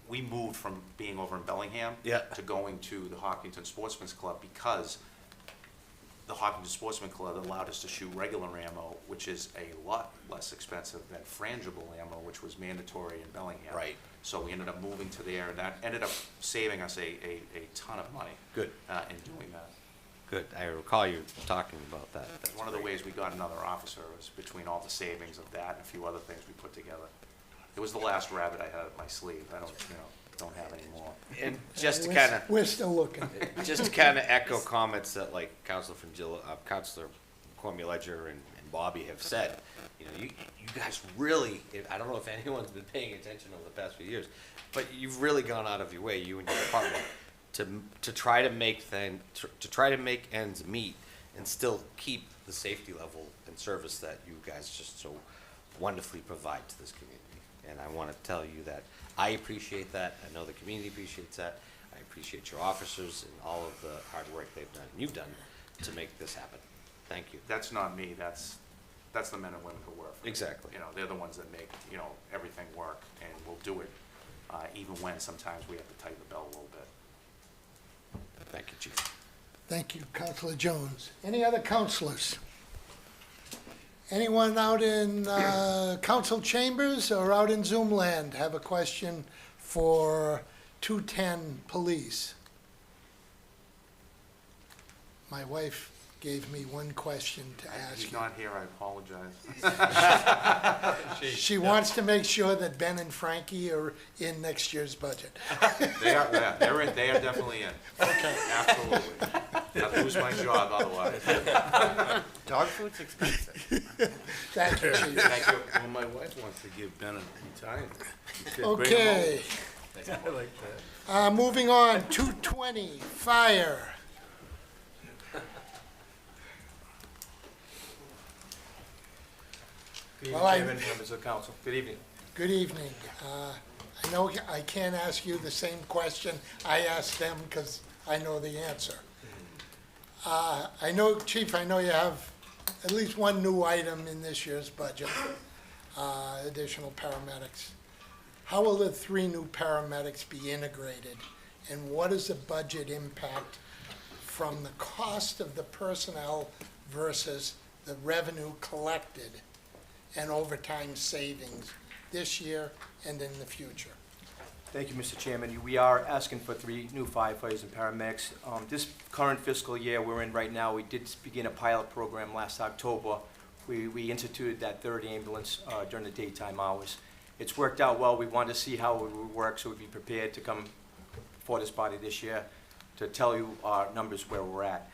we moved from being over in Bellingham Yeah. to going to the Hopkinton Sportsman's Club because the Hopkinton Sportsman Club allowed us to shoot regular ammo, which is a lot less expensive than frangible ammo, which was mandatory in Bellingham. Right. So we ended up moving to there, and that ended up saving us a ton of money. Good. In doing that. Good. I recall you talking about that. That's One of the great. ways we got another officer was between all the savings of that and a few other things we put together. It was the last rabbit I had up my sleeve. I don't have any more. And just to We're- kind of We're still looking. just to kind of echo comments that like Councilor Cormier Ledger and Bobby have said, you guys really, I don't know if anyone's been paying attention over the past few years, but you've really gone out of your way, you and your department, to try to make ends meet and still keep the safety level and service that you guys just so wonderfully provide to this community. And I want to tell you that I appreciate that. I know the community appreciates that. I appreciate your officers and all of the hard work they've done, you've done, to make this happen. Thank you. That's not me, that's the men and women who work. for it. Exactly. They're the ones that make, everything work, and we'll do it, even when sometimes we have to tighten the belt a little bit. Thank you, Chief. Thank you, Councilor Jones. Any other councilors? Anyone out in council chambers or out in Zoom land have a question for 210 Police? My wife gave me one question to ask He's you. not here, I apologize. She wants to make sure that Ben and Frankie are in next year's budget. They are, yeah, they're in, they are definitely in. Okay. Absolutely. I'd lose my job otherwise. Dog food's expensive. Thank you, Chief. Thank you. Well, my wife wants to give Ben a retirement. Bring him Okay. Moving on, 220, Fire. Good Well, evening, I- Chairman, members of council. Good evening. Good evening. I know I can't ask you the same question I asked them because I know the answer. I know, Chief, I know you have at least one new item in this year's budget, additional paramedics. How will the 3 new paramedics be integrated? And what is the budget impact from the cost of the personnel versus the revenue collected and overtime savings this year and in the future? Thank you, Mr. Chairman. We are asking for 3 new firefighters and paramedics. This current fiscal year we're in right now, we did begin a pilot program last October. We instituted that 3rd ambulance during the daytime hours. It's worked out well. We wanted to see how it would work, so we'd be prepared to come before this body this year to tell you our numbers where we're at.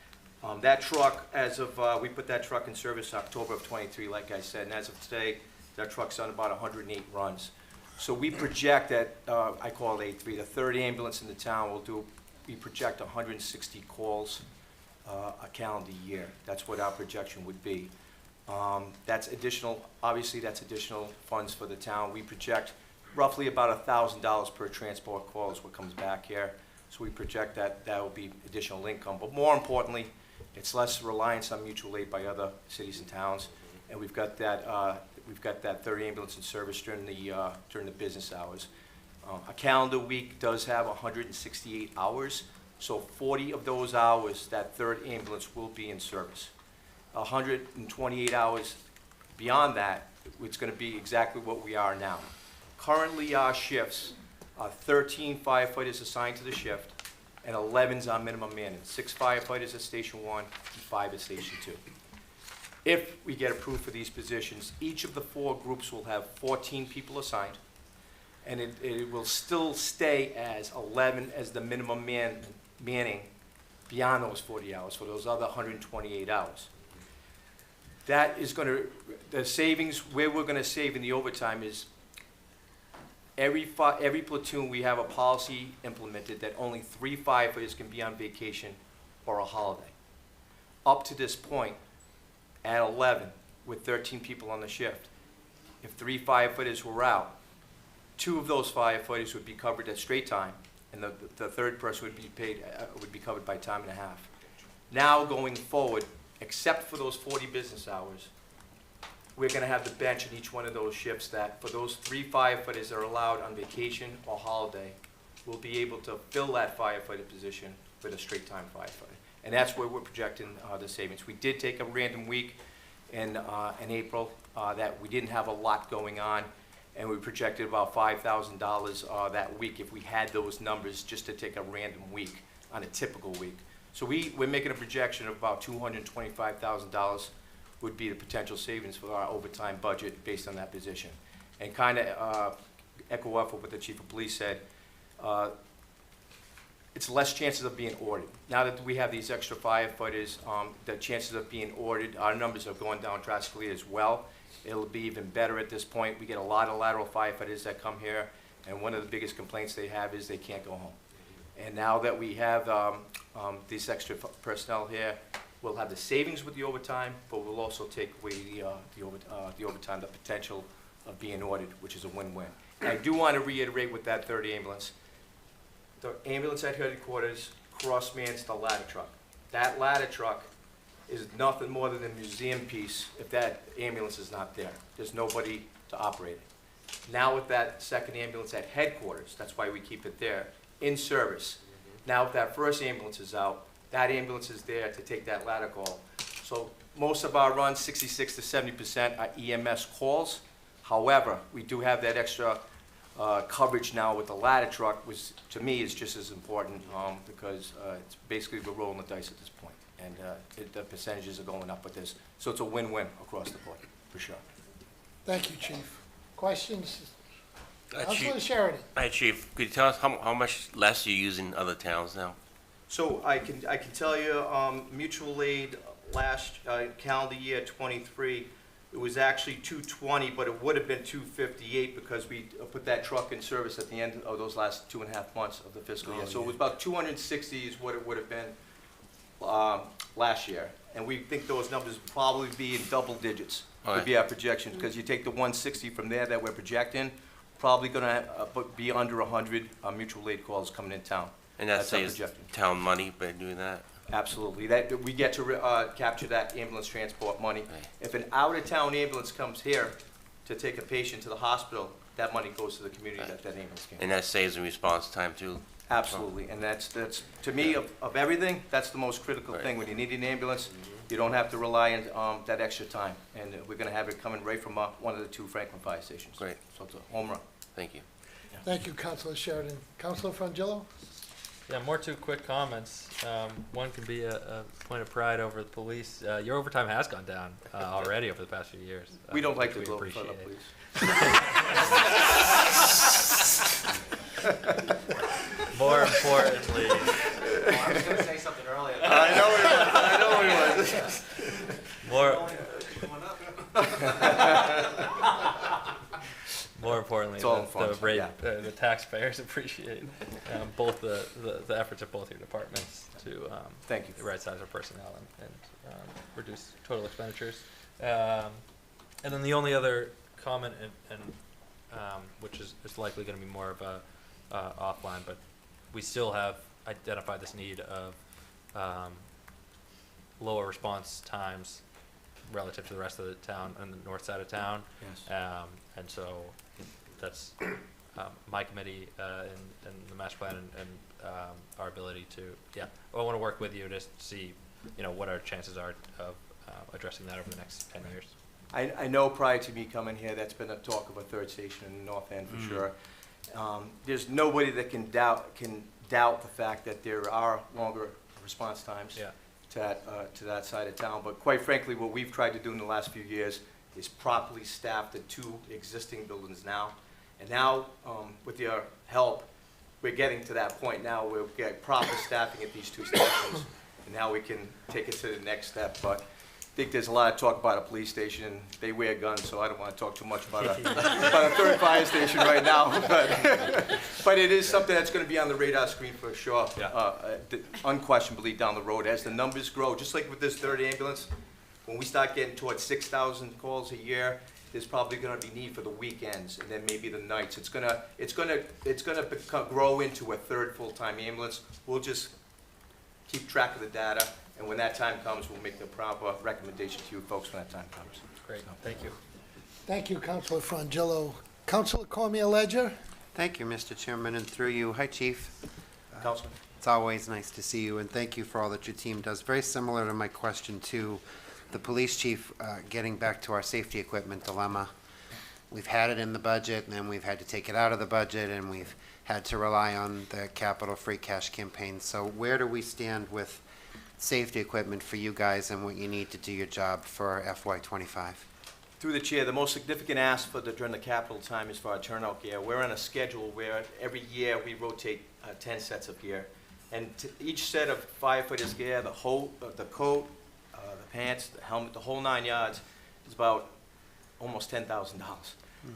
That truck, as of, we put that truck in service October of '23, like I said, and as of today, that truck's done about 108 runs. So we project that, I call it A3, the 3rd ambulance in the town will do, we project 160 calls a calendar year. That's what our projection would be. That's additional, obviously, that's additional funds for the town. We project roughly about $1,000 per transport call is what comes back here. So we project that that will be additional income. But more importantly, it's less reliance on mutual aid by other cities and towns. And we've got that third ambulance in service during the business hours. A calendar week does have 168 hours, so 40 of those hours, that third ambulance will be in service. 128 hours beyond that, it's going to be exactly what we are now. Currently, our shifts are 13 firefighters assigned to the shift, and 11's on minimum manning. 6 firefighters at Station 1 and 5 at Station 2. If we get approved for these positions, each of the 4 groups will have 14 people assigned, and it will still stay as 11 as the minimum manning beyond those 40 hours for those other 128 hours. That is going to, the savings, where we're going to save in the overtime is every platoon, we have a policy implemented that only 3 firefighters can be on vacation or a holiday. Up to this point, at 11, with 13 people on the shift, if 3 firefighters were out, 2 of those firefighters would be covered at straight time, and the third person would be covered by time and a half. Now, going forward, except for those 40 business hours, we're going to have the bench in each one of those shifts that for those 3 firefighters that are allowed on vacation or holiday, we'll be able to fill that firefighter position with a straight time firefighter. And that's where we're projecting the savings. We did take a random week in April that we didn't have a lot going on, and we projected about $5,000 that week if we had those numbers just to take a random week on a typical week. So we're making a projection of about $225,000 would be the potential savings for our overtime budget based on that position. And kind of echo off of what the chief of police said, it's less chances of being ordered. Now that we have these extra firefighters, the chances of being ordered, our numbers are going down drastically as well. It'll be even better at this point. We get a lot of lateral firefighters that come here, and one of the biggest complaints they have is they can't go home. And now that we have these extra personnel here, we'll have the savings with the overtime, but we'll also take away the overtime, the potential of being ordered, which is a win-win. I do want to reiterate with that third ambulance. The ambulance at headquarters cross-mans the ladder truck. That ladder truck is nothing more than a museum piece if that ambulance is not there. There's nobody to operate it. Now with that second ambulance at headquarters, that's why we keep it there, in service. Now if that first ambulance is out, that ambulance is there to take that ladder call. So most of our runs, 66 to 70%, are EMS calls. However, we do have that extra coverage now with the ladder truck, which to me is just as important because it's basically we're rolling the dice at this point, and the percentages are going up with this. So it's a win-win across the board, for sure. Thank you, Chief. Questions? Chief. Councilor Sheridan. Hi, Chief. Could you tell us how much less you use in other towns now? So I can tell you, mutual aid last calendar year 23, it was actually 220, but it would have been 258 because we put that truck in service at the end of those last 2.5 months of the fiscal year. So it was about 260 is what it would have been last year. And we think those numbers would probably be in double digits, would be our projection, because you take the 160 from there that we're projecting, probably gonna be under 100 mutual aid calls coming in town. And that saves town money by doing that? Absolutely. That we get to capture that ambulance transport money. Right. If an out-of-town ambulance comes here to take a patient to the hospital, that money goes to the community that ambulance came. And that saves in response time too? Absolutely. And that's to me, of everything, that's the most critical thing. When you need an ambulance, you don't have to rely on that extra time. And we're going to have it coming right from one of the 2 Franklin fire stations. Great. So it's a home run. Thank you. Thank you, Councilor Sheridan. Councilor Frangillo? Yeah, more 2 quick comments. One can be a point of pride over the police. Your overtime has gone down already over the past few years. We don't like to we go appreciate for the it. police. More importantly, I was going to say something earlier. I know he was. More importantly, It's all in fun, the taxpayers appreciate both the efforts of both your departments to Thank you. right size our personnel and reduce total expenditures. And then the only other comment, and which is likely going to be more of a offline, but we still have identified this need of lower response times relative to the rest of the town and the north side of town. Yes. And so that's my committee and the master plan and our ability to, I want to work with you to see, what our chances are of addressing that over the next 10 years. I know prior to me coming here, that's been a talk of a third station in the north end for sure. There's nobody that can doubt the fact that there are longer response times to that side of town. But quite frankly, what we've tried to do in the last few years is properly staff the two existing buildings now. And now, with your help, we're getting to that point now where we get proper staffing at these two stations. And now we can take it to the next step. But I think there's a lot of talk about a police station. They wear guns, so I don't want to talk too much about a third fire station right now. But it is something that's going to be on the radar screen for sure, unquestionably down the road. As the numbers grow, just like with this third ambulance, when we start getting towards 6,000 calls a year, there's probably going to be need for the weekends and then maybe the nights. It's gonna grow into a third full-time ambulance. We'll just keep track of the data. And when that time comes, we'll make the proper recommendation to you folks when that time comes. Great, thank you. Thank you, Councilor Frangillo. Councilor Cormier-Ledger? Thank you, Mr. Chairman, and through you. Hi, Chief. Councilman. It's always nice to see you, and thank you for all that your team does. Very similar to my question to the police chief, getting back to our safety equipment dilemma. We've had it in the budget, and then we've had to take it out of the budget, and we've had to rely on the capital free cash campaign. So where do we stand with safety equipment for you guys and what you need to do your job for FY25? Through the chair, the most significant ask during the capital time is for our turnout gear. We're on a schedule where every year we rotate 10 sets of gear. And each set of firefighters' gear, the coat, the pants, the helmet, the whole 9 yards, is about almost $10,000.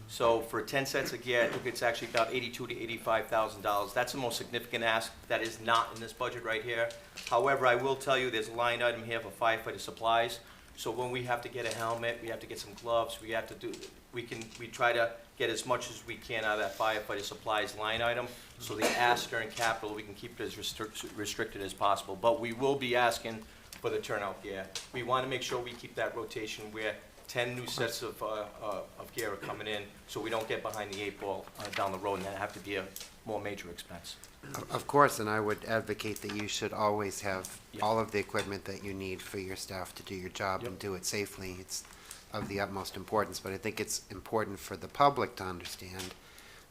So for 10 sets of gear, I think it's actually about $82,000 to $85,000. That's the most significant ask. That is not in this budget right here. However, I will tell you there's a line item here for firefighter supplies. So when we have to get a helmet, we have to get some gloves, we try to get as much as we can out of that firefighter supplies line item. So the ask during capital, we can keep it as restricted as possible. But we will be asking for the turnout gear. We want to make sure we keep that rotation where 10 new sets of gear are coming in, so we don't get behind the 8 ball down the road and that have to be a more major expense. Of course, and I would advocate that you should always have all of the equipment that you need for your staff to do your job and do it safely. It's of the utmost importance, but I think it's important for the public to understand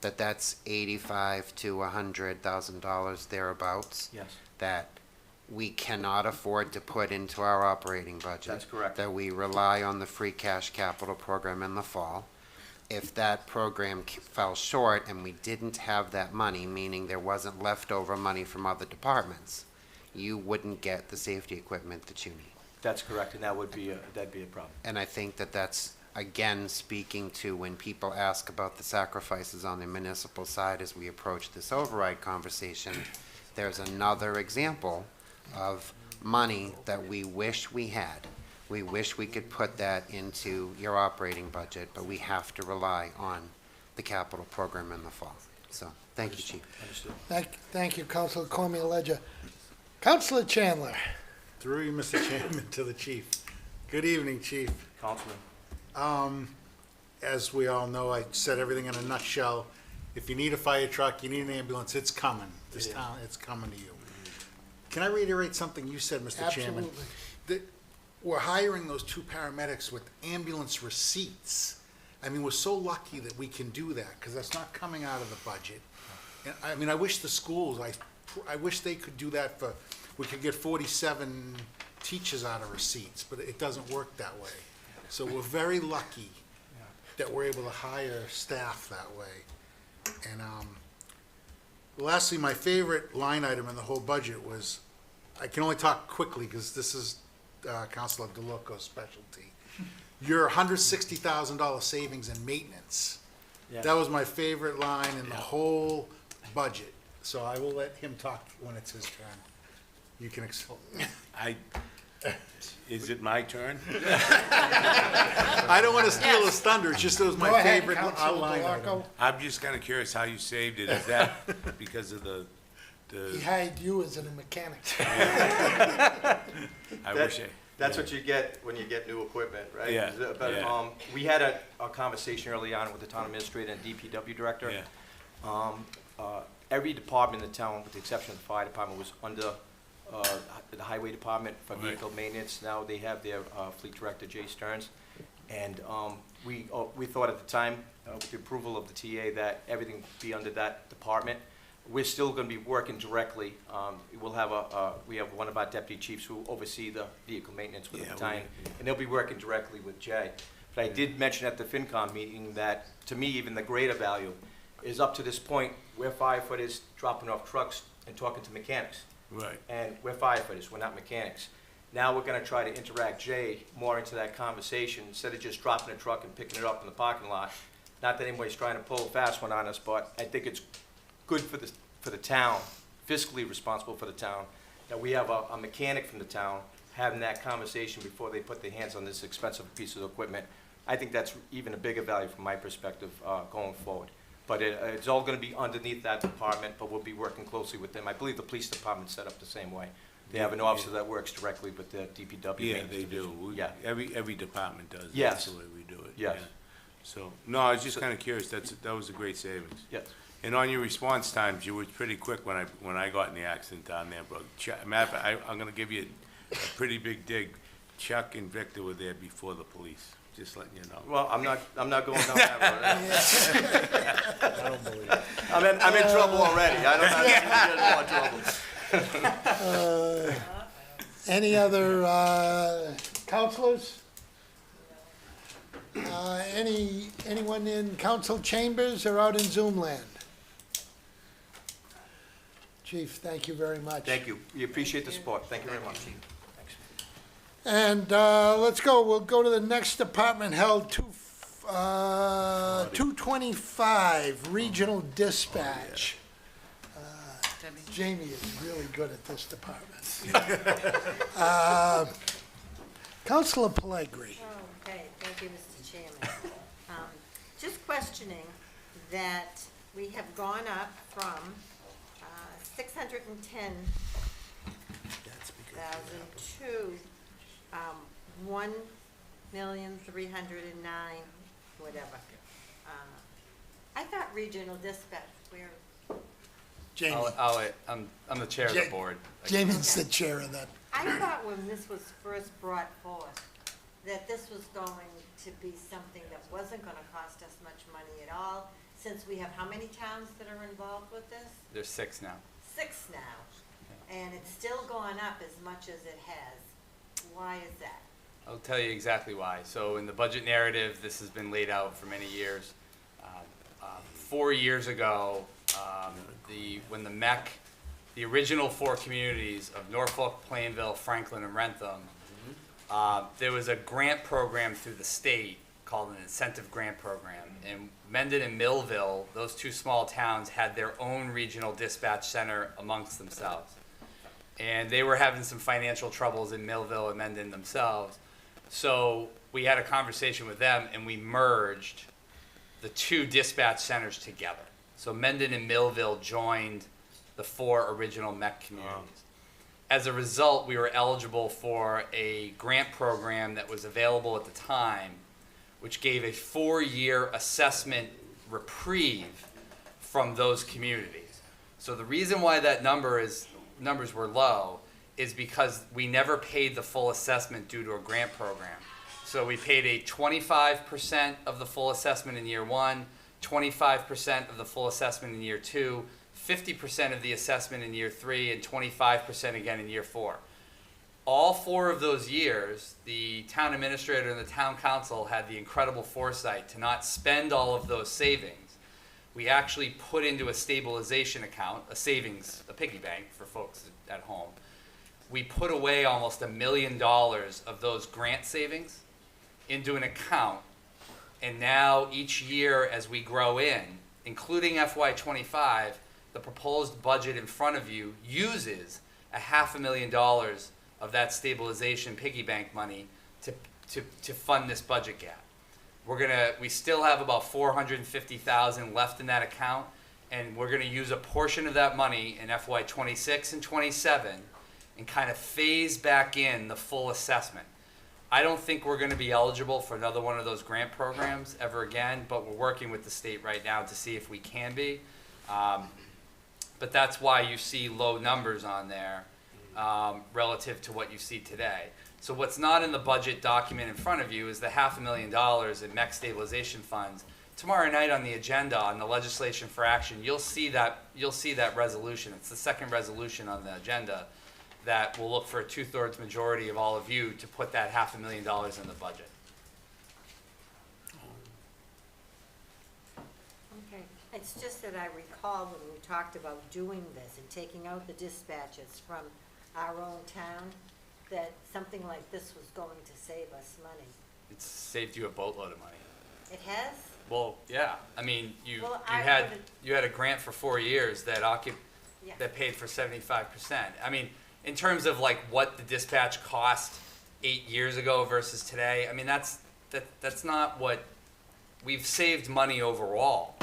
that that's $85,000 to $100,000 thereabouts. Yes. That we cannot afford to put into our operating budget. That's correct. That we rely on the free cash capital program in the fall. If that program fell short and we didn't have that money, meaning there wasn't leftover money from other departments, you wouldn't get the safety equipment that you need. That's correct, and that'd be a problem. And I think that that's, again, speaking to when people ask about the sacrifices on the municipal side as we approach this override conversation, there's another example of money that we wish we had. We wish we could put that into your operating budget, but we have to rely on the capital program in the fall. So, thank you, Chief. Understood. Thank you, Councilor Cormier-Ledger. Councilor Chandler? Through you, Mr. Chairman, to the chief. Good evening, Chief. Councilman. As we all know, I said everything in a nutshell. If you need a fire truck, you need an ambulance, it's coming. This town, it's coming to you. Can I reiterate something you said, Mr. Chairman? Absolutely. That we're hiring those 2 paramedics with ambulance receipts. I mean, we're so lucky that we can do that, because that's not coming out of the budget. And, I mean, I wish the schools, I wish they could do that we could get 47 teachers out of receipts, but it doesn't work that way. So we're very lucky that we're able to hire staff that way. And lastly, my favorite line item in the whole budget was, I can only talk quickly because this is Councilor DeLuca's specialty. Your $160,000 savings in maintenance. Yeah. That was my favorite line in the whole budget. So I will let him talk when it's his turn. You can Is it my turn? I don't want to steal his thunder, it's just it was Go my ahead, favorite Councilor outline item. Blanco. I'm just kind of curious how you saved it. Is that because of the He hired you as a mechanic. I wish I. That's what you get when you get new equipment, right? Yeah, But, yeah. we had a conversation early on with the town administrator and DPW director. Yeah. Every department in the town, with the exception of the fire department, was under the highway department for Right. vehicle maintenance. Now they have their fleet director, Jay Stearns. And we thought at the time, with the approval of the TA, that everything would be under that department. We're still going to be working directly. We'll have we have one of our deputy chiefs who oversee the vehicle maintenance with the battalion, and they'll be working directly with Jay. But I did mention at the FinCom meeting that, to me, even the greater value is up to this point, we're firefighters dropping off trucks and talking to mechanics. Right. And we're firefighters, we're not mechanics. Now we're going to try to interact Jay more into that conversation, instead of just dropping a truck and picking it up in the parking lot. Not that anybody's trying to pull a fast one on us, but I think it's good for the town, fiscally responsible for the town, that we have a mechanic from the town having that conversation before they put their hands on this expensive piece of equipment. I think that's even a bigger value from my perspective going forward. But it's all going to be underneath that department, but we'll be working closely with them. I believe the police department's set up the same way. They have an officer that works directly with the DPW. Yeah, maintenance they do. division. We- Yeah. Every department does. Yes. That's the way we do it. Yes. yeah. So, no, I was just kind of curious. That was a great savings. Yes. And on your response times, you were pretty quick when I got in the accident down there, bro. Matter of fact, I'm gonna give you a pretty big dig. Chuck and Victor were there before the police, just letting you know. Well, I'm not going down that road. I don't believe it. I'm in trouble already. I don't have to get in more trouble. Any other counselors? Anyone in council chambers or out in Zoom land? Chief, thank you very much. Thank you. We appreciate the support. Thank you very much. And let's go, we'll go to the next department held, 225, Regional Dispatch. Jamie is really good at this department. Councilor Pellegrini. Okay, thank you, Mr. Chairman. Just questioning that we have gone up from 610,000 to 1,309,000, whatever. I thought regional dispatch, where, Jamie. I'm the chair of the board. Jamie's the chair of that. I thought when this was first brought forth, that this was going to be something that wasn't gonna cost us much money at all, since we have how many towns that are involved with this? There's 6 now. 6 now, and it's still gone up as much as it has. Why is that? I'll tell you exactly why. So in the budget narrative, this has been laid out for many years. 4 years ago, when the MEC, the original 4 communities of Norfolk, Plainville, Franklin, and Rentham, there was a grant program through the state called an incentive grant program. And Mendon and Millville, those 2 small towns, had their own regional dispatch center amongst themselves. And they were having some financial troubles in Millville and Mendon themselves. So we had a conversation with them and we merged the 2 dispatch centers together. So Mendon and Millville joined the 4 original MEC communities. As a result, we were eligible for a grant program that was available at the time, which gave a 4-year assessment reprieve from those communities. So the reason why that numbers were low is because we never paid the full assessment due to a grant program. So we paid a 25% of the full assessment in year 1, 25% of the full assessment in year 2, 50% of the assessment in year 3, and 25% again in year 4. All 4 of those years, the town administrator and the town council had the incredible foresight to not spend all of those savings. We actually put into a stabilization account, a savings, a piggy bank for folks at home. We put away almost $1 million of those grant savings into an account. And now each year as we grow in, including FY25, the proposed budget in front of you uses $500,000 of that stabilization piggy bank money to fund this budget gap. We still have about 450,000 left in that account, and we're gonna use a portion of that money in FY '26 and '27 and kind of phase back in the full assessment. I don't think we're gonna be eligible for another one of those grant programs ever again, but we're working with the state right now to see if we can be. But that's why you see low numbers on there relative to what you see today. So what's not in the budget document in front of you is the $500,000 in MEC stabilization funds. Tomorrow night on the agenda, on the legislation for action, you'll see that resolution. It's the second resolution on the agenda that will look for a 2/3 majority of all of you to put that $500,000 in the budget. Okay, it's just that I recall when we talked about doing this and taking out the dispatches from our own town, that something like this was going to save us money. It's saved you a boatload of money. It has? Well, yeah. I mean, you Well, had a grant for 4 years that Yeah. that paid for 75%. I mean, in terms of like what the dispatch cost 8 years ago versus today, I mean that's not what we've saved money overall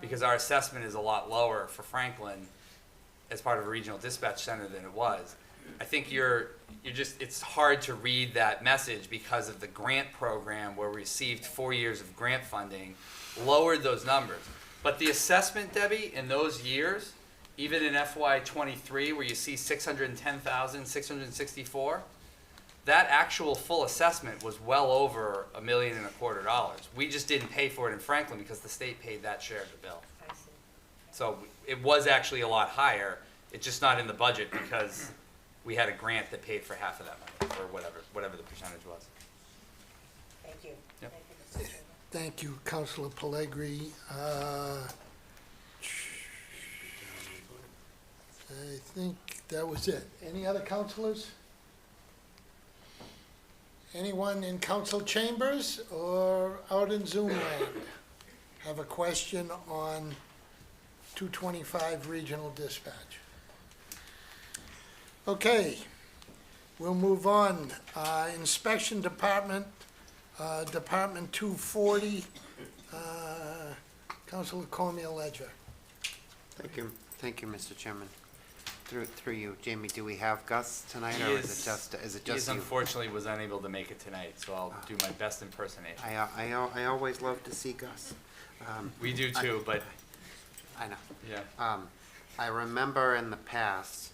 because our assessment is a lot lower for Franklin as part of a regional dispatch center than it was. I think it's hard to read that message because of the grant program where we received 4 years of grant funding, lowered those numbers. But the assessment, Debbie, in those years, even in FY '23 where you see 610,664, that actual full assessment was well over $1.25 million. We just didn't pay for it in Franklin because the state paid that share of the bill. I see. So it was actually a lot higher. It's just not in the budget because we had a grant that paid for half of that money, or whatever the percentage was. Thank you. Yep. Thank you, Mr. Chairman. Thank you, Councilor Pellegrini. I think that was it. Any other councilors? Anyone in council chambers or out in Zoom land have a question on 225 regional dispatch? Okay, we'll move on. Inspection Department, Department 240, Councilor Cormier-Ledger. Thank you, Mr. Chairman. Through you, Jamie, do we have Gus tonight, or is it just you? Unfortunately was unable to make it tonight, so I'll do my best impersonation. I always love to see Gus. We do too, but I know. yeah. I remember in the past,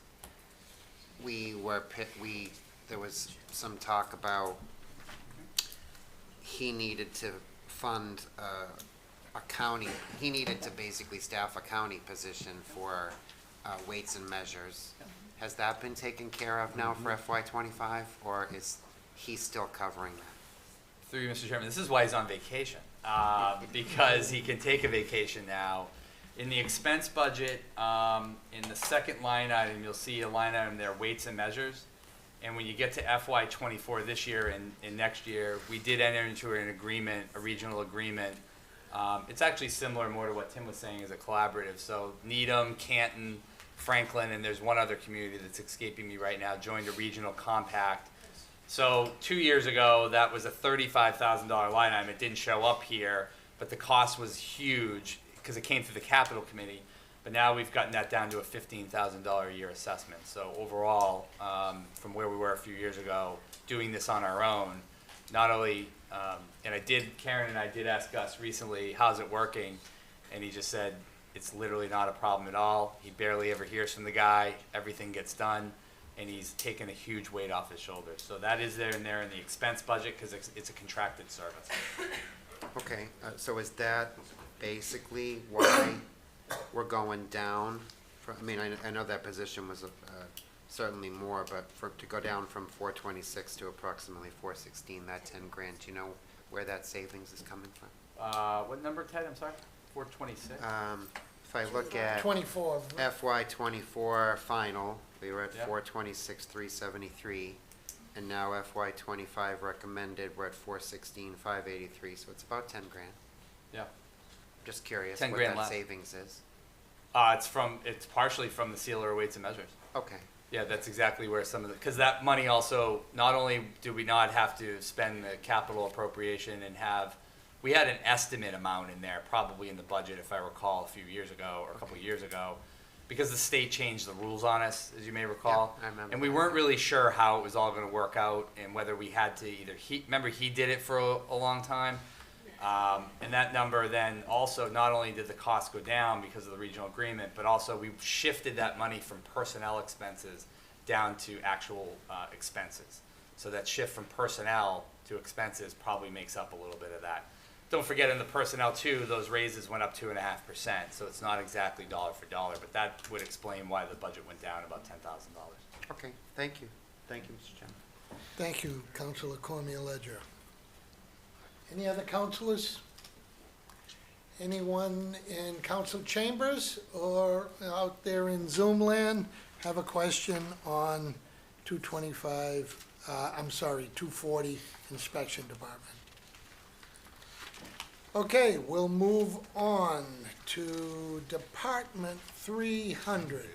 there was some talk about he needed to fund a county, he needed to basically staff a county position for weights and measures. Has that been taken care of now for FY '25, or is he still covering that? Through you, Mr. Chairman, this is why he's on vacation, because he can take a vacation now. In the expense budget, in the second line item, you'll see a line item there, weights and measures. And when you get to FY '24 this year and next year, we did enter into an agreement, a regional agreement. It's actually similar more to what Tim was saying as a collaborative. So Needham, Canton, Franklin, and there's one other community that's escaping me right now, joined a regional compact. So 2 years ago, that was a $35,000 line item. It didn't show up here, but the cost was huge because it came through the capital committee. But now we've gotten that down to a $15,000 a year assessment. So overall, from where we were a few years ago, doing this on our own, not only, and Karen and I did ask Gus recently, how's it working? And he just said, it's literally not a problem at all. He barely ever hears from the guy. Everything gets done. And he's taken a huge weight off his shoulders. So that is there in the expense budget because it's a contracted service. Okay, so is that basically why we're going down? I know that position was certainly more, but to go down from 426 to approximately 416, that 10 grand, do you know where that savings is coming from? What number, Ted? I'm sorry? 426? If I look at 24. FY '24 final, we were at Yep. 426,373, and now FY '25 recommended, we're at 416,583, so it's about 10 grand. Yeah. Just curious 10 what grand that less. savings is. It's partially from the sealer weights and measures. Okay, Yeah, that's exactly where some of the, because that money also, not only do we not have to spend the capital appropriation and have, we had an estimate amount in there, probably in the budget, if I recall, a few years ago, or a couple of years ago, because the state changed the rules on us, as you may recall. Yeah, I remember And we that. weren't really sure how it was all gonna work out, and whether we had to either, remember he did it for a long time? And that number then also, not only did the cost go down because of the regional agreement, but also we shifted that money from personnel expenses down to actual expenses. So that shift from personnel to expenses probably makes up a little bit of that. Don't forget in the personnel too, those raises went up 2.5%, so it's not exactly dollar for dollar, but that would explain why the budget went down about $10,000. Okay, thank you. Thank you, Mr. Chairman. Thank you, Councilor Cormier-Ledger. Any other councilors? Anyone in council chambers or out there in Zoom land have a question on 240 inspection department? Okay, we'll move on to Department 300,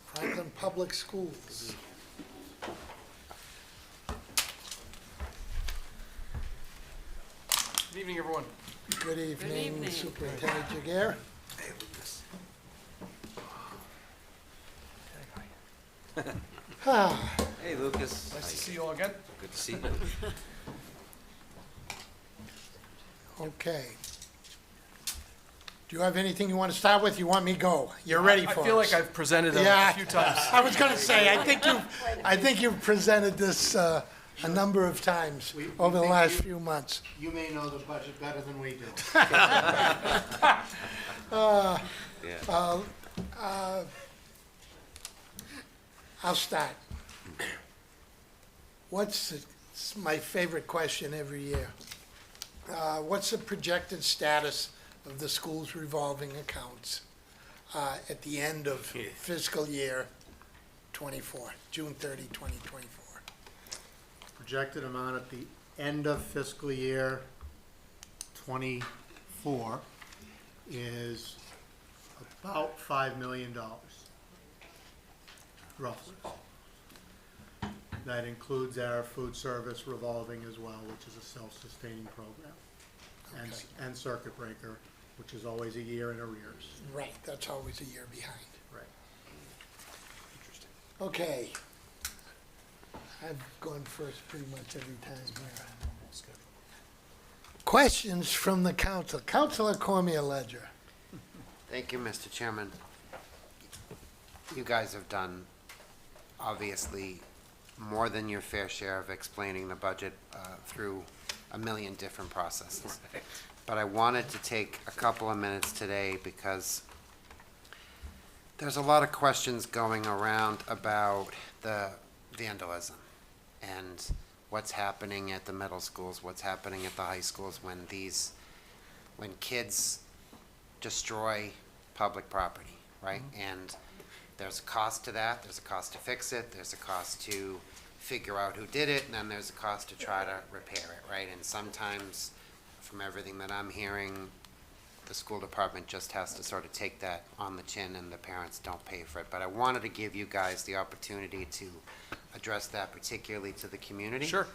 Franklin Public Schools. Good evening, everyone. Good evening, evening. Superintendent Jaguar. Hey, Lucas. Nice to see you all again. Good to see you. Okay. Do you have anything you want to start with? You want me to go? You're ready for us. I feel like I've presented a Yeah, few times. I was going to say, I think you've presented this a number of times over the last few months. You may know the budget better than we do. I'll start. It's my favorite question every year. What's the projected status of the school's revolving accounts at the end of fiscal year 24, June 30, 2024? Projected amount at the end of fiscal year '24 is about $5 million, roughly. That includes our food service revolving as well, which is a self-sustaining program, and circuit breaker, which is always a year in arrears. Right, that's always a year behind. Right. Okay. I've gone first pretty much every time here. Questions from the council. Councilor Cormier-Ledger. Thank you, Mr. Chairman. You guys have done, obviously, more than your fair share of explaining the budget through a million different processes. But I wanted to take a couple of minutes today because there's a lot of questions going around about the vandalism and what's happening at the middle schools, what's happening at the high schools when kids destroy public property, right? And there's a cost to that, there's a cost to fix it, there's a cost to figure out who did it, and then there's a cost to try to repair it, right? And sometimes, from everything that I'm hearing, the school department just has to sort of take that on the chin and the parents don't pay for it. But I wanted to give you guys the opportunity to address that particularly to the community. Sure.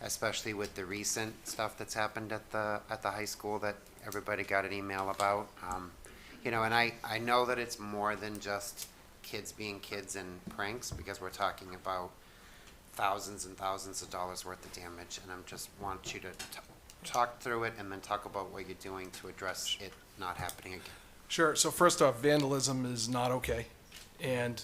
Especially with the recent stuff that's happened at the high school that everybody got an email about. And I know that it's more than just kids being kids and pranks, because we're talking about thousands and thousands of dollars worth of damage, and I just want you to talk through it and then talk about what you're doing to address it not happening again. Sure. So first off, vandalism is not okay. And,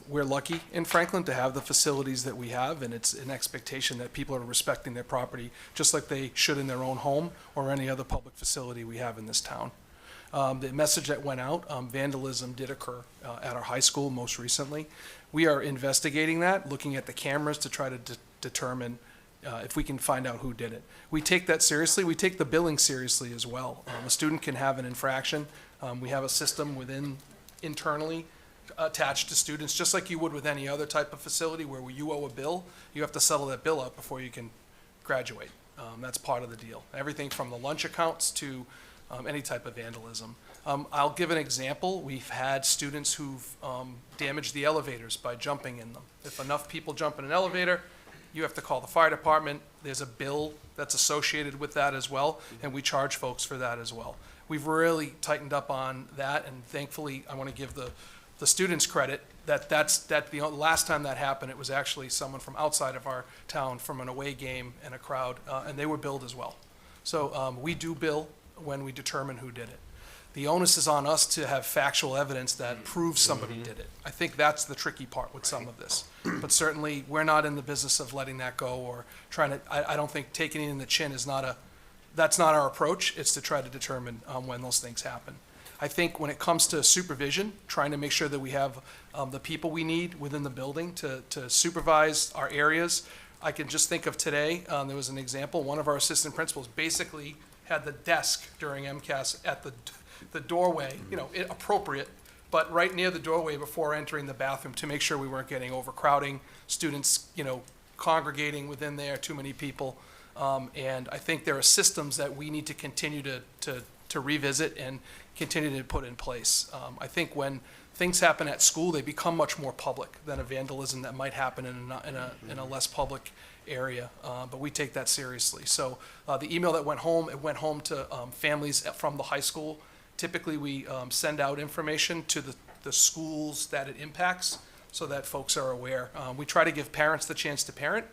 we're lucky in Franklin to have the facilities that we have, and it's an expectation that people are respecting their property just like they should in their own home or any other public facility we have in this town. The message that went out, vandalism did occur at our high school most recently. We are investigating that, looking at the cameras to try to determine if we can find out who did it. We take that seriously. We take the billing seriously as well. A student can have an infraction. We have a system internally attached to students, just like you would with any other type of facility where you owe a bill, you have to settle that bill up before you can graduate. That's part of the deal. Everything from the lunch accounts to any type of vandalism. I'll give an example. We've had students who've damaged the elevators by jumping in them. If enough people jump in an elevator, you have to call the fire department. There's a bill that's associated with that as well, and we charge folks for that as well. We've really tightened up on that, and thankfully, I want to give the students credit that the last time that happened, it was actually someone from outside of our town from an away game and a crowd, and they were billed as well. So we do bill when we determine who did it. The onus is on us to have factual evidence that proves somebody did it. I think that's the tricky part with some of this. But certainly, we're not in the business of letting that go or trying to, I don't think taking it in the chin is that's not our approach. It's to try to determine when those things happen. I think when it comes to supervision, trying to make sure that we have the people we need within the building to supervise our areas. I can just think of today, there was an example, one of our assistant principals basically had the desk during MCAS at the doorway, appropriate, but right near the doorway before entering the bathroom to make sure we weren't getting overcrowding, students, congregating within there, too many people. And I think there are systems that we need to continue to revisit and continue to put in place. I think when things happen at school, they become much more public than a vandalism that might happen in a less public area, but we take that seriously. So the email that went home to families from the high school. Typically, we send out information to the schools that it impacts so that folks are aware. We try to give parents the chance to parent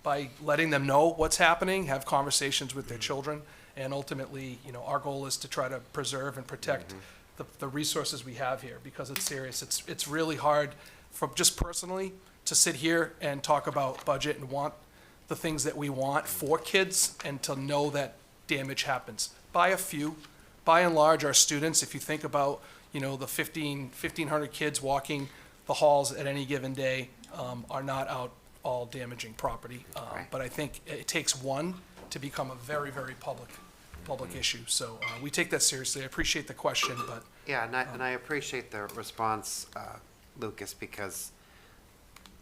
by letting them know what's happening, have conversations with their children, and ultimately, our goal is to try to preserve and protect the resources we have here because it's serious. It's really hard, just personally, to sit here and talk about budget and want the things that we want for kids and to know that damage happens. By a few. By and large, our students, if you think about, the 1,500 kids walking the halls at any given day, are not out all damaging property. But I think it takes one to become a very, very public issue. So we take that seriously. I appreciate the question, but. Yeah, and I appreciate the response, Lucas, because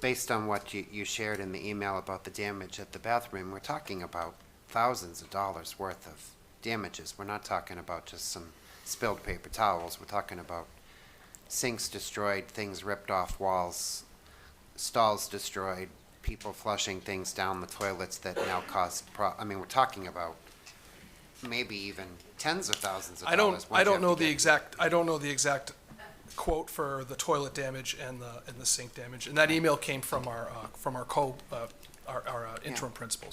based on what you shared in the email about the damage at the bathroom, we're talking about thousands of dollars worth of damages. We're not talking about just some spilled paper towels. We're talking about sinks destroyed, things ripped off walls, stalls destroyed, people flushing things down the toilets that now cause we're talking about maybe even tens of thousands of dollars. I don't know the exact quote for the toilet damage and the sink damage. And that email came from our interim principal.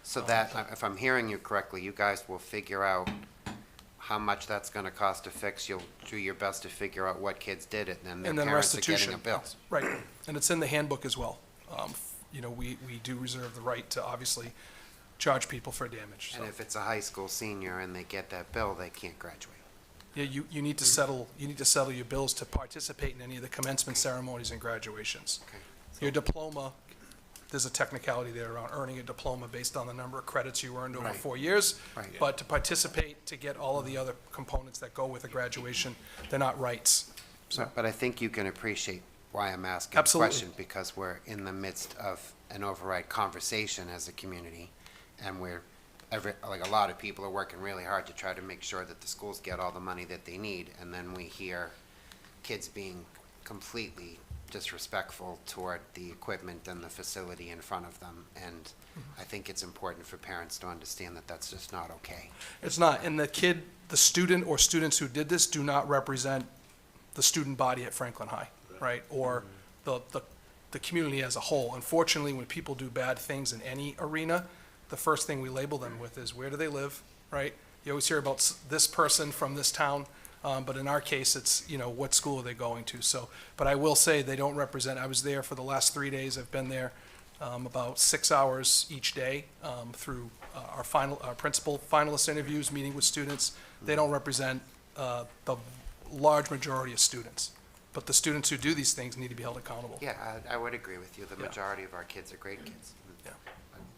So that, if I'm hearing you correctly, you guys will figure out how much that's going to cost to fix. You'll do your best to figure out what kids did it, and then their parents are getting a bill. Right, and it's in the handbook as well. We do reserve the right to obviously charge people for damage. And if it's a high school senior and they get that bill, they can't graduate. Yeah, you need to settle your bills to participate in any of the commencement ceremonies and graduations. Okay. Your diploma, there's a technicality there around earning a diploma based on the number of credits you earned over 4 years. Right. But to participate, to get all of the other components that go with a graduation, they're not rights. So, But I think you can appreciate why I'm asking the question, because we're in the midst of an override conversation as a community, and a lot of people are working really hard to try to make sure that the schools get all the money that they need, and then we hear kids being completely disrespectful toward the equipment and the facility in front of them, and I think it's important for parents to understand that that's just not okay. it's not, and the student or students who did this do not represent the student body at Franklin High, right? Or the community as a whole. Unfortunately, when people do bad things in any arena, the first thing we label them with is where do they live, right? You always hear about this person from this town, but in our case, it's, what school are they going to? So, but I will say they don't represent, I was there for the last 3 days. I've been there about 6 hours each day through our principal finalist interviews, meeting with students. They don't represent the large majority of students. But the students who do these things need to be held accountable. Yeah, I would agree with you. The Yeah. majority of our kids are great kids. Yeah.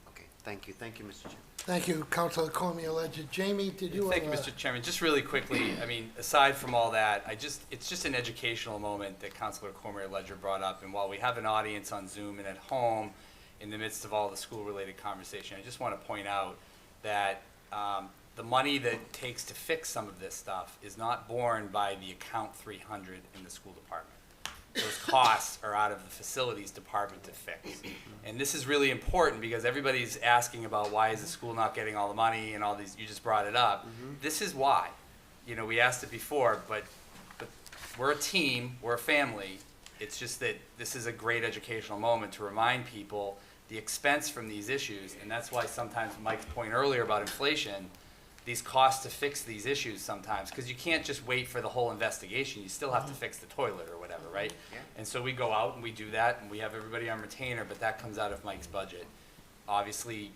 Okay, thank you, Mr. Chairman. Thank you, Councilor Cormier-Ledger. Jamie, did you? Thank you, Mr. Chairman. Just really quickly, aside from all that, it's just an educational moment that Councilor Cormier-Ledger brought up. And while we have an audience on Zoom and at home in the midst of all the school-related conversation, I just want to point out that the the money that it takes to fix some of this stuff is not borne by the account 300 in the school department. Those costs are out of the facilities department to fix. And this is really important because everybody's asking about why is the school not getting all the money and all these, you just brought it up. This is why. You know, we asked it before, but we're a team, we're a family. It's just that this is a great educational moment to remind people the expense from these issues, and that's why sometimes Mike's point earlier about inflation, these costs to fix these issues sometimes, because you can't just wait for the whole investigation. You still have to fix the toilet or whatever, right? Yeah. And so we go out and we do that, and we have everybody on retainer, but that comes out of Mike's budget. Obviously,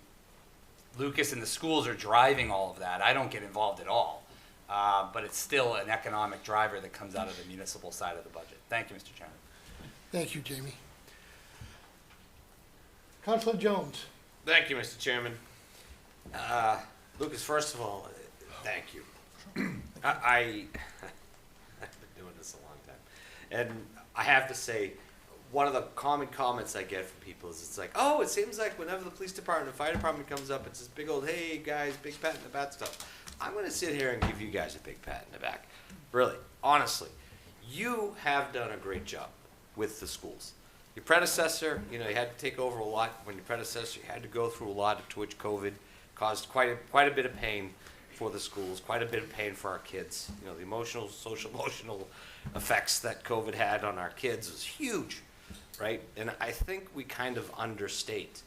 Lucas and the schools are driving all of that. I don't get involved at all. But it's still an economic driver that comes out of the municipal side of the budget. Thank you, Mr. Chairman. Thank you, Jamie. Councilor Jones. Thank you, Mr. Chairman. Lucas, first of all, thank you. I've been doing this a long time. And I have to say, one of the common comments I get from people is it's like, oh, it seems like whenever the police department and fire department comes up, it's this big old, hey, guys, big pat in the back stuff. I'm going to sit here and give you guys a big pat in the back. Really, honestly, you have done a great job with the schools. Your predecessor, you know, you had to take over a lot. When your predecessor, you had to go through a lot, to which COVID caused quite a bit of pain for the schools, quite a bit of pain for our kids. You know, the emotional, social emotional effects that COVID had on our kids was huge, right? And I think we kind of understate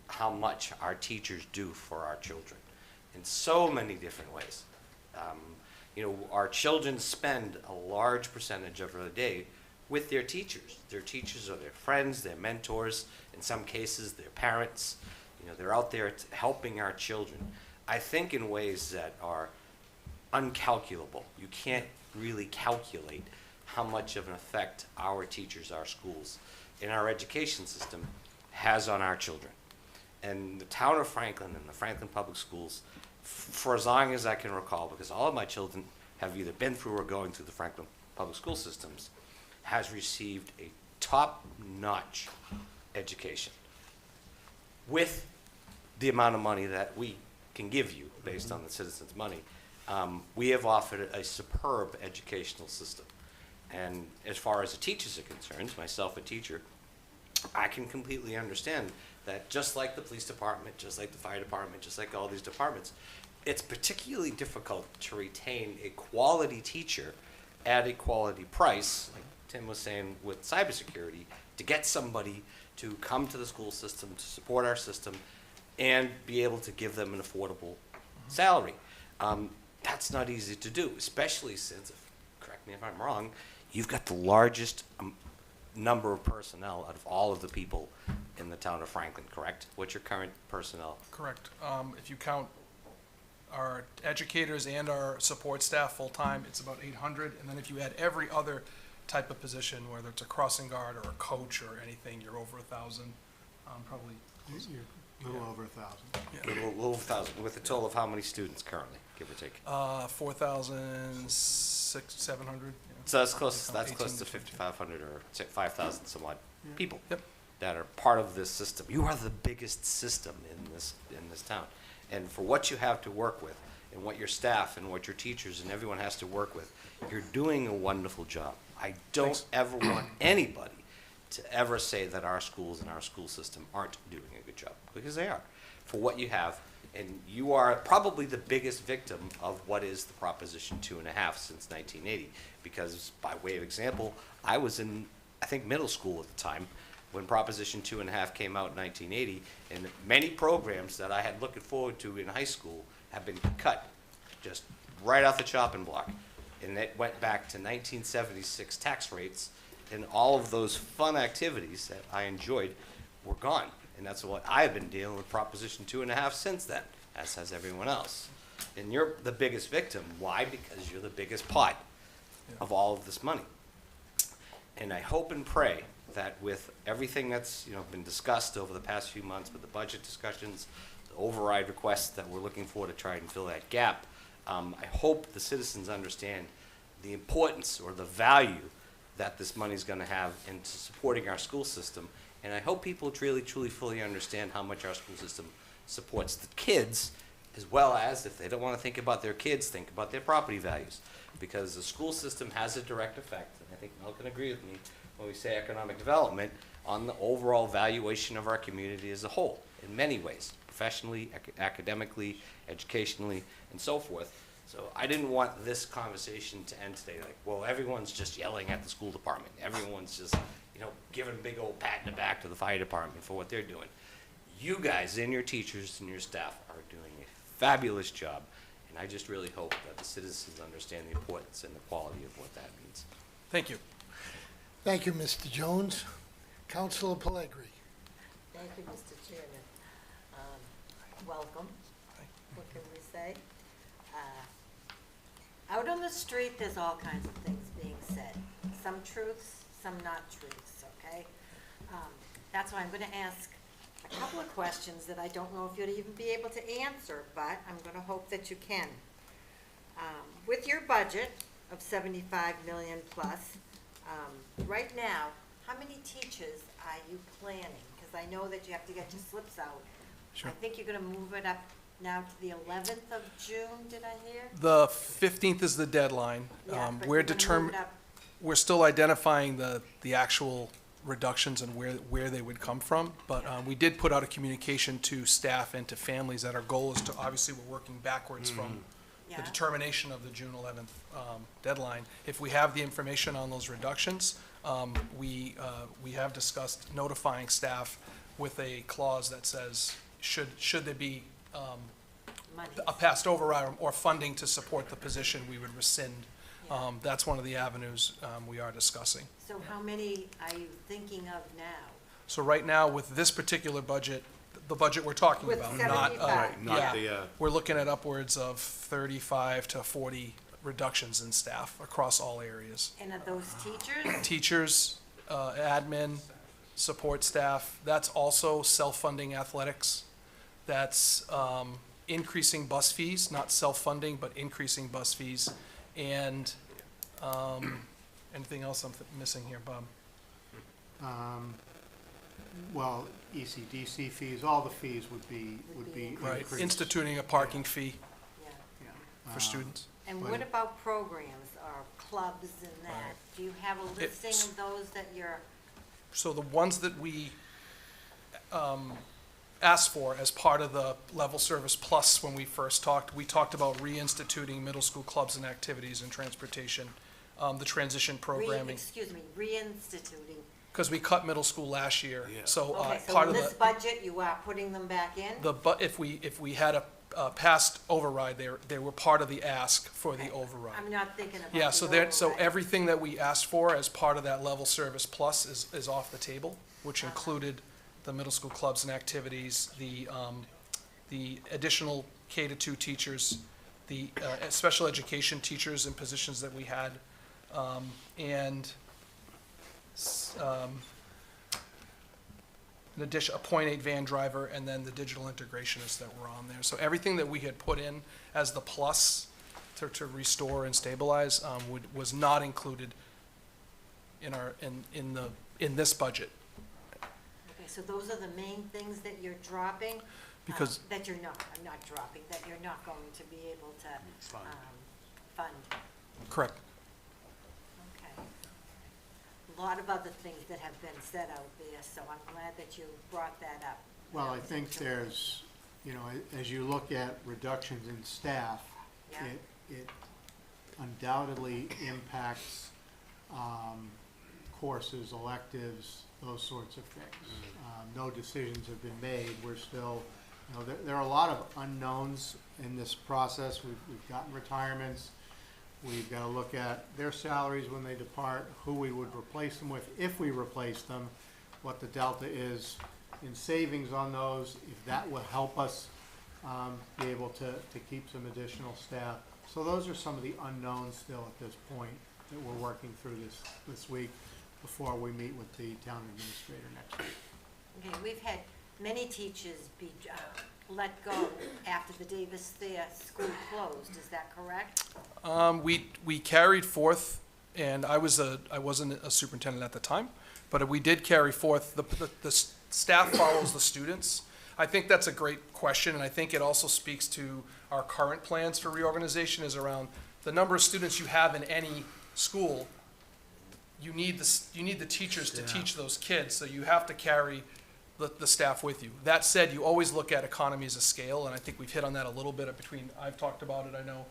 how much our teachers do for our children in so many different ways. You know, our children spend a large percentage of their day with their teachers. Their teachers are their friends, their mentors, in some cases their parents. You know, they're out there helping our children, I think in ways that are uncalculable. You can't really calculate how much of an effect our teachers, our schools, and our education system has on our children. And the town of Franklin and the Franklin Public Schools, for as long as I can recall, because all of my children have either been through or going through the Franklin Public School systems, has received a top-notch education with the amount of money that we can give you based on the citizens' money. We have offered a superb educational system. And as far as the teachers are concerned, myself a teacher, I can completely understand that just like the police department, just like the fire department, just like all these departments, it's particularly difficult to retain a quality teacher at a quality price, like Tim was saying with cybersecurity, to get somebody to come to the school system, to support our system, and be able to give them an affordable salary. That's not easy to do, especially since, correct me if I'm wrong, you've got the largest number of personnel out of all of the people in the town of Franklin, correct? What's your current personnel? Correct. If you count our educators and our support staff full-time, it's about 800. And then if you add every other type of position, whether it's a crossing guard or a coach or anything, you're over 1,000, probably. You're a little over 1,000. Yeah. Little 1,000, with a total of how many students currently, give or take? 4,700. Yeah. So that's close. That's 18 close to to 20. 5,500 or 5,000 some odd people Yep. that are part of this system. You are the biggest system in this town, and for what you have to work with, and what your staff and what your teachers and everyone has to work with, you're doing a wonderful job. I don't ever want anybody to ever say that our schools and our school system aren't doing a good job, because they are, for what you have. And you are probably the biggest victim of what is the Proposition 2.5 since 1980, because by way of example, I was in, I think, middle school at the time when Proposition 2.5 came out in 1980, and many programs that I had looking forward to in high school have been cut just right off the chopping block. And it went back to 1976 tax rates, and all of those fun activities that I enjoyed were gone. And that's what I've been dealing with Proposition 2.5 since then, as has everyone else. And you're the biggest victim. Why? Because you're the biggest pot of all of this money. And I hope and pray that with everything that's been discussed over the past few months, with the budget discussions, the override requests that we're looking for to try and fill that gap, I hope the citizens understand the importance or the value that this money is going to have into supporting our school system. And I hope people really, truly, fully understand how much our school system supports the kids as well as if they don't want to think about their kids, think about their property values. Because the school system has a direct effect, and I think Mel can agree with me when we say economic development, on the overall valuation of our community as a whole, in many ways, professionally, academically, educationally, and so forth. So I didn't want this conversation to end today like, well, everyone's just yelling at the school department. Everyone's just, giving a big old pat in the back to the fire department for what they're doing. You guys and your teachers and your staff are doing a fabulous job, and I just really hope that the citizens understand the importance and the quality of what that means. Thank you. Thank you, Mr. Jones. Councilor Pellegri. Thank you, Mr. Chairman. Welcome. What can we say? Out on the street, there's all kinds of things being said. Some truths, some not truths, okay? That's why I'm gonna ask a couple of questions that I don't know if you'll even be able to answer, but I'm gonna hope that you can. With your budget of 75 million plus, right now, how many teachers are you planning? Because I know that you have to get your slips out. Sure. I think you're gonna move it up now to the 11th of June, did I hear? The 15th is the deadline. Yeah, but We're you're gonna move it up. we're still identifying the actual reductions and where they would come from, but we did put out a communication to staff and to families that our goal is to, obviously, we're working backwards from the Yeah. determination of the June 11th deadline. If we have the information on those reductions, we have discussed notifying staff with a clause that says, should there be Money. a passed override or funding to support the position, we would rescind. That's one of the avenues we are discussing. So how many are you thinking of now? So right now, with this particular budget, the budget we're talking With about, 75. we're looking at upwards of 35 to 40 reductions in staff across all areas. And are those teachers? Teachers, admin, support staff, that's also self-funding athletics. That's increasing bus fees, not self-funding, but increasing bus fees. And anything else I'm missing here, Bob? Well, ECDC fees, all the fees would be Right, increased. instituting a parking fee Yeah. Yeah. for students. And But- what about programs or clubs and that? Do you have a listing of those that you're, So the ones that we asked for as part of the level service plus, when we first talked, we talked about reinstituting middle school clubs and activities and transportation, the transition programming, reinstituting? because we cut middle school last year. So Okay, so part in of this budget, you are putting them back in? if we had a past override, they were part of the ask for the override. I'm not thinking about Yeah, the so override. everything that we asked for as part of that level service plus is off the table, which included the middle school clubs and activities, the additional K-2 teachers, the special education teachers and positions that we had, and in addition, a .8 van driver, and then the digital integrationists that were on there. So everything that we had put in as the plus to restore and stabilize was not included in this budget. Okay, so those are the main things that you're dropping? Because- That you're not, I'm not dropping, that you're not going to be able to fund. Correct. Okay. A lot of other things that have been said out there, so I'm glad that you brought that up. Well, I think there's, as you look at reductions in staff, Yeah. it undoubtedly impacts courses, electives, those sorts of things. No decisions have been made. We're still, there are a lot of unknowns in this process. We've gotten retirements. We've got to look at their salaries when they depart, who we would replace them with, if we replace them, what the delta is in savings on those, if that will help us be able to keep some additional staff. So those are some of the unknowns still at this point that we're working through this week before we meet with the town administrator next week. Okay, we've had many teachers be let go after the Davis Thayer School closed, is that correct? We carried forth, and I wasn't a superintendent at the time, but we did carry forth, the staff follows the students. I think that's a great question, and I think it also speaks to our current plans for reorganization is around the number of students you have in any school. You need the teachers to teach those kids, so you have to carry the staff with you. That said, you always look at economies of scale, and I think we've hit on that a little bit between, I've talked about it, I know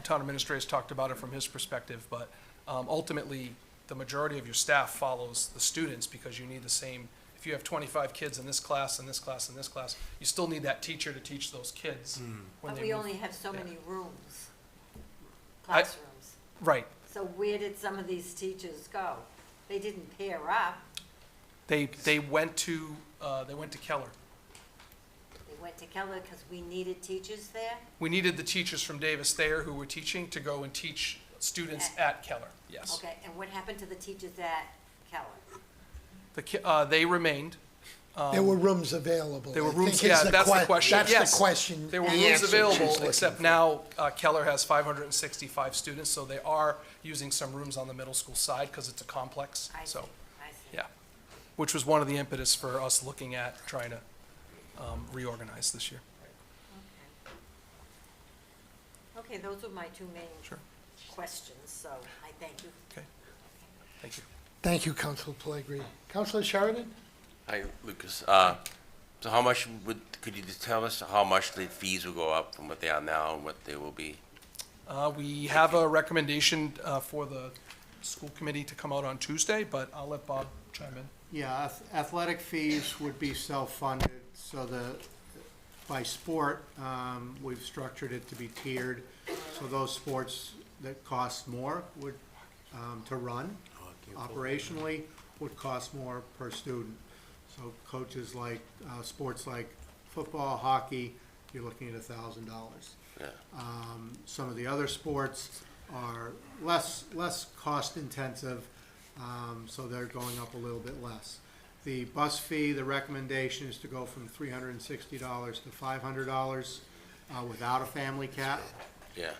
town administrator's talked about it from his perspective, but ultimately, the majority of your staff follows the students because you need the same, if you have 25 kids in this class, and this class, and this class, you still need that teacher to teach those kids. When But they we move. only have so many rooms, I- classrooms. Right. So where did some of these teachers go? They didn't pair up, They went to Keller. they went to Keller because we needed teachers there? We needed the teachers from Davis Thayer who were teaching to go and teach students at Keller, yes. Okay, and what happened to the teachers at Keller? They remained. There were rooms available. There were I rooms, think is yeah, that's the question, That's yes. the question. There were the rooms answer she's available, looking except for. now Keller has 565 students, so they are using some rooms on the middle school side because it's a complex, I so, see, I see. yeah. Which was one of the impetus for us looking at trying to reorganize this year. Okay, those were my two main Sure. questions, so I thank you. Okay, thank you. Thank you, Councilor Pellegrini. Councilor Sheridan? Hi, Lucas. So how much could you just tell us how much the fees will go up from what they are now and what they will be? We have a recommendation for the school committee to come out on Tuesday, but I'll let Bob chime in. Yeah, athletic fees would be self-funded, so by sport, we've structured it to be tiered. So those sports that cost more would, to run operationally, would cost more per student. So coaches like, sports like football, hockey, you're looking at $1,000. Yeah. Some of the other sports are less cost intensive, so they're going up a little bit less. The bus fee, the recommendation is to go from $360 to $500 without a family cap. Yeah.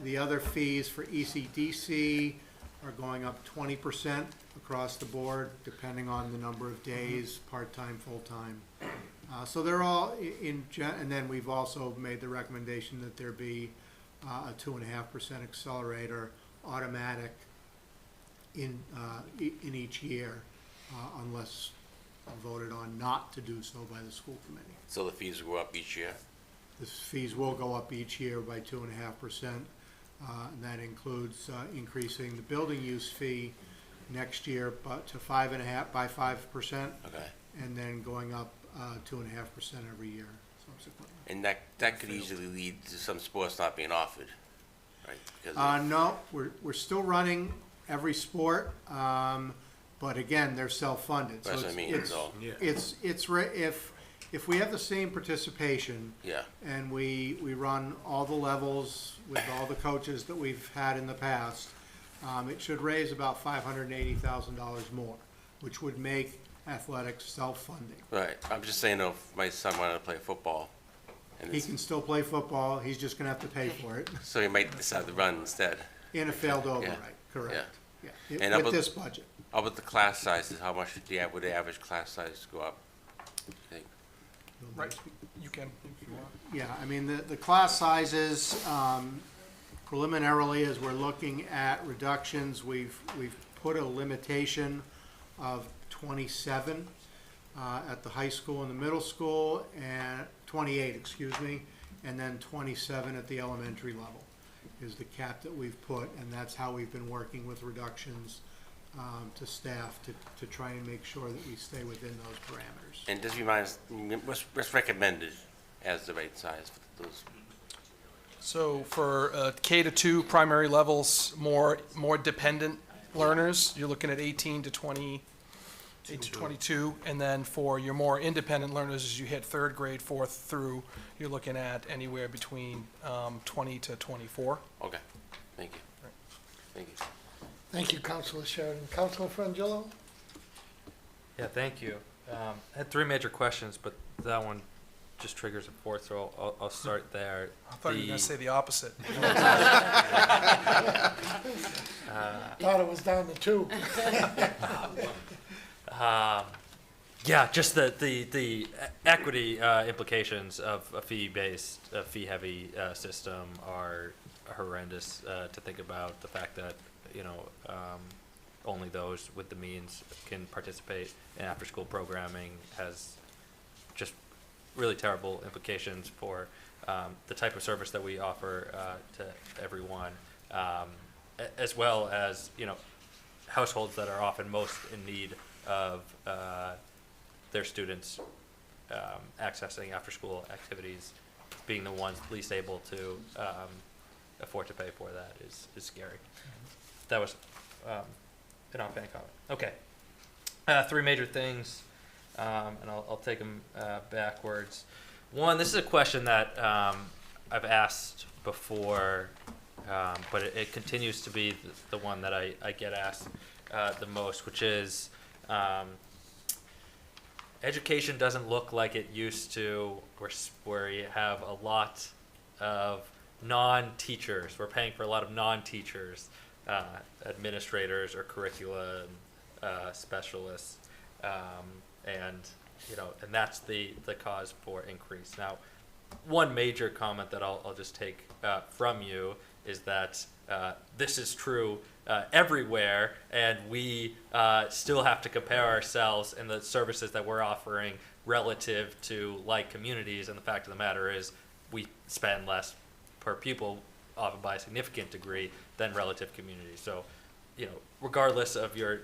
The other fees for ECDC are going up 20% across the board, depending on the number of days, part-time, full-time. So they're all and then we've also made the recommendation that there be a 2.5% accelerator automatic in each year, unless voted on not to do so by the school committee. So the fees will go up each year? The fees will go up each year by 2.5%, and that includes increasing the building use fee next year but to 5.5% by 5%. Okay. And then going up 2.5% every year subsequently. And that could easily lead to some sports not being offered, right? Because No, we're still running every sport, but again, they're self-funded. That's what I mean, so. If we have the same participation. Yeah. And we run all the levels with all the coaches that we've had in the past, it should raise about $580,000 more, which would make athletics self-funding. Right. I'm just saying, though, if my son wanted to play football, and He can still play football, he's just gonna have to pay for it. so he might decide to run instead. In a failed Yeah. override, correct. Yeah. Yeah, And with this budget. How about the class sizes? How much would the average class size go up? I think? Right, you can, if you want. Yeah, I mean, the class sizes, preliminarily, as we're looking at reductions, we've put a limitation of 27 at the high school and the middle school, and 28, excuse me, and then 27 at the elementary level is the cap that we've put, and that's how we've been working with reductions to staff to try and make sure that we stay within those parameters. And just remind us, what's recommended as the right size for those? So for K to 2 primary levels, more dependent learners, you're looking at 18 to 22, and then for your more independent learners, as you hit third grade, fourth through, you're looking at anywhere between 20 to 24. Okay, thank you. Thank you. Thank you, Councilor Sheridan. Councilor Frangillo? Yeah, thank you. I had three major questions, but that one just triggers a fourth, so I'll start there. I thought you were going to say the opposite. Thought it was down to 2. Yeah, just the equity implications of a fee-based, fee-heavy system are horrendous to think about. The fact that, only those with the means can participate in after-school programming has just really terrible implications for the type of service that we offer to everyone, as well as, households that are often most in need of their students accessing after-school activities, being the ones least able to afford to pay for that is scary. That was an offhand comment. Okay. Three major things, and I'll take them backwards. One, this is a question that I've asked before, but it continues to be the one that I get asked the most, which is education doesn't look like it used to, where you have a lot of non-teachers. We're paying for a lot of non-teachers, administrators or curriculum specialists, and that's the cause for increase. Now, one major comment that I'll just take from you is that this is true everywhere, and we still have to compare ourselves and the services that we're offering relative to like communities, and the fact of the matter is we spend less per pupil, often by a significant degree, than relative communities. So, regardless of your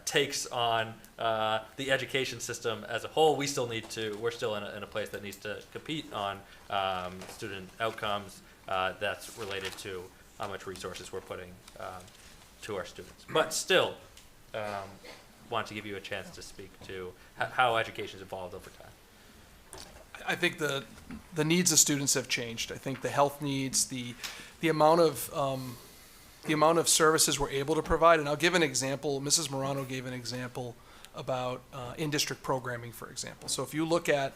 takes on the education system as a whole, we're still in a place that needs to compete on student outcomes that's related to how much resources we're putting to our students. But still, want to give you a chance to speak to how education's evolved over time. I think the needs of students have changed. I think the health needs, the amount of services we're able to provide, and I'll give an example. Mrs. Morano gave an example about in-district programming, for example. So if you look at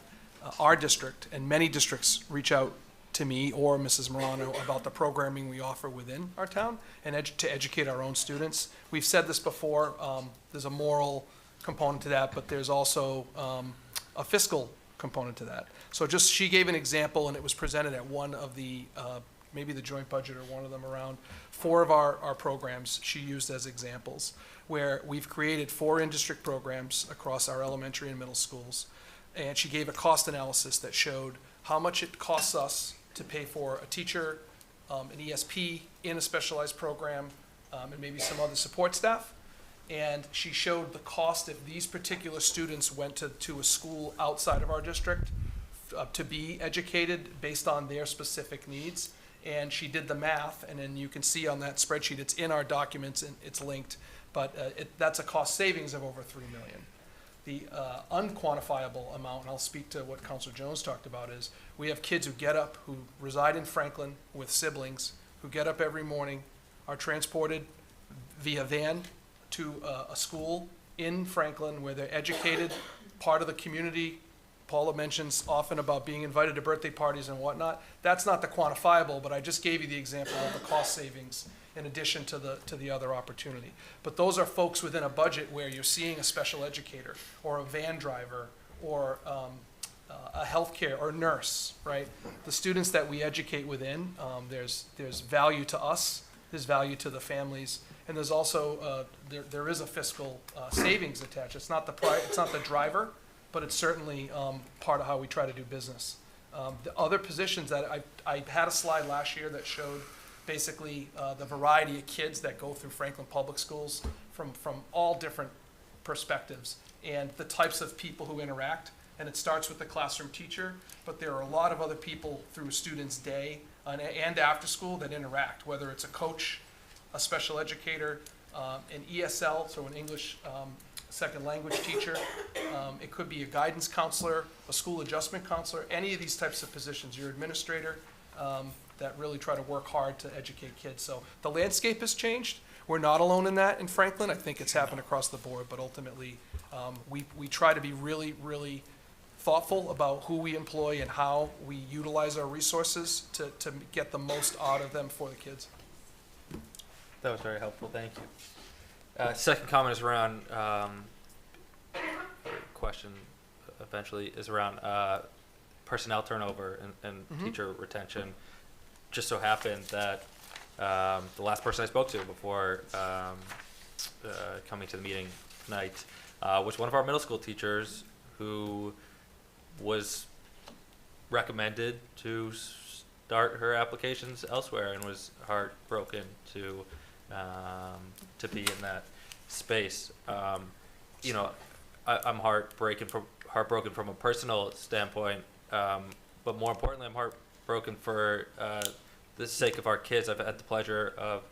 our district, and many districts reach out to me or Mrs. Morano about the programming we offer within our town and to educate our own students. We've said this before, there's a moral component to that, but there's also a fiscal component to that. So she gave an example, and it was presented at one of the, maybe the joint budget or one of them around, 4 of our programs she used as examples, where we've created 4 in-district programs across our elementary and middle schools. And she gave a cost analysis that showed how much it costs us to pay for a teacher, an ESP in a specialized program, and maybe some other support staff. And she showed the cost if these particular students went to a school outside of our district to be educated based on their specific needs. And she did the math, and then you can see on that spreadsheet, it's in our documents and it's linked, but that's a cost savings of over $3 million. The unquantifiable amount, and I'll speak to what Councilor Jones talked about, is we have kids who get up, who reside in Franklin with siblings, who get up every morning, are transported via van to a school in Franklin where they're educated, part of the community. Paula mentions often about being invited to birthday parties and whatnot. That's not the quantifiable, but I just gave you the example of the cost savings in addition to the other opportunity. But those are folks within a budget where you're seeing a special educator or a van driver or a healthcare or nurse, right? The students that we educate within, there's value to us, there's value to the families, and there's also there is a fiscal savings attached. It's not the driver, but it's certainly part of how we try to do business. The other positions that I had a slide last year that showed basically the variety of kids that go through Franklin Public Schools from all different perspectives and the types of people who interact. And it starts with the classroom teacher, but there are a lot of other people through a student's day and after school that interact, whether it's a coach, a special educator, an ESL, so an English second language teacher. It could be a guidance counselor, a school adjustment counselor, any of these types of positions, your administrator, that really try to work hard to educate kids. So the landscape has changed. We're not alone in that in Franklin. I think it's happened across the board, but ultimately we try to be really, really thoughtful about who we employ and how we utilize our resources to get the most out of them for the kids. That was very helpful, thank you. Second comment is around, question eventually is around personnel turnover and teacher retention. Just so happened that the last person I spoke to before coming to the meeting tonight was one of our middle school teachers who was recommended to start her applications elsewhere and was heartbroken to be in that space. You know, I'm heartbroken from a personal standpoint, but more importantly, I'm heartbroken for the sake of our kids. I've had the pleasure of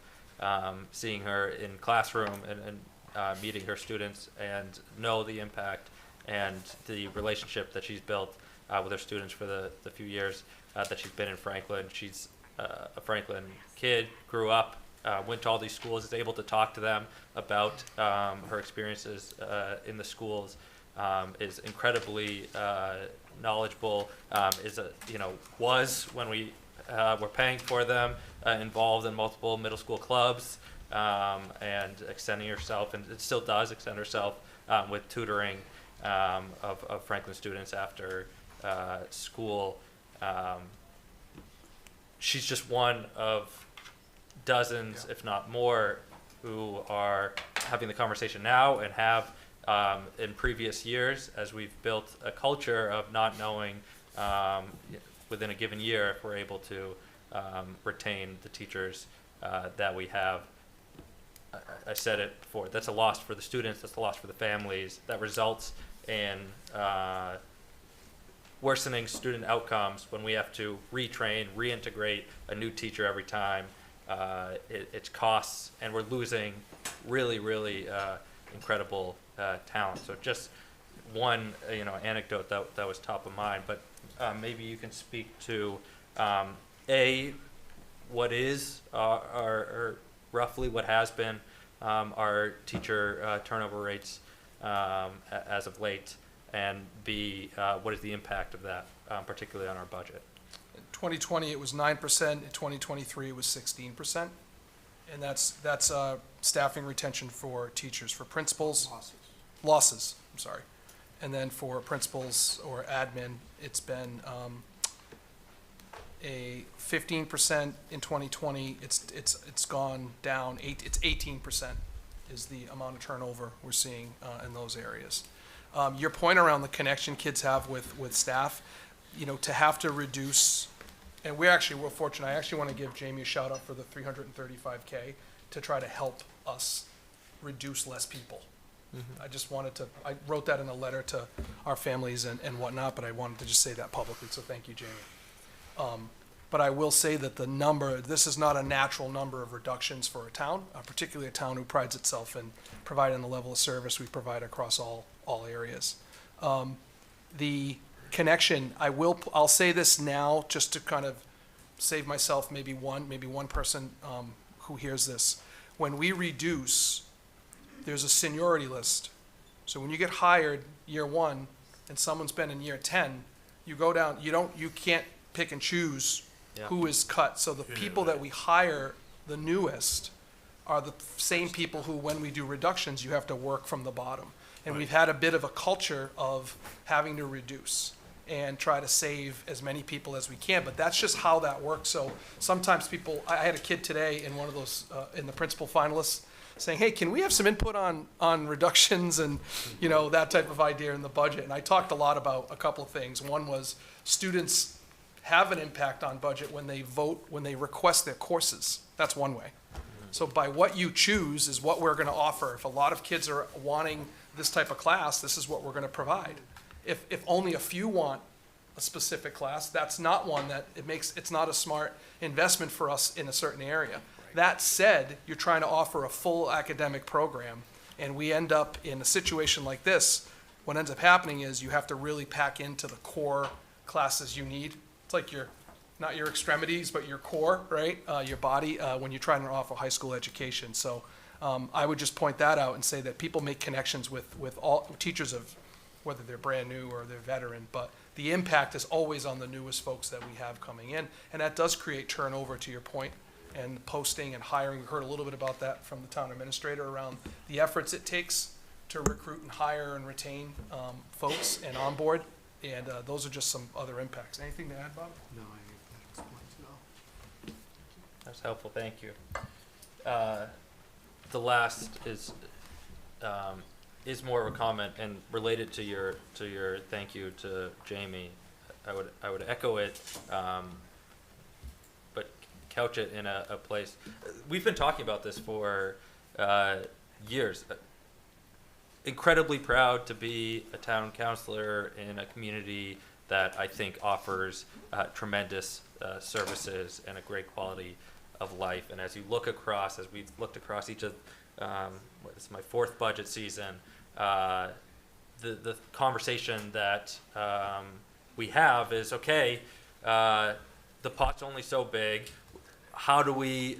seeing her in classroom and meeting her students and know the impact and the relationship that she's built with her students for the few years that she's been in Franklin. She's a Franklin kid, grew up, went to all these schools, is able to talk to them about her experiences in the schools, is incredibly knowledgeable, was, when we were paying for them, involved in multiple middle school clubs, and extending herself, and it still does extend herself with tutoring of Franklin students after school. She's just one of dozens, if not more, who are having the conversation now and have in previous years, as we've built a culture of not knowing within a given year if we're able to retain the teachers that we have. I said it before, that's a loss for the students, that's a loss for the families, that results in worsening student outcomes when we have to retrain, reintegrate a new teacher every time. It's costs, and we're losing really, really incredible talent. So just one, anecdote that was top of mind, but maybe you can speak to what is or roughly what has been our teacher turnover rates as of late, and B, what is the impact of that, particularly on our budget? In 2020, it was 9%. In 2023, it was 16%. And that's staffing retention for teachers. For principals, losses, I'm sorry. And then for principals or admin, it's been a 15% in 2020. It's gone down. It's 18% is the amount of turnover we're seeing in those areas. Your point around the connection kids have with staff, to have to reduce, and we're fortunate. I actually want to give Jamie a shout out for the $335K to try to help us reduce less people. I wrote that in a letter to our families and whatnot, but I wanted to just say that publicly, so thank you, Jamie. But I will say that this is not a natural number of reductions for a town, particularly a town who prides itself in providing the level of service we provide across all areas. The connection, I'll say this now just to kind of save myself maybe one person who hears this. When we reduce, there's a seniority list. So when you get hired year 1 and someone's been in year 10, you go down, you can't pick and choose who is cut. So the people that we hire the newest are the same people who, when we do reductions, you have to work from the bottom. And we've had a bit of a culture of having to reduce and try to save as many people as we can, but that's just how that works. So sometimes I had a kid today in one of those, in the principal finalists, saying, hey, can we have some input on reductions and, that type of idea in the budget? And I talked a lot about a couple of things. One was students have an impact on budget when they vote, when they request their courses. That's one way. So by what you choose is what we're going to offer. If a lot of kids are wanting this type of class, this is what we're going to provide. If only a few want a specific class, that's not one that it's not a smart investment for us in a certain area. Right. That said, you're trying to offer a full academic program, and we end up in a situation like this. What ends up happening is you have to really pack into the core classes you need. It's like not your extremities, but your core, right? Your body, when you're trying to offer high school education. So I would just point that out and say that people make connections with all teachers of, whether they're brand new or they're veteran, but the impact is always on the newest folks that we have coming in. And that does create turnover, to your point. and posting and hiring. We heard a little bit about that from the town administrator around the efforts it takes to recruit and hire and retain folks and onboard. And those are just some other impacts. Anything to add, Bob? No, I think that's important to know. That's helpful, thank you. The last is more of a comment and related to your thank you to Jamie. I would echo it, but couch it in a place. We've been talking about this for years. Incredibly proud to be a town councilor in a community that I think offers tremendous services and a great quality of life. And as you look across, as we've looked across each of, this is my 4th budget season, the conversation that we have is, okay, the pot's only so big. How do we,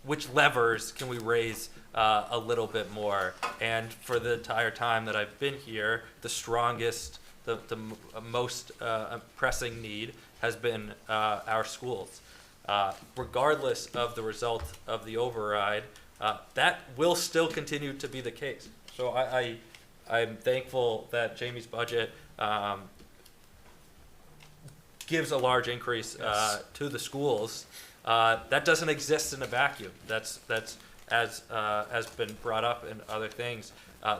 which levers can we raise a little bit more? And for the entire time that I've been here, the strongest, the most pressing need has been our schools. Regardless of the result of the override, that will still continue to be the case. So I'm thankful that Jamie's budget gives a large increase to the schools. That doesn't exist in a vacuum. That's as has been brought up in other things.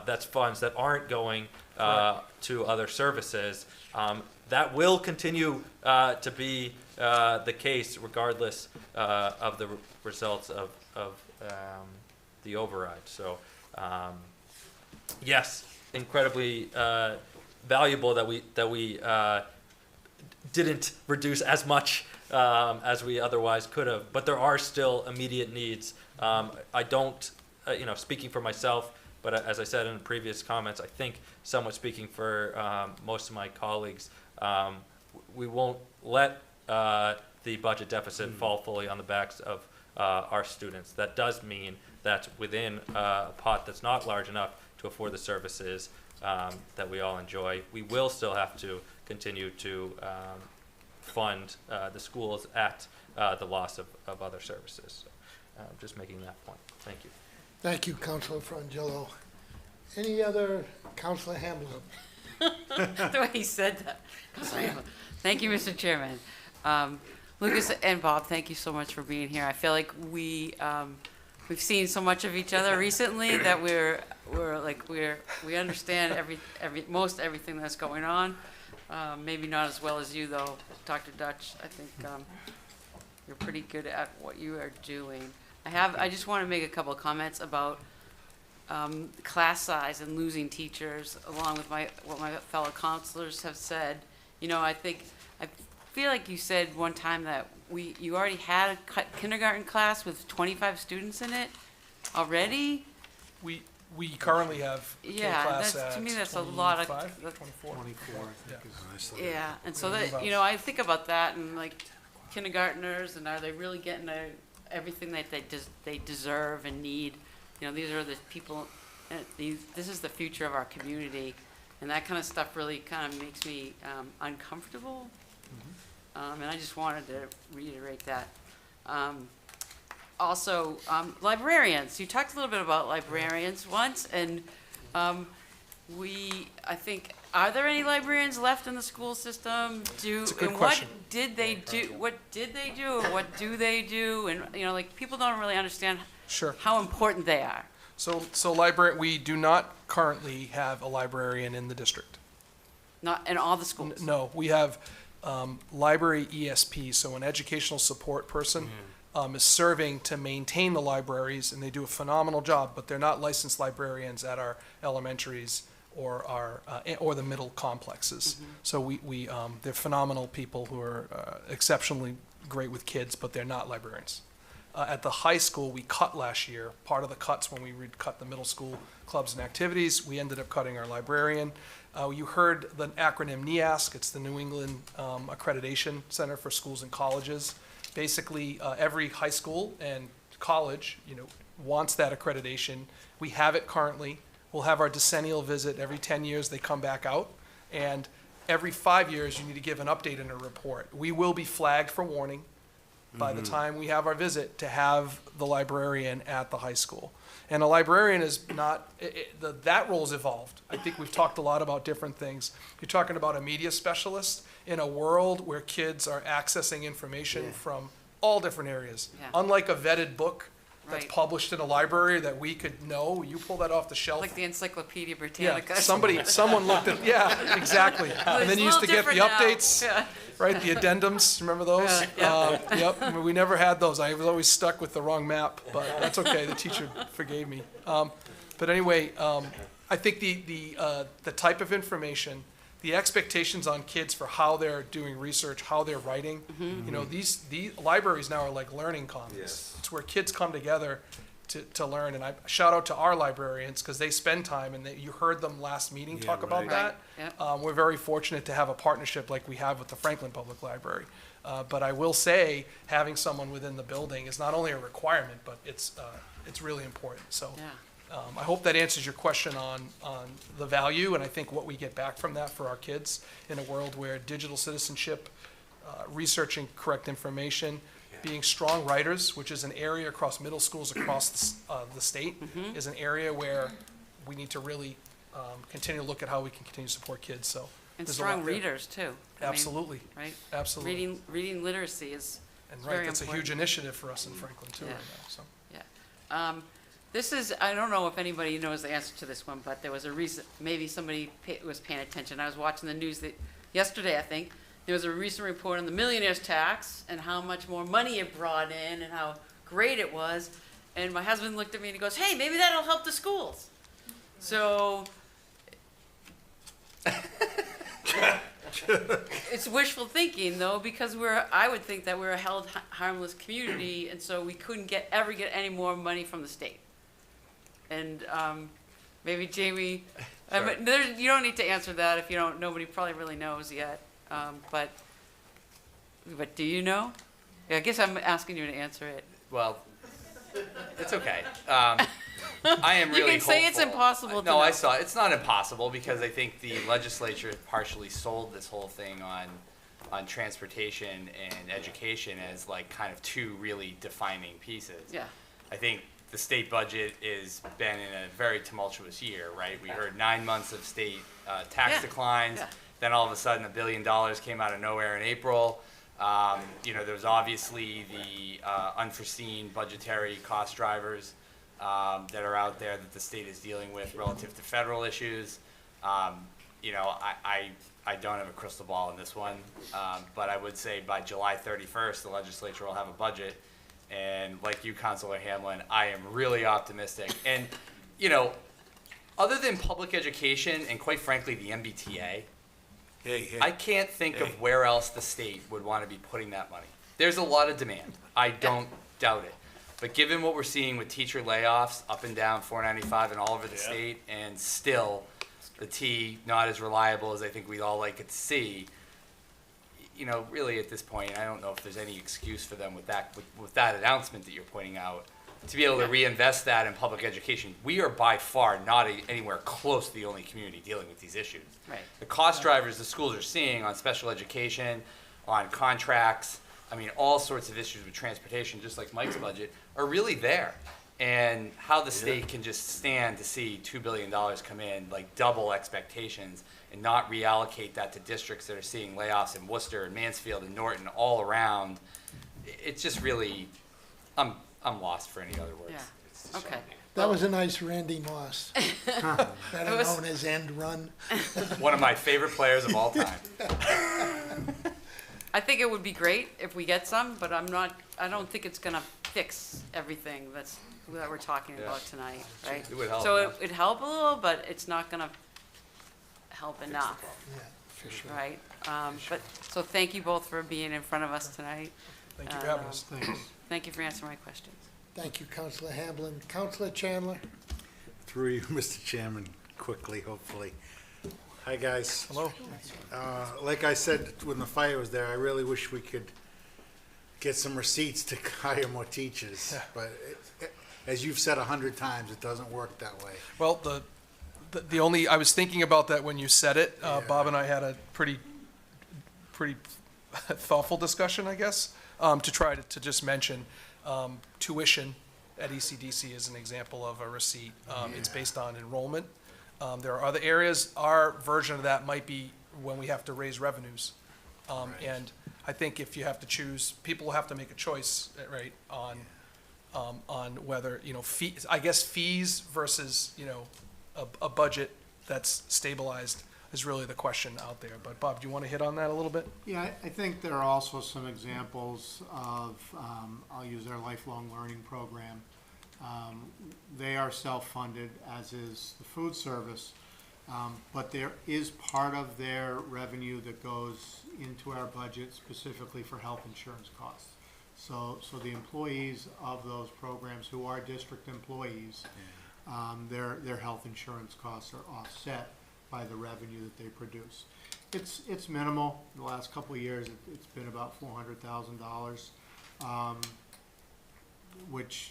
That's funds that aren't going to other services. That will continue to be the case regardless of the results of the override. So yes, incredibly valuable that we didn't reduce as much as we otherwise could have, but there are still immediate needs. I don't, speaking for myself, but as I said in previous comments, I think somewhat speaking for most of my colleagues, we won't let the budget deficit fall fully on the backs of our students. That does mean that within a pot that's not large enough to afford the services that we all enjoy, we will still have to continue to fund the schools at the loss of other services. So, just making that point. Thank you. Thank you, Councilor Frangillo. Any other, Councilor Hamlin? The way he said that. Thank you, Mr. Chairman. Lucas and Bob, thank you so much for being here. I feel like we've seen so much of each other recently that we understand most everything that's going on. Maybe not as well as you though, Dr. Dutch. I think you're pretty good at what you are doing. I just want to make a couple of comments about class size and losing teachers, along with what my fellow counselors have said. I feel like you said one time that you already had a kindergarten class with 25 students in it already. We currently have class to me that's 25, a lot of 24. 24, I think is. Yeah, and so that I think about that and like kindergartners, and are they really getting everything that they deserve and need? These are the people. This is the future of our community, and that kind of stuff really kind of makes me uncomfortable. And I just wanted to reiterate that. Also, librarians. You talked a little bit about librarians once, and I think, are there any librarians left in the school system? It's a good question. What did they do? What did they do, or what do they do? And people don't really understand how important they are. So we do not currently have a librarian in the district. Not in all the schools. No, we have library ESP, so an educational support person is serving to maintain the libraries, and they do a phenomenal job, but they're not licensed librarians at our elementaries or the middle complexes. So they're phenomenal people who are exceptionally great with kids, but they're not librarians. At the high school, we cut last year. Part of the cuts when we cut the middle school clubs and activities, we ended up cutting our librarian. You heard the acronym NEASC. It's the New England Accreditation Center for Schools and Colleges. Basically, every high school and college, wants that accreditation. We have it currently. We'll have our decennial visit every 10 years. They come back out, and every 5 years, you need to give an update and a report. We will be flagged for warning by the time we have our visit to have the librarian at the high school. And a librarian is not, that role's evolved. I think we've talked a lot about different things. You're talking about a media specialist in a world where kids are accessing information from all different areas. Yeah. Unlike a vetted book that's Right. published in a library that we could know, you pull that off the shelf. Like the Encyclopedia Yeah, Britannica. someone looked at, yeah, exactly. And then you used to get the updates, Yeah. right, the addendums, remember those? Yep, I mean, we never had those. I was always stuck with the wrong map, but that's okay, the teacher forgave me. But anyway, I think the type of information, the expectations on kids for how they're doing research, how they're writing, you know, these libraries now are like learning commons. Yes. It's where kids come together to learn, and I shout out to our librarians, because they spend time, and you heard them last meeting talk about that. Right. Yep. We're very fortunate to have a partnership like we have with the Franklin Public Library. But I will say, having someone within the building is not only a requirement, but it's really important. So Yeah. I hope that answers your question on the value, and I think what we get back from that for our kids in a world where digital citizenship, researching correct information, being strong writers, which is an area across middle schools across the state, is an area where we need to really continue to look at how we can continue to support kids. So And there's a lot strong there. readers, too. I mean, Absolutely. Right? Absolutely. Reading literacy is And very right, that's a important. huge initiative for us in Franklin too Yeah. right now, so. Yeah. This is, I don't know if anybody knows the answer to this one, but there was a recent, maybe somebody was paying attention. I was watching the news yesterday, I think. There was a recent report on the millionaire's tax and how much more money it brought in and how great it was. And my husband looked at me and he goes, hey, maybe that'll help the schools. So it's wishful thinking, though, because I would think that we're a held harmless community, and so we couldn't ever get any more money from the state. And maybe Jamie, but you don't need to answer that if you don't. Nobody probably really knows yet. But do you know? Yeah, I guess I'm asking you to answer it. Well, it's okay. I am really You can say it's hopeful. impossible to No, I know. saw it's not impossible, because I think the legislature partially sold this whole thing on transportation and education as like kind of two really defining pieces. Yeah. I think the state budget has been in a very tumultuous year, right? We heard 9 months of state tax Yeah. declines. Yeah. Then all of a sudden, $1 billion came out of nowhere in April. You know, there's obviously the unforeseen budgetary cost drivers that are out there that the state is dealing with relative to federal issues. You know, I don't have a crystal ball in this one, but I would say by July 31st, the legislature will have a budget. And like you, Councilor Hamlin, I am really optimistic. And, you know, other than public education and quite frankly, the MBTA, I can't think of where else the state would want to be putting that money. There's a lot of demand. I don't doubt it. But given what we're seeing with teacher layoffs up and down 495 and all over the state, and still the T not as reliable as I think we'd all like it to see, you know, really at this point, I don't know if there's any excuse for them with that announcement that you're pointing out, to be able to reinvest that in public education. We are by far not anywhere close to the only community dealing with these issues. Right. The cost drivers the schools are seeing on special education, on contracts, I mean, all sorts of issues with transportation, just like Mike's budget, are really there. And how the state can just stand to see $2 billion come in, like double expectations, and not reallocate that to districts that are seeing layoffs in Worcester and Mansfield and Norton all around, it's just really, I'm lost for any other words. Yeah. Okay. That was a nice Randy Moss, better It was- known as End Run. One of my favorite players of all time. I think it would be great if we get some, but I don't think it's gonna fix everything that we're talking about tonight, right? It would help, So yeah. it'd help a little, but it's not gonna help enough, Yeah, for sure. right? So thank you both for being in front of us tonight. Thank you for having us. Thank you for answering my questions. Thank you, Councilor Hamblin. Councilor Chandler? Through you, Mr. Chairman, quickly, hopefully. Hi, guys. Hello. Like I said when the fire was there, I really wish we could get some receipts to hire more teachers. But as you've said 100 times, it doesn't work that way. Well, the only, I was thinking about that when you said it. Bob and I had a pretty thoughtful discussion, I guess. to try to just mention, tuition at ECDC is an example of a receipt. It's based on enrollment. There are other areas. Our version of that might be when we have to raise revenues. And I think if you have to choose, people will have to make a choice, right, on whether, fees, I guess fees versus, a budget that's stabilized is really the question out there. But Bob, do you want to hit on that a little bit? Yeah, I think there are also some examples of, I'll use our lifelong learning program. They are self-funded, as is the food service, but there is part of their revenue that goes into our budget specifically for health insurance costs. So the employees of those programs who are district employees, their health insurance costs are offset by the revenue that they produce. It's minimal. The last couple of years, it's been about $400,000, which,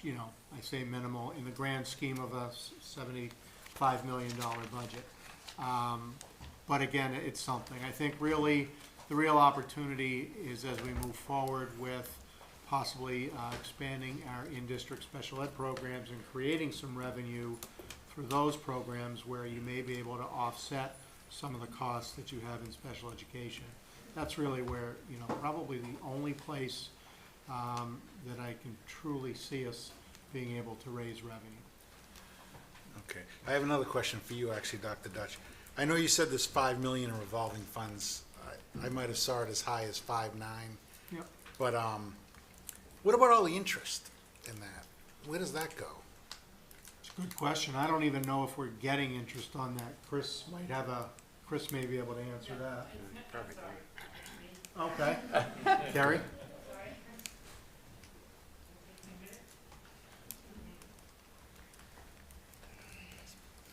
I say minimal in the grand scheme of a $75 million budget. But again, it's something. I think really the real opportunity is as we move forward with possibly expanding our in-district special ed programs and creating some revenue for those programs where you may be able to offset some of the costs that you have in special education. That's really where, probably the only place that I can truly see us being able to raise revenue. Okay. I have another question for you, actually, Dr. Dutch. I know you said there's $5 million in revolving funds. I might have saw it as high as 5.9. Yep. But what about all the interest in that? Where does that go? It's a good question. I don't even know if we're getting interest on that. Chris may be able to answer that. Perfect. Okay. Carrie?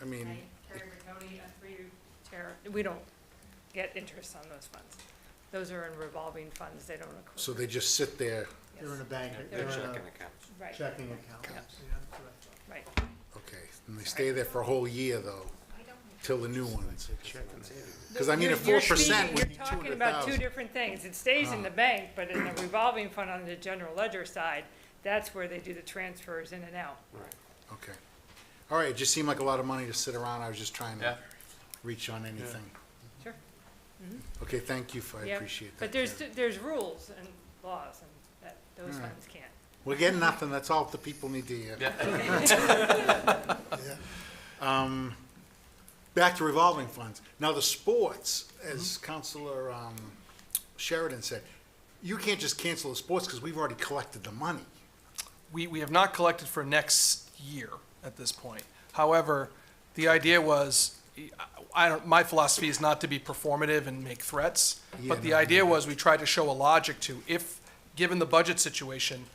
I mean, Terry Riccone, through you, Chair, we don't get interest on those funds. Those are in revolving funds, they don't accrue. so they just sit there. They're in a bank. They're in a Checking accounts. Right, checking account. Yep. right. Okay, and they stay there for a whole year, though, till the new ones. Because You're- at you're 4% speaking- would be You're talking about two 200,000. different things. It stays in the bank, but in the revolving fund on the general ledger side, that's where they do the transfers in and out. Okay. All right, it just seemed like a lot of money to sit around. I was just trying Yeah. to reach on anything. Sure. Okay, thank you, I Yeah, appreciate that. but there's, Karen. there's rules and laws, and that, those All right. funds can't. We're getting nothing, that's all the people need to hear. Back to revolving funds. Now, the sports, as Counselor Sheridan said, you can't just cancel the sports because we've already collected the money. We have not collected for next year at this point. However, the idea was, my philosophy is not to be performative and make threats, Yeah, but the no, I idea know was we tried to show a logic to, if, given the budget situation,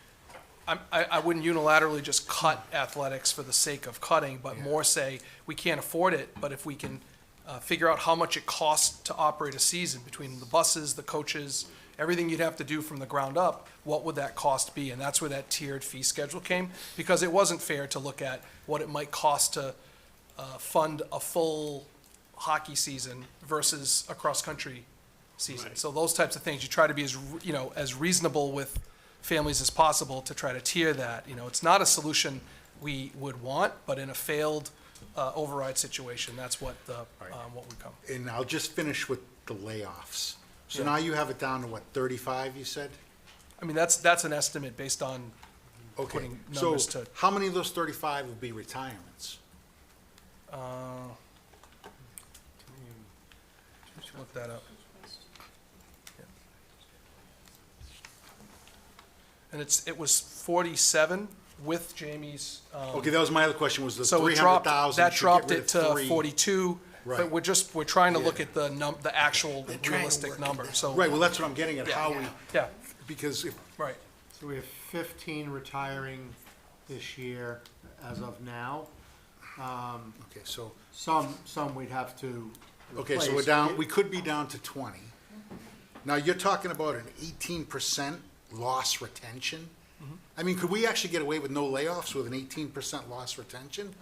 I wouldn't unilaterally just cut athletics for the sake of cutting, but more say, we can't afford it, but if we can figure out how much it costs to operate a season between the buses, the coaches, everything you'd have to do from the ground up, what would that cost be? And that's where that tiered fee schedule came, because it wasn't fair to look at what it might cost to fund a full hockey season versus a cross-country season. Right. So those types of things, you try to be as, as reasonable with families as possible to try to tier that. It's not a solution we would want, but in a failed override situation, that's what what would come. And I'll just finish with the layoffs. So Yeah. now you have it down to what, 35, you said? I mean, that's an estimate based on Okay, putting so numbers to. how many of those 35 will be retirements? Let's look that up. Yeah. And it was 47 with Jamie's. Okay, that was my other question, was the So it dropped, 300,000 that should dropped get rid it of to 3. 42, Right. but we're trying to look Yeah. at the actual They're trying to realistic work number, so. Right, well, that's what I'm getting at, Yeah, how yeah. we, Yeah, because if, right. So we have 15 retiring this year as of now. okay, so, Some we'd have to okay, so replace. we're down, we could be down to 20. Now, you're talking about an 18% loss retention? Mm-hmm. I mean, could we actually get away with no layoffs with an 18% loss retention?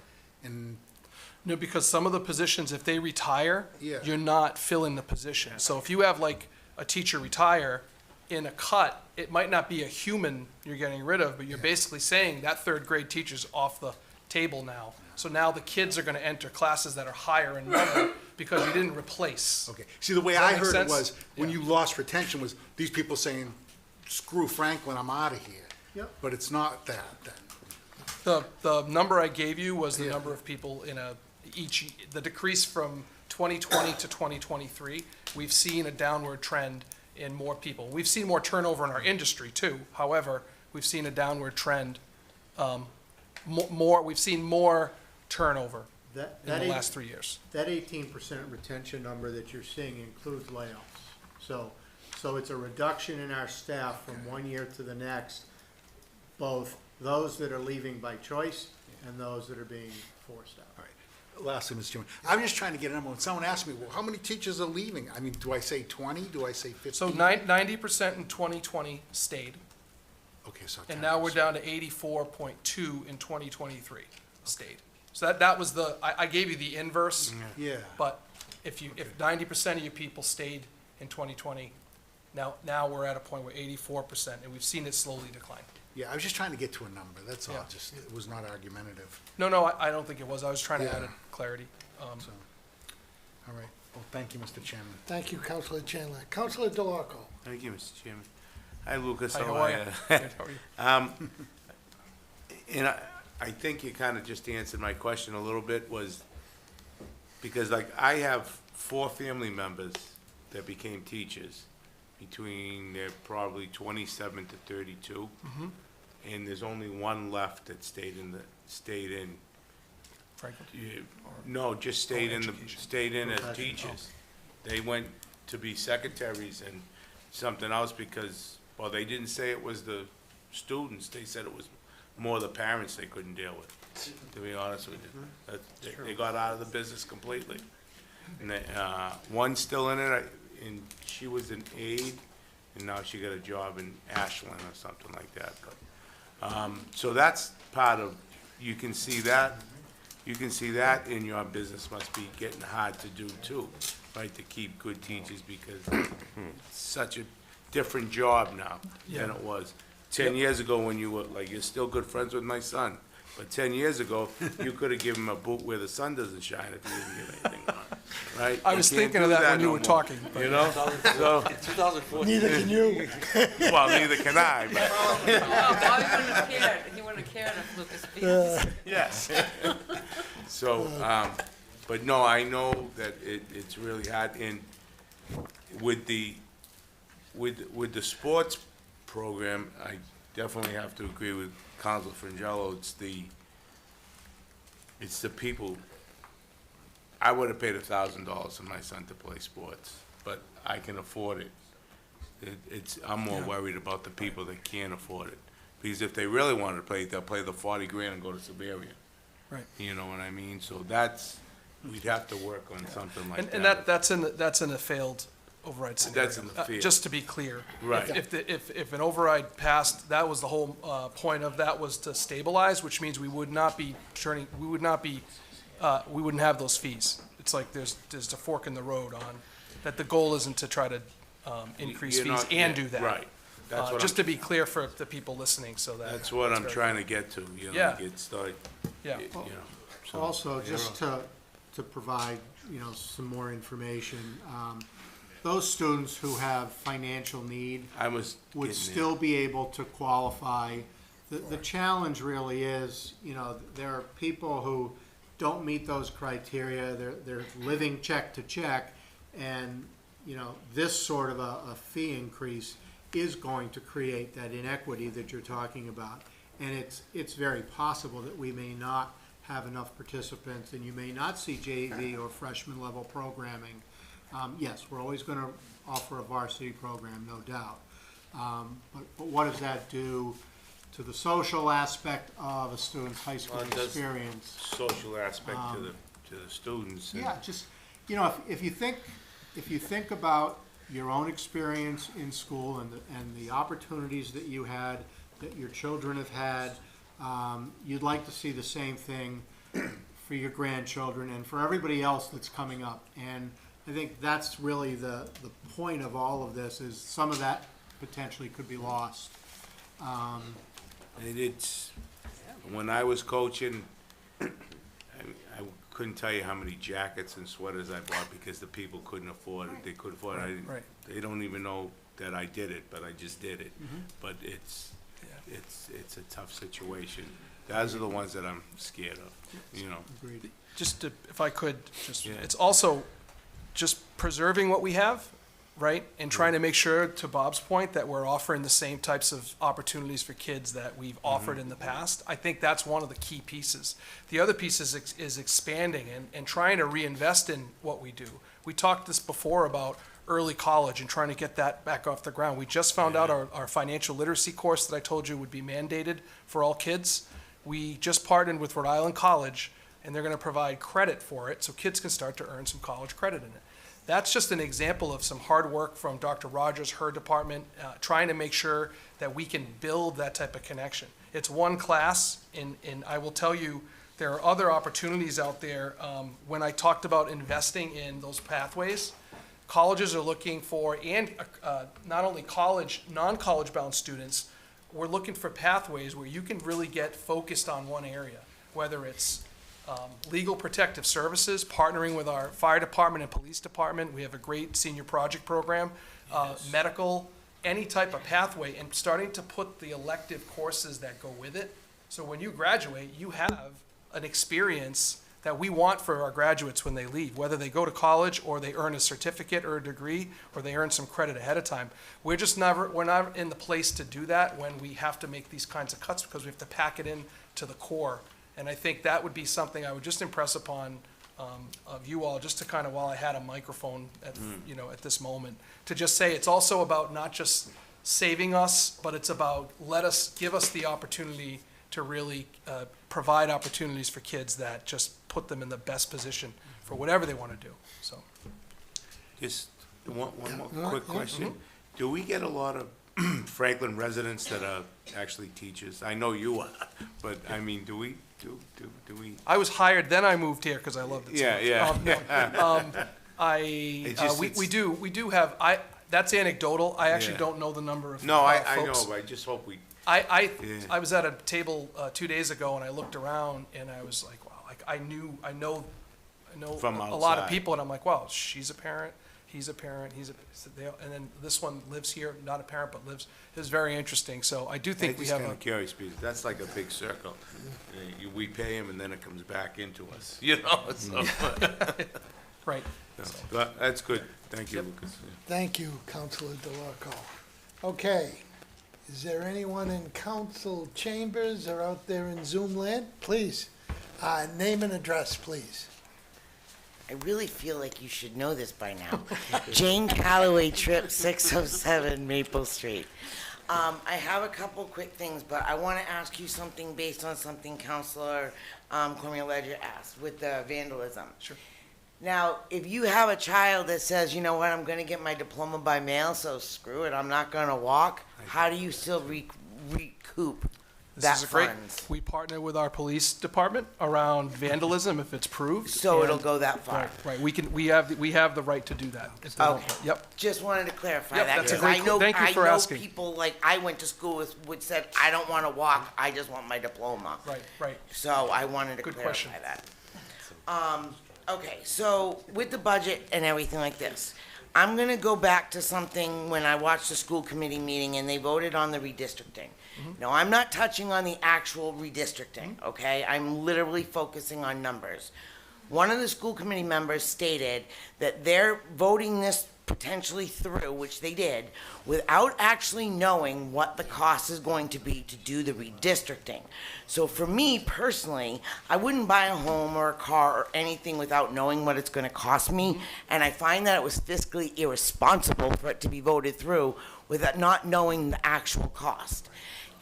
And, No, because some of the positions, if they retire, Yeah. you're not filling the position. So if you have like a teacher retire in a cut, it might not be a human you're getting rid of, but you're basically saying that third grade teacher's off the table now. So now the kids are gonna enter classes that are higher in number because you didn't replace. Okay, see, the way Does that I make heard it sense? was, when you lost retention was these people saying, screw Franklin, I'm out of here. Yep. But it's not that then. The number I gave you was the number of people in the decrease from 2020 to 2023. We've seen a downward trend in more people. We've seen more turnover in our industry too. However, we've seen a downward trend. We've seen more turnover in the last 3 years. That 18% retention number that you're seeing includes layoffs. So it's a reduction in our staff from one year to the next, both those that are leaving by choice and those that are being forced out. All right, lastly, Mr. Chairman, I'm just trying to get a number. When someone asks me, well, how many teachers are leaving? I mean, do I say 20? Do I say 15? So 90% in 2020 stayed. Okay, so And now we're down to 84.2 in 2023 stayed. So that was I gave you the inverse. Yeah. But if 90% of your people stayed in 2020, now we're at a point where 84%, and we've seen it slowly decline. Yeah, I was just trying to get to a number, that's all, Yeah. just, it was not argumentative. No, I don't think it was. I was trying to Yeah. add clarity. So, all right, well, thank you, Mr. Chairman. Thank you, Councilor Chandler. Councilor DeLarco. Thank you, Mr. Chairman. Hi, Lucas. Hi, how are you? Good, how are you? And I think you kind of just answered my question a little bit, was, because like, I have 4 family members that became teachers between, they're probably 27 to 32. And there's only one left that stayed in. Franklin? No, just stayed in education. stayed in as Professional. teachers. They went to be secretaries and something else because, well, they didn't say it was the students, they said it was more the parents they couldn't deal with, to be honest with you. They got out of the business completely. And one's still in it, and she was an aide, and now she got a job in Ashland or something like that. But, so that's part of, you can see that in your business must be getting hard to do too, right, to keep good teachers, because it's such a different job now than it was. 10 years ago when you were, like, you're still good friends with my son, but 10 years ago, you could have given him a boot where the sun doesn't shine if you didn't give anything on, right? I was thinking of that when you were talking. You know? So, 2014. Neither can you. well, neither can I, but. He wouldn't have cared if Lucas beat us. Yes. So, but no, I know that it's really hard, and with the sports program, I definitely have to agree with Council Frangello. It's the people. I would have paid $1,000 for my son to play sports, but I can afford it. I'm more worried about the people that can't afford it, because if they really wanted to play, they'll play the 40 grand and go to Siberian. Right. You know what I mean? So we'd have to work on something like that. And that's in a failed override scenario. That's in the field. Just to be clear. Right. If an override passed, that was the whole point of that, was to stabilize, which means we wouldn't have those fees. It's like there's a fork in the road on, that the goal isn't to try to increase You're fees not- and do that. Right. That's what Just to be clear for the people listening, so that. That's what I'm very trying to get to, you know, Yeah. like it's like, Yeah. you know. so, Also, you just know. to provide, some more information, those students who have financial need I was would getting still be able to qualify. The challenge really is, there are people who don't meet those criteria, they're living check to check, and, this sort of a fee increase is going to create that inequity that you're talking about. And it's very possible that we may not have enough participants, and you may not see JV or freshman level programming. Yes, we're always gonna offer a varsity program, no doubt. But what does that do to the social aspect of a student's high school Well, it does experience? social aspect to the students. and- Yeah, just, if you think about your own experience in school and the opportunities that you had, that your children have had, you'd like to see the same thing for your grandchildren and for everybody else that's coming up. And I think that's really the point of all of this, is some of that potentially could be lost. It's, when I was coaching, I couldn't tell you how many jackets and sweaters I bought because the people couldn't afford it. They couldn't afford it. I didn't- Right. They don't even know that I did it, but I just did it. Mhm. But it's a tough situation. Those are the ones that I'm scared of, you know. Just to, if I could, just, Yeah. it's also just preserving what we have, right? And trying to make sure, to Bob's point, that we're offering the same types of opportunities for kids that we've offered in the past. I think that's one of the key pieces. The other piece is expanding and trying to reinvest in what we do. We talked this before about early college and trying to get that back off the ground. We just found out our financial literacy course that I told you would be mandated for all kids. We just partnered with Rhode Island College, and they're going to provide credit for it so kids can start to earn some college credit in it. That's just an example of some hard work from Dr. Rogers, her department, trying to make sure that we can build that type of connection. It's one class, and I will tell you, there are other opportunities out there. When I talked about investing in those pathways, colleges are looking for, and not only college, non-college bound students, we're looking for pathways where you can really get focused on one area, whether it's legal protective services, partnering with our fire department and police department. We have a great senior project program, medical, any type of pathway, and starting to put the elective courses that go with it. So when you graduate, you have an experience that we want for our graduates when they leave, whether they go to college or they earn a certificate or a degree or they earn some credit ahead of time. We're not in the place to do that when we have to make these kinds of cuts because we have to pack it in to the core. And I think that would be something I would just impress upon of you all, just to kind of, while I had a microphone at, at this moment, to just say it's also about not just saving us, but it's about give us the opportunity to really provide opportunities for kids that just put them in the best position for whatever they want to do, so. Just one more quick question. Do we get a lot of Franklin residents that are actually teachers? I know you are, but I mean, do we? I was hired, then I moved here because I loved it so much. We do have, that's anecdotal. I actually don't know the number of No, I folks. know, but I just hope we. I was at a table 2 days ago and I looked around and I was like, wow, like I know From a lot of outside. people, and I'm like, wow, she's a parent, he's a parent, and then this one lives here, not a parent, but lives. It was very interesting. So I do think we have kind of curious because that's like a big circle. We pay him and then it comes back into us, you know? So, right. But that's good. Thank you, Lucas. Thank you, Councilor DeLarco. Okay, is there anyone in council chambers or out there in Zoom land? Please, name and address, please. I really feel like you should know this by now. Jane Calloway, Trip 607 Maple Street. I have a couple quick things, but I want to ask you something based on something Councilor Cormier Ledger asked with the vandalism. Sure. Now, if you have a child that says, you know what, I'm going to get my diploma by mail, so screw it, I'm not going to walk, how do you still recoup that This is great. funds? We partner with our police department around vandalism if it's proved. So it'll go that far? Right. We have the right to do that. if they don't- Okay. Yep. Just wanted to clarify Yep, that, that's a because great thank you for asking. people, like, I went to school with, would said, I don't want to walk, I just want my diploma. Right. So I wanted to Good clarify question. that. Okay, so with the budget and everything like this, I'm gonna go back to something when I watched the school committee meeting and they voted on the redistricting. No, I'm not touching on the actual redistricting, okay? I'm literally focusing on numbers. One of the school committee members stated that they're voting this potentially through, which they did, without actually knowing what the cost is going to be to do the redistricting. So for me personally, I wouldn't buy a home or a car or anything without knowing what it's going to cost me, and I find that it was fiscally irresponsible for it to be voted through without not knowing the actual cost.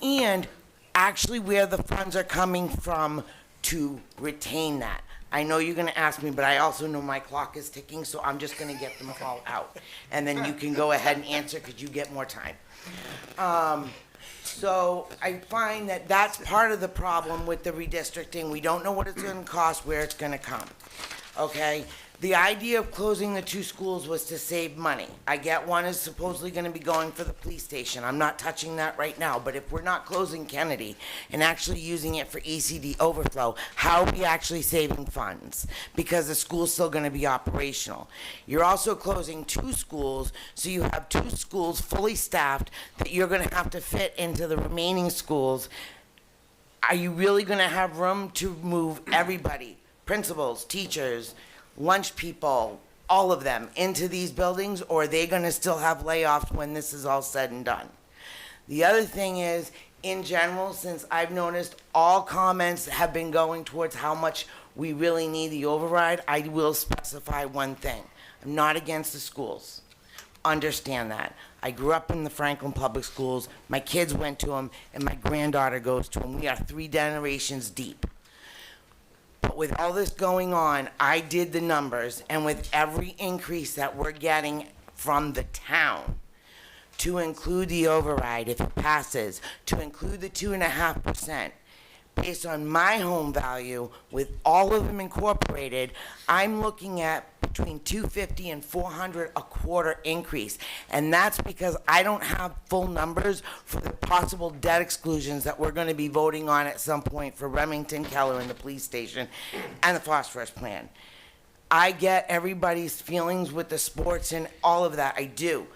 And actually where the funds are coming from to retain that. I know you're gonna ask me, but I also know my clock is ticking, so I'm just gonna get them all out. And then you can go ahead and answer, because you get more time. So I find that that's part of the problem with the redistricting. We don't know what it's gonna cost, where it's gonna come. okay? The idea of closing the two schools was to save money. I get one is supposedly gonna be going for the police station. I'm not touching that right now, but if we're not closing Kennedy and actually using it for ECD overflow, how are we actually saving funds? Because the school's still gonna be operational. You're also closing two schools, so you have two schools fully staffed that you're gonna have to fit into the remaining schools. Are you really gonna have room to move everybody, principals, teachers, lunch people, all of them, into these buildings, or are they gonna still have layoffs when this is all said and done? The other thing is, in general, since I've noticed all comments have been going towards how much we really need the override, I will specify one thing. I'm not against the schools. Understand that. I grew up in the Franklin Public Schools, my kids went to them, and my granddaughter goes to them. We are 3 generations deep. But with all this going on, I did the numbers, and with every increase that we're getting from the town, to include the override if it passes, to include the 2.5%, based on my home value, with all of them incorporated, I'm looking at between $250 and $400 a quarter increase. And that's because I don't have full numbers for the possible debt exclusions that we're gonna be voting on at some point for Remington, Keller, and the police station, and the phosphorus plan. I get everybody's feelings with the sports and all of that, I do.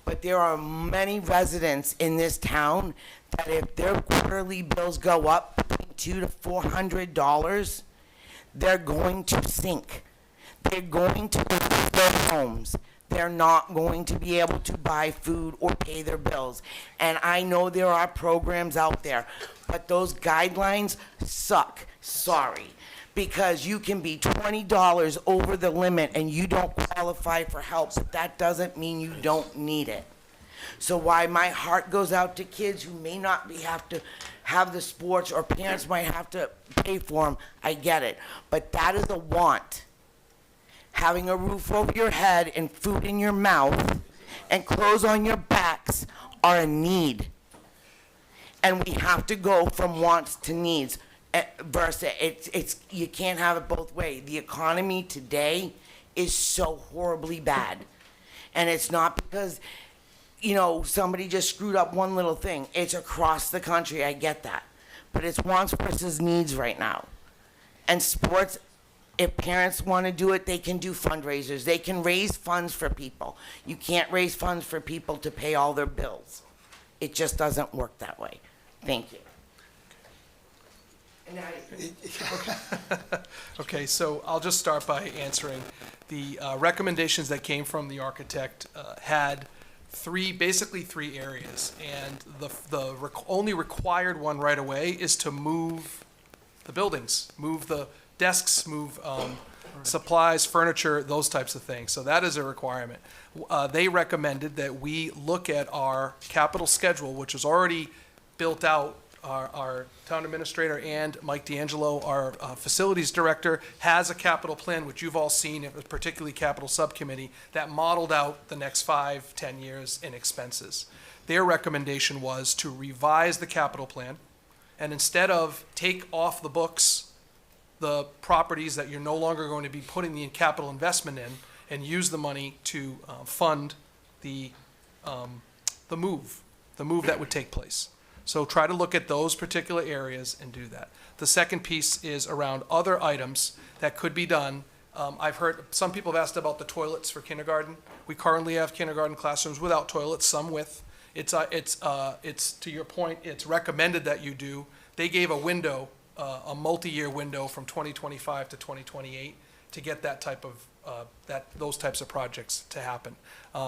But there are many residents in this town that if their quarterly bills go up between $200 to $400, they're going to sink. They're going to lose their homes. They're not going to be able to buy food or pay their bills. And I know there are programs out there, but those guidelines suck. Sorry. Because you can be $20 over the limit and you don't qualify for help, but that doesn't mean you don't need it. So why my heart goes out to kids who may not have to have the sports, or parents might have to pay for them, I get it. But that is a want. Having a roof over your head and food in your mouth and clothes on your backs are a need. And we have to go from wants to needs. Versus, it's you can't have it both ways. The economy today is so horribly bad. And it's not because, somebody just screwed up one little thing. It's across the country, I get that. But it's wants versus needs right now. And sports, if parents want to do it, they can do fundraisers. They can raise funds for people. You can't raise funds for people to pay all their bills. It just doesn't work that way. Thank you. Okay, so I'll just start by answering. The recommendations that came from the architect had basically three areas, and the only required one right away is to move the buildings, move the desks, move supplies, furniture, those types of things. So that is a requirement. They recommended that we look at our capital schedule, which is already built out. Our town administrator and Mike D'Angelo, our facilities director, has a capital plan, which you've all seen, particularly capital subcommittee, that modeled out the next 5-10 years in expenses. Their recommendation was to revise the capital plan, and instead of take off the books the properties that you're no longer going to be putting the capital investment in, and use the money to fund the move that would take place. So try to look at those particular areas and do that. The second piece is around other items that could be done. I've heard, some people have asked about the toilets for kindergarten. We currently have kindergarten classrooms without toilets, some with. It's to your point, it's recommended that you do. They gave a window, a multi-year window from 2025 to 2028 to get that type of, those types of projects to happen.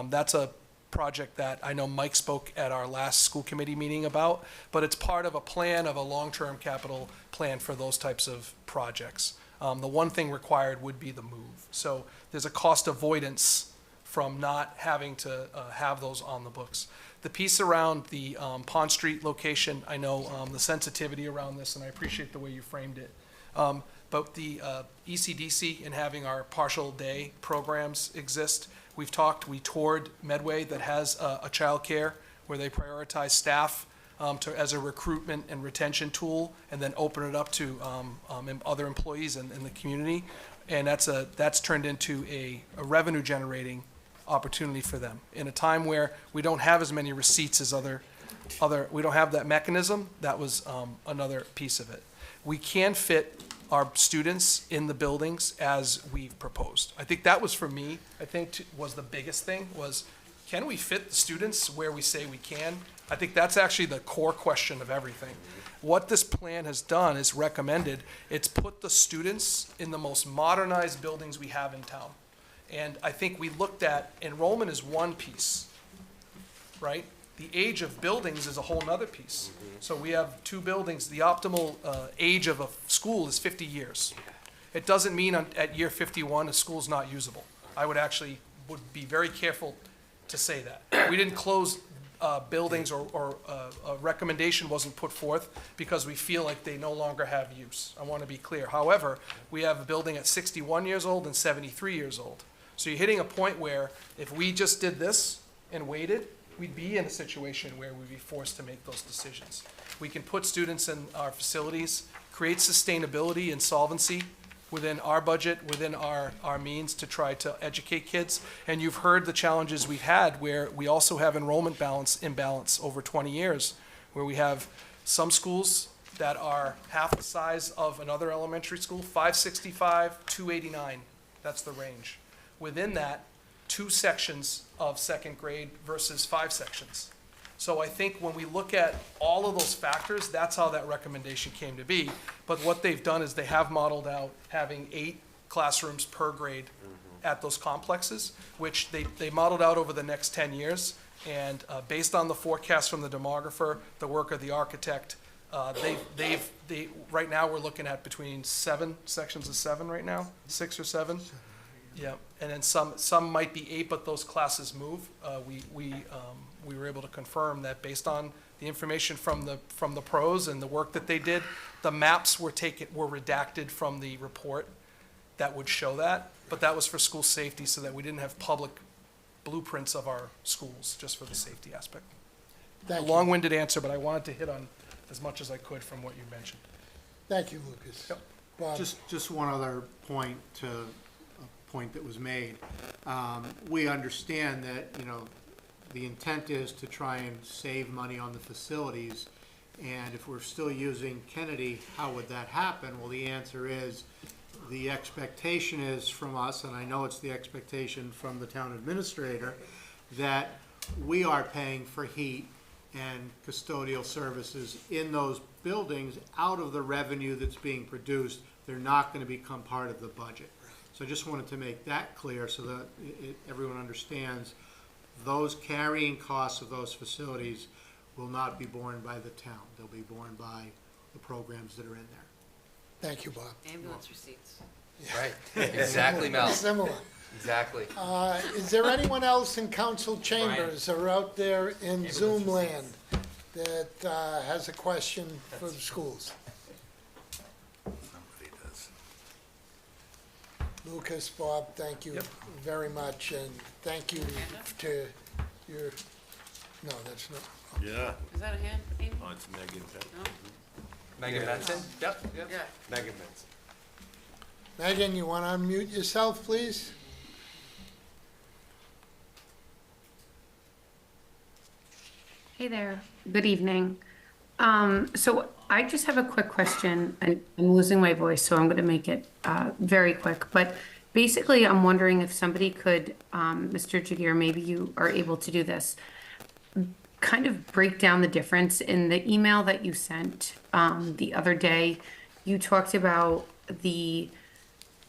That's a project that I know Mike spoke at our last school committee meeting about, but it's part of a plan of a long-term capital plan for those types of projects. The one thing required would be the move. So there's a cost avoidance from not having to have those on the books. The piece around the Pond Street location, I know the sensitivity around this, and I appreciate the way you framed it. But the ECDC and having our partial day programs exist. We toured Medway that has a child care where they prioritize staff as a recruitment and retention tool, and then open it up to other employees in the community. And that's turned into a revenue generating opportunity for them. In a time where we don't have as many receipts as we don't have that mechanism, that was another piece of it. We can fit our students in the buildings as we've proposed. I think that was, for me, was the biggest thing, was can we fit the students where we say we can? I think that's actually the core question of everything. What this plan has done is recommended, it's put the students in the most modernized buildings we have in town. And I think we looked at enrollment is one piece, right? The age of buildings is a whole nother piece. So we have 2 buildings. The optimal age of a school is 50 years. It doesn't mean at year 51 a school's not usable. I would be very careful to say that. We didn't close buildings, or a recommendation wasn't put forth because we feel like they no longer have use. I want to be clear. However, we have a building at 61 years old and 73 years old. So you're hitting a point where if we just did this and waited, we'd be in a situation where we'd be forced to make those decisions. We can put students in our facilities, create sustainability and solvency within our budget, within our means to try to educate kids. And you've heard the challenges we've had where we also have enrollment imbalance over 20 years, where we have some schools that are half the size of another elementary school, 565, 289, that's the range. Within that, 2 sections of 2nd grade versus 5 sections. So I think when we look at all of those factors, that's how that recommendation came to be. But what they've done is they have modeled out having 8 classrooms per grade at those complexes, which they modeled out over the next 10 years. And based on the forecast from the demographer, the work of the architect, right now we're looking at between 7 sections of 7 right now, 6 or 7. Yeah, and then some might be 8, but those classes move. We were able to confirm that based on the information from the pros and the work that they did, the maps were redacted from the report that would show that, but that was for school safety so that we didn't have public blueprints of our schools, just for the safety aspect. Thank A you. long-winded answer, but I wanted to hit on as much as I could from what you mentioned. Thank you, Lucas. Yep. Bob? Just one other point to a point that was made. We understand that, the intent is to try and save money on the facilities, and if we're still using Kennedy, how would that happen? Well, the answer is, the expectation is from us, and I know it's the expectation from the town administrator, that we are paying for heat and custodial services in those buildings out of the revenue that's being produced. They're not going to become part of the budget. So I just wanted to make that clear so that everyone understands those carrying costs of those facilities will not be borne by the town. They'll be borne by the programs that are in there. Thank you, Bob. Ambulance receipts. Right, exactly, Mel. Similar. Exactly. Is there anyone else in council chambers or out there in Zoom land that has a question for the schools? Somebody does. Lucas, Bob, thank you very much, and thank you to your, no, that's not, Yeah. Is that a hand, Amy? Oh, it's Megan. No? Megan Benson? Yep. Yeah. Megan Benson. Megan, you want to unmute yourself, please? Hey there, good evening. So I just have a quick question. I'm losing my voice, so I'm going to make it very quick. But basically, I'm wondering if somebody could, Mr. Jagir, maybe you are able to do this, kind of break down the difference in the email that you sent the other day. You talked about the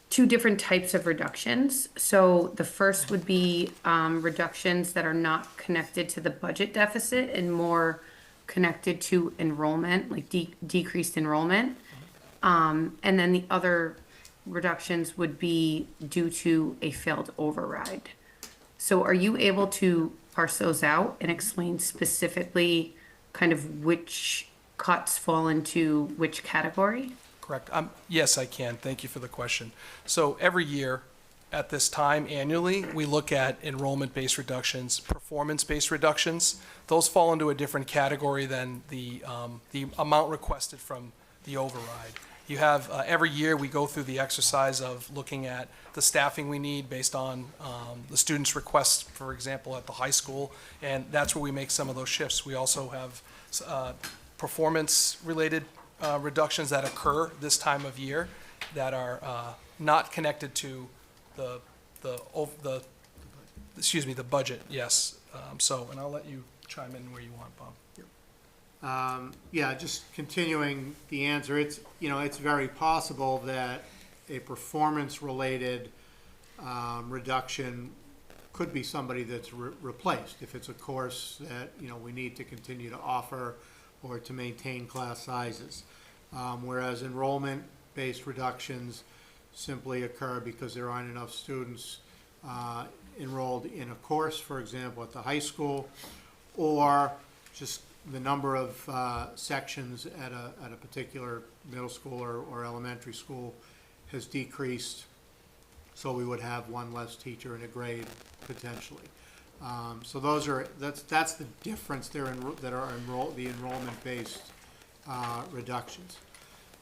2 different types of reductions. So the first would be reductions that are not connected to the budget deficit and more connected to enrollment, like decreased enrollment. And then the other reductions would be due to a failed override. So are you able to parse those out and explain specifically kind of which cuts fall into which category? Correct. Yes, I can. Thank you for the question. So every year, at this time annually, we look at enrollment-based reductions, performance-based reductions. Those fall into a different category than the amount requested from the override. You have, every year, we go through the exercise of looking at the staffing we need based on the students' requests, for example, at the high school, and that's where we make some of those shifts. We also have performance-related reductions that occur this time of year that are not connected to the budget, yes. And I'll let you chime in where you want, Bob. Yeah, just continuing the answer, it's very possible that a performance-related reduction could be somebody that's replaced, if it's a course that, we need to continue to offer or to maintain class sizes. Whereas enrollment-based reductions simply occur because there aren't enough students enrolled in a course, for example, at the high school, or just the number of sections at a particular middle school or elementary school has decreased, so we would have one less teacher in a grade potentially. So that's the difference there that are the enrollment-based reductions.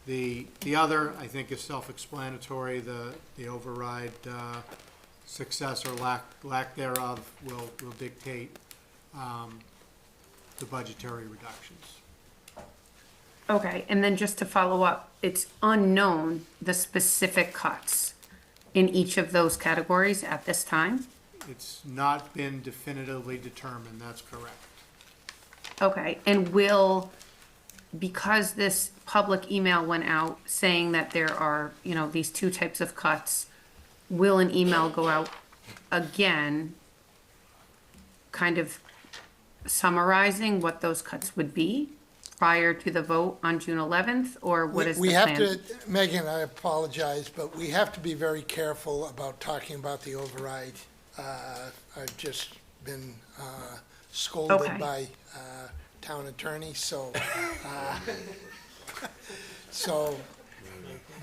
The other, I think, is self-explanatory. The override success or lack thereof will dictate the budgetary reductions. Okay, and then just to follow up, it's unknown the specific cuts in each of those categories at this time? It's not been definitively determined, that's correct. Okay, and because this public email went out saying that there are, these two types of cuts, will an email go out again, kind of summarizing what those cuts would be prior to the vote on June 11th, or what is the We plan? have to, Megan, I apologize, but we have to be very careful about talking about the override. I've just been scolded Okay. by town attorney, so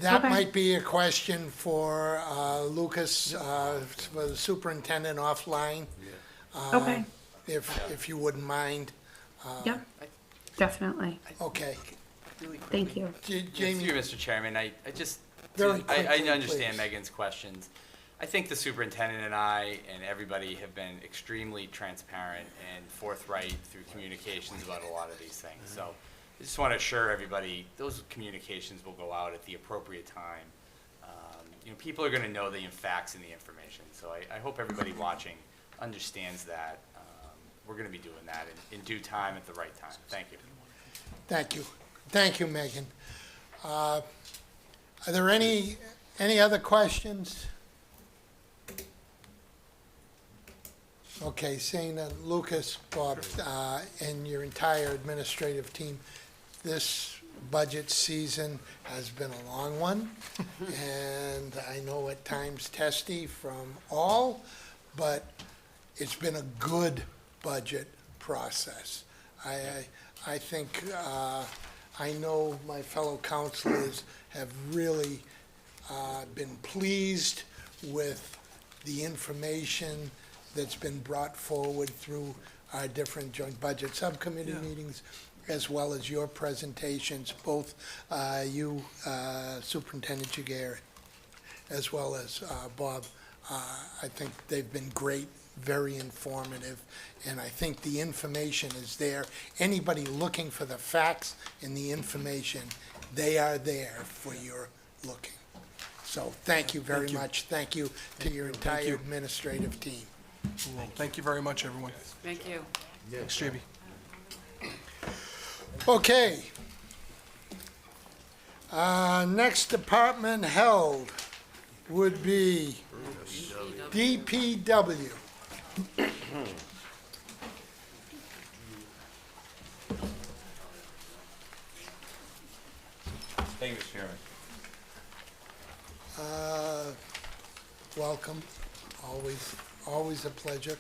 that Okay. might be a question for Lucas, for the superintendent offline. Okay. If you wouldn't mind. Yeah, definitely. Okay. Thank you. Jamie. Through you, Mr. Chairman, I just, Very I quickly, understand please. Megan's questions. I think the superintendent and I and everybody have been extremely transparent and forthright through communications about a lot of these things. So I just want to assure everybody, those communications will go out at the appropriate time. People are going to know the facts and the information. So I hope everybody watching understands that. We're going to be doing that in due time at the right time. Thank you. Thank you. Thank you, Megan. Are there any other questions? Okay, seeing that Lucas, Bob, and your entire administrative team, this budget season has been a long one, and I know at times testy from all, but it's been a good budget process. I think, I know my fellow councilors have really been pleased with the information that's been brought forward through our different joint budget subcommittee meetings, as well as your presentations, both you, Superintendent Jagger, as well as Bob. I think they've been great, very informative, and I think the information is there. Anybody looking for the facts and the information, they are there for your looking. So thank you very much. Thank you to your entire administrative team. Thank you very much, everyone. Thank you. Thanks, JB. Okay. Next department held would be DPW. Thank you, Mr. Chairman. Welcome. Always a pleasure.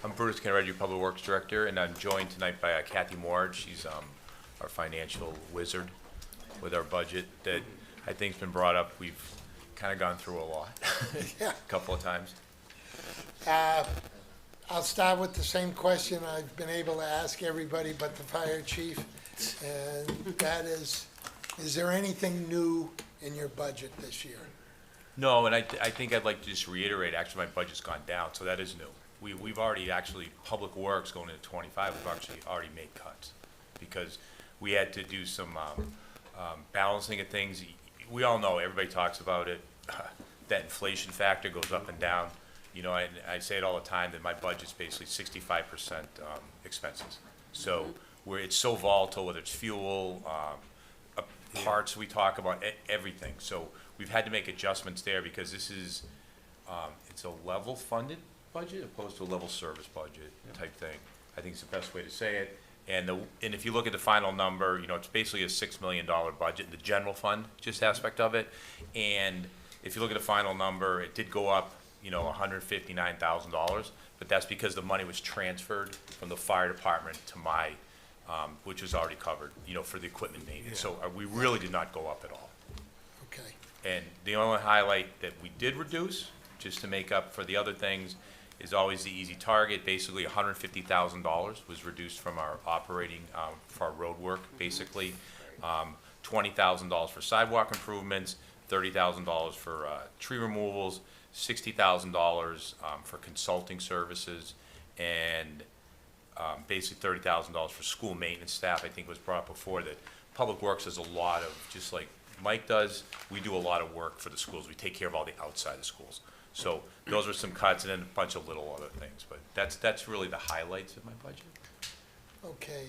I'm Bruce Kennered, your Public Works Director, and I'm joined tonight by Kathy Moore. She's our financial wizard with our budget that I think's been brought up. We've kind of gone through a lot. Yeah. a couple of times. I'll start with the same question I've been able to ask everybody but the fire chief, and that is there anything new in your budget this year? No, and I think I'd like to just reiterate, actually, my budget's gone down, so that is new. We've already actually, Public Works going into 25, we've actually already made cuts, because we had to do some balancing of things. We all know, everybody talks about it, that inflation factor goes up and down. You know, I say it all the time, that my budget's basically 65% expenses. So, it's so volatile, whether it's fuel, parts, we talk about everything. So, we've had to make adjustments there, because this is, it's a level funded budget opposed to a level service budget type thing. I think it's the best way to say it. And if you look at the final number, you know, it's basically a $6 million budget, the general fund, just aspect of it. And if you look at the final number, it did go up, you know, $159,000, but that's because the money was transferred from the fire department to my, which was already covered, you know, for the equipment maintenance. So we really did not go up at all. Okay. And the only highlight that we did reduce, just to make up for the other things, is always the easy target. Basically, $150,000 was reduced from our operating, for our road work, basically. $20,000 for sidewalk improvements, $30,000 for tree removals, $60,000 for consulting services, and basically $30,000 for school maintenance staff. I think was brought up before that Public Works has a lot of, just like Mike does, we do a lot of work for the schools. We take care of all the outside of schools. So those are some cuts, and then a bunch of little other things. But that's really the highlights of my budget. Okay.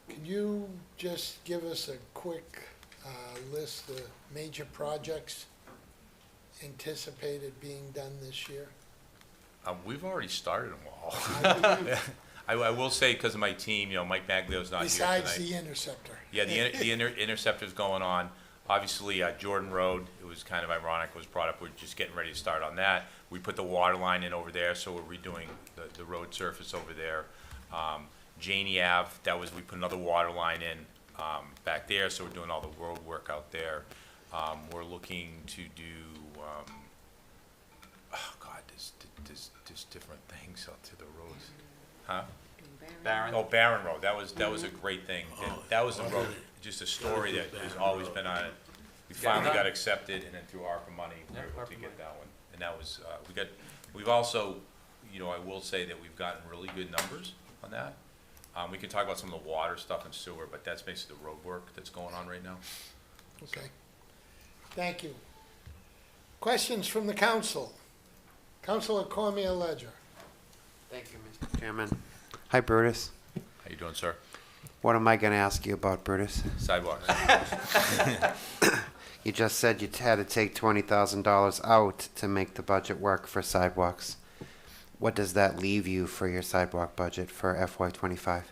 Can you just give us a quick list of major projects anticipated being done this year? We've already started them all. I will say, because of my team, you know, Mike Maglio's not here tonight. Besides the interceptor. Yeah, the interceptor's going on. Obviously, Jordan Road, it was kind of ironic, was brought up. We're just getting ready to start on that. We put the water line in over there, so we're redoing the road surface over there. Janey Ave, we put another water line in back there, so we're doing all the road work out there. We're looking to do, there's different things out to the roads. Huh? Barron? Oh, Barron Road, that was a great thing. That was a road, just a story that has always been on it. We finally got accepted, and then through ARPA money, we were able to get that one. And that was, we've also, you know, I will say that we've gotten really good numbers on that. We can talk about some of the water stuff and sewer, but that's basically the road work that's going on right now. Okay. Thank you. Questions from the council? Councilor Cormier Ledger. Thank you, Mr. Chairman. Hi, Brutus. How you doing, sir? What am I going to ask you about, Brutus? Sidewalks. You just said you had to take $20,000 out to make the budget work for sidewalks. What does that leave you for your sidewalk budget for FY25?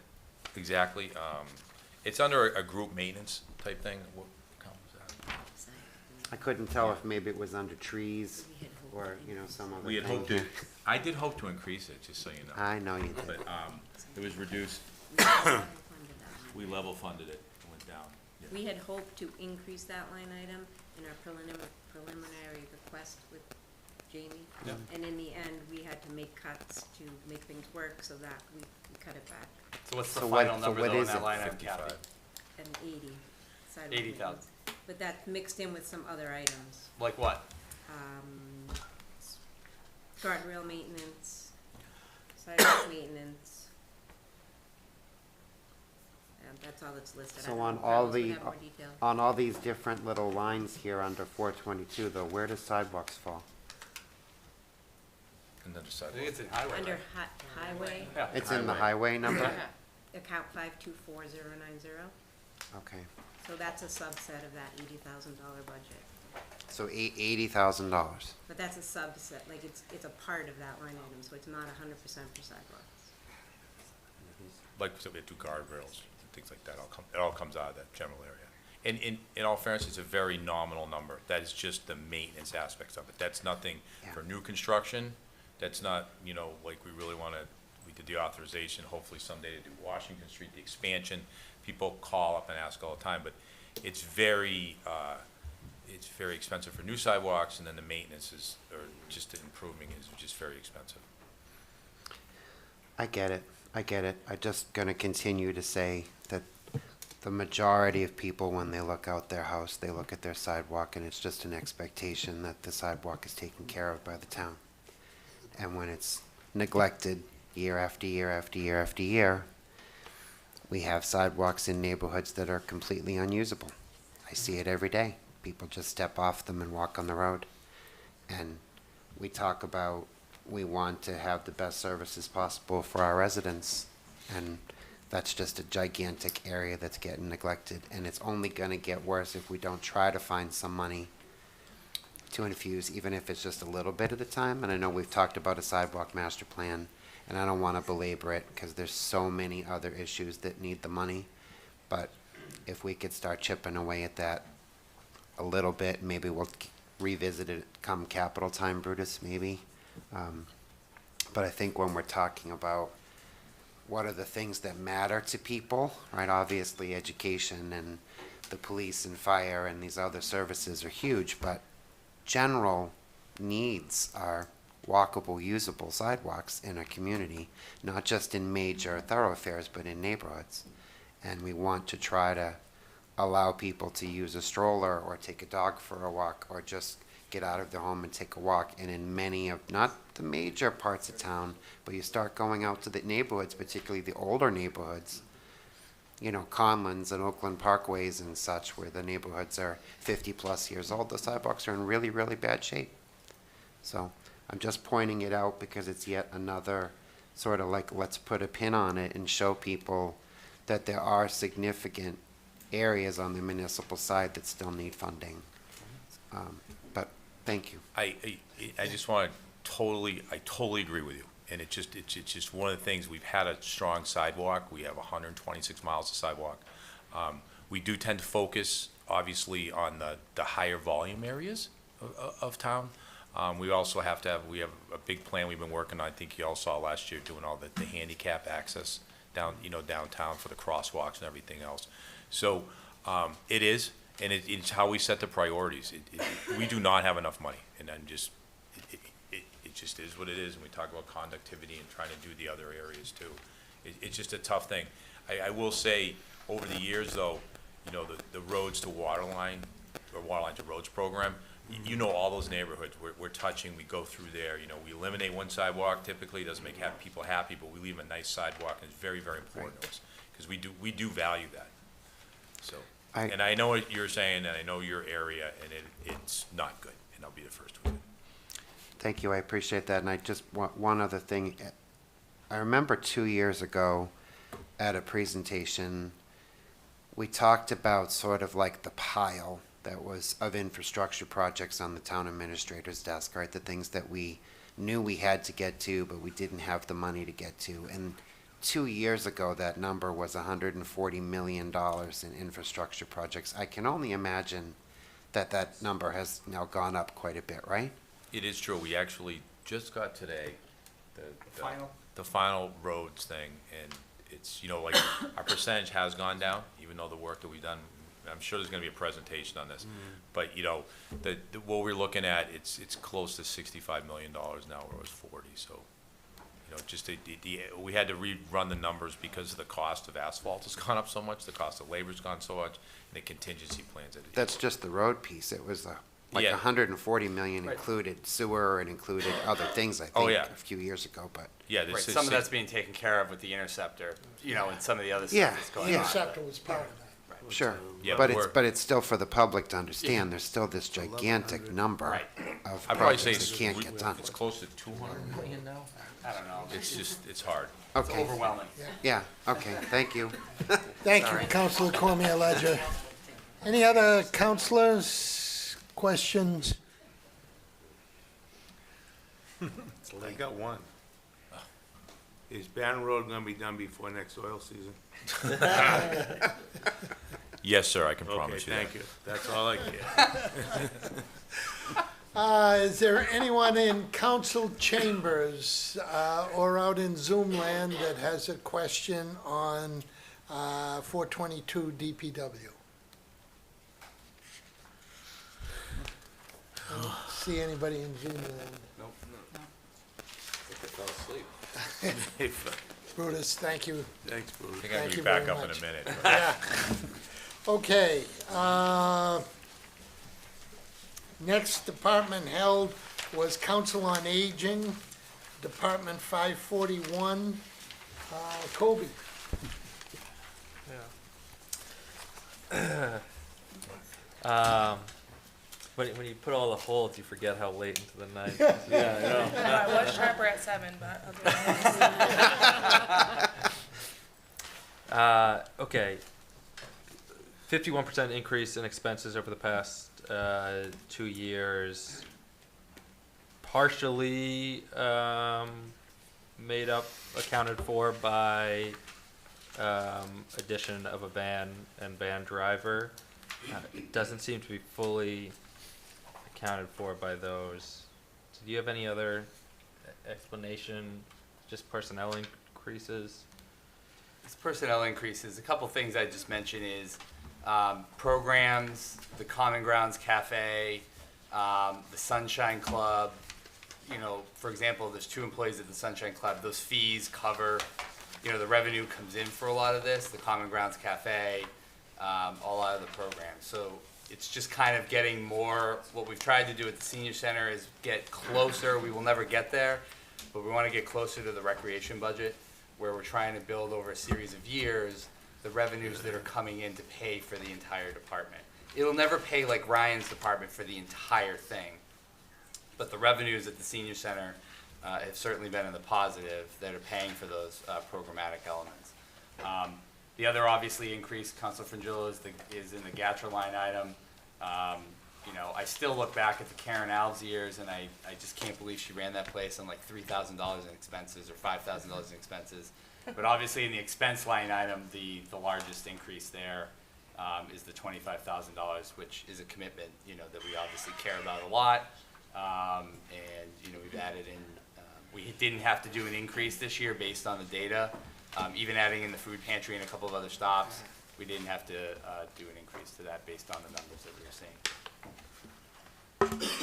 Exactly. It's under a group maintenance type thing. What account was that? I couldn't tell if maybe it was under trees or, you know, some other We had thing hoped to, here. I did hope to increase it, just so you know. I know you did. But it was reduced. We level funded it, it went down. Yeah. We had hoped to increase that line item in our preliminary request with Jamie. Yeah. And in the end, we had to make cuts to make things work, so that we cut it back. So what's the So what- final so number what though in is that it? line item, 55. Kathy? And 80 sidewalk 80,000. maintenance. But that's mixed in with some other items. Like what? Guardrail maintenance, sidewalk maintenance. And that's all that's listed. I So don't on know if all Carlos would the, have more detail. on all these different little lines here under 422 though, where does sidewalks fall? And then the I sidewalk. think it's in highway, Under right? highway, Yeah. It's in the highway number? account 524090. Okay, So that's a subset of that $80,000 budget. so $80,000. But that's a subset, like it's a part of that line item, so it's not 100% for sidewalks. Like, so we had 2 guardrails, and things like that, it all comes out of that general area. And in all fairness, it's a very nominal number. That is just the maintenance aspects of it. That's nothing for new construction. That's not, you know, like we really want to, we did the authorization, hopefully someday to do Washington Street, the expansion. People call up and ask all the time, but it's very, it's very expensive for new sidewalks, and then the maintenance is, or just the improving is just very expensive. I get it. I get it. I'm just gonna continue to say that the majority of people, when they look out their house, they look at their sidewalk, and it's just an expectation that the sidewalk is taken care of by the town. And when it's neglected year after year after year after year, we have sidewalks in neighborhoods that are completely unusable. I see it every day. People just step off them and walk on the road. And we talk about we want to have the best services possible for our residents, and that's just a gigantic area that's getting neglected, and it's only going to get worse if we don't try to find some money to infuse, even if it's just a little bit at a time. And I know we've talked about a sidewalk master plan, and I don't want to belabor it because there's so many other issues that need the money, but if we could start chipping away at that a little bit, maybe we'll revisit it come capital time, Brutus, maybe. But I think when we're talking about what are the things that matter to people, right? Obviously, education and the police and fire and these other services are huge, but general needs are walkable, usable sidewalks in a community, not just in major thoroughfares, but in neighborhoods. And we want to try to allow people to use a stroller or take a dog for a walk or just get out of their home and take a walk. And in many of, not the major parts of town, but you start going out to the neighborhoods, particularly the older neighborhoods, you know, Conlins and Oakland Parkways and such, where the neighborhoods are 50+ years old, the sidewalks are in really, really bad shape. So I'm just pointing it out because it's yet another sort of like, let's put a pin on it and show people that there are significant areas on the municipal side that still need funding. But thank you. I just want to I totally agree with you. And it's just one of the things, we've had a strong sidewalk. We have 126 miles of sidewalk. We do tend to focus, obviously, on the higher volume areas of town. We also we have a big plan we've been working on, I think you all saw last year, doing all the handicap access downtown for the crosswalks and everything else. So it is, and it's how we set the priorities. We do not have enough money, and then it just is what it is, and we talk about conductivity and trying to do the other areas too. It's just a tough thing. I will say, over the years though, you know, the roads to waterline, or waterline to roads program, you know, all those neighborhoods we're touching, we go through there, you know, we eliminate one sidewalk, typically, it doesn't make people happy, but we leave a nice sidewalk, and it's very, very important to us, because we do value that. So, and I know what you're saying, and I know your area, and it's not good, and I'll be the first to admit it. Thank you, I appreciate that, and I just want one other thing. I remember 2 years ago at a presentation, we talked about sort of like the pile that was of infrastructure projects on the town administrator's desk, right? The things that we knew we had to get to, but we didn't have the money to get to. And 2 years ago, that number was $140 million in infrastructure projects. I can only imagine that that number has now gone up quite a bit, right? It is true. We actually just got today the final roads thing, and it's, you know, like our percentage has gone down, even though the work that we've done. I'm sure there's going to be a presentation on this, but you know, what we're looking at, it's close to $65 million now, where it was 40. So, you know, just we had to rerun the numbers because the cost of asphalt has gone up so much, the cost of labor's gone so much, and the contingency plans. That's just the road piece. It was like Yeah. 140 million included sewer and included other things, I think, a few years ago, but. Yeah, Right, some of that's being taken care of with the interceptor, you know, and some of the other Yeah, stuff that's going yeah. on. Interceptor was part of that. Sure, Yeah, but it's still for the public to understand, there's still this gigantic number of I'd probably say projects that can't get done. it's close to 200 million now. I don't know. It's hard. It's Okay. overwhelming. Yeah, okay, thank you. Thank you, Sorry. Councilor Cormier Ledger. Any other councilors, questions? I got one. Is Barron Road gonna be done before next oil season? Yes, sir, I can promise you that. Thank you. That's all I get. Is there anyone in council chambers or out in Zoom land that has a question on 422 DPW? don't see anybody in Zoom land. Nope. I think I fell asleep. Brutus, thank you. Thanks, Bruce. I think I'm Thank gonna you be back very up in much. a minute. Yeah. Okay, next department held was Council on Aging, Department 541. Kobe. When you put all the holds, you forget how late into the night. I was sharper at 7, but I'll do it. Okay. 51% increase in expenses over the past 2 years. Partially made up, accounted for by addition of a van and van driver. It doesn't seem to be fully accounted for by those. Do you have any other explanation? Just personnel increases? It's personnel increases. A couple things I just mentioned is programs, the Common Grounds Cafe, the Sunshine Club. You know, for example, there's 2 employees at the Sunshine Club. Those fees cover, you know, the revenue comes in for a lot of this, the Common Grounds Cafe, all out of the program. So it's just kind of getting more, what we've tried to do at the senior center is get closer. We will never get there, but we want to get closer to the recreation budget, where we're trying to build over a series of years the revenues that are coming in to pay for the entire department. It'll never pay like Ryan's department for the entire thing, but the revenues at the senior center have certainly been in the positive that are paying for those programmatic elements. The other obviously increased, Councilor Frangillo, is in the GATRA line item. You know, I still look back at the Karen Alves years, and I just can't believe she ran that place on like $3,000 in expenses or $5,000 in expenses. But obviously in the expense line item, the largest increase there is the $25,000, which is a commitment, you know, that we obviously care about a lot. And, you know, we've added in, we didn't have to do an increase this year based on the data. Even adding in the food pantry and a couple of other stops, we didn't have to do an increase to that based on the numbers that we were seeing.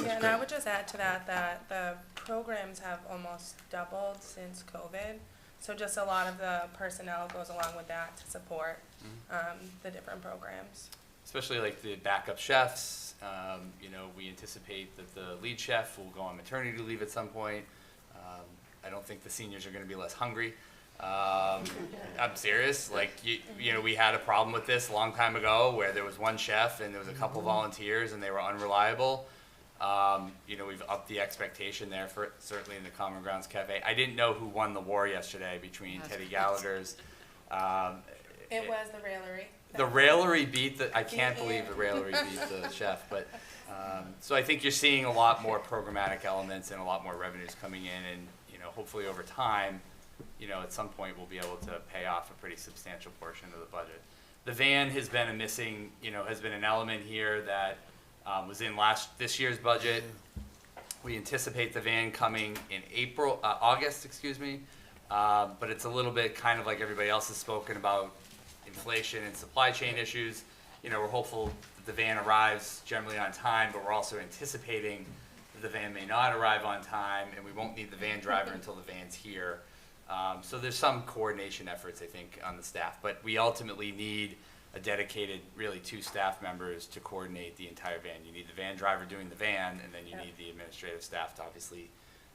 Yeah, and I would just add to that, that the programs have almost doubled since COVID. So just a lot of the personnel goes along with that to support the different programs. Especially like the backup chefs, you know, we anticipate that the lead chef will go on maternity leave at some point. I don't think the seniors are gonna be less hungry. I'm serious, like, you know, we had a problem with this a long time ago where there was one chef and there was a couple volunteers and they were unreliable. You know, we've upped the expectation there for certainly in the Common Grounds Cafe. I didn't know who won the war yesterday between Teddy Gallagher's. It was the raillery. The raillery beat I can't believe the raillery beat the chef, but, so I think you're seeing a lot more programmatic elements and a lot more revenues coming in, and, you know, hopefully over time, you know, at some point we'll be able to pay off a pretty substantial portion of the budget. The van has been a missing, you know, has been an element here that was in this year's budget. We anticipate the van coming in August, excuse me, but it's a little bit kind of like everybody else has spoken about inflation and supply chain issues. You know, we're hopeful that the van arrives generally on time, but we're also anticipating that the van may not arrive on time, and we won't need the van driver until the van's here. So there's some coordination efforts, I think, on the staff, but we ultimately need a dedicated, really 2 staff members to coordinate the entire van. You need the van driver doing the van, and then you need the administrative staff to obviously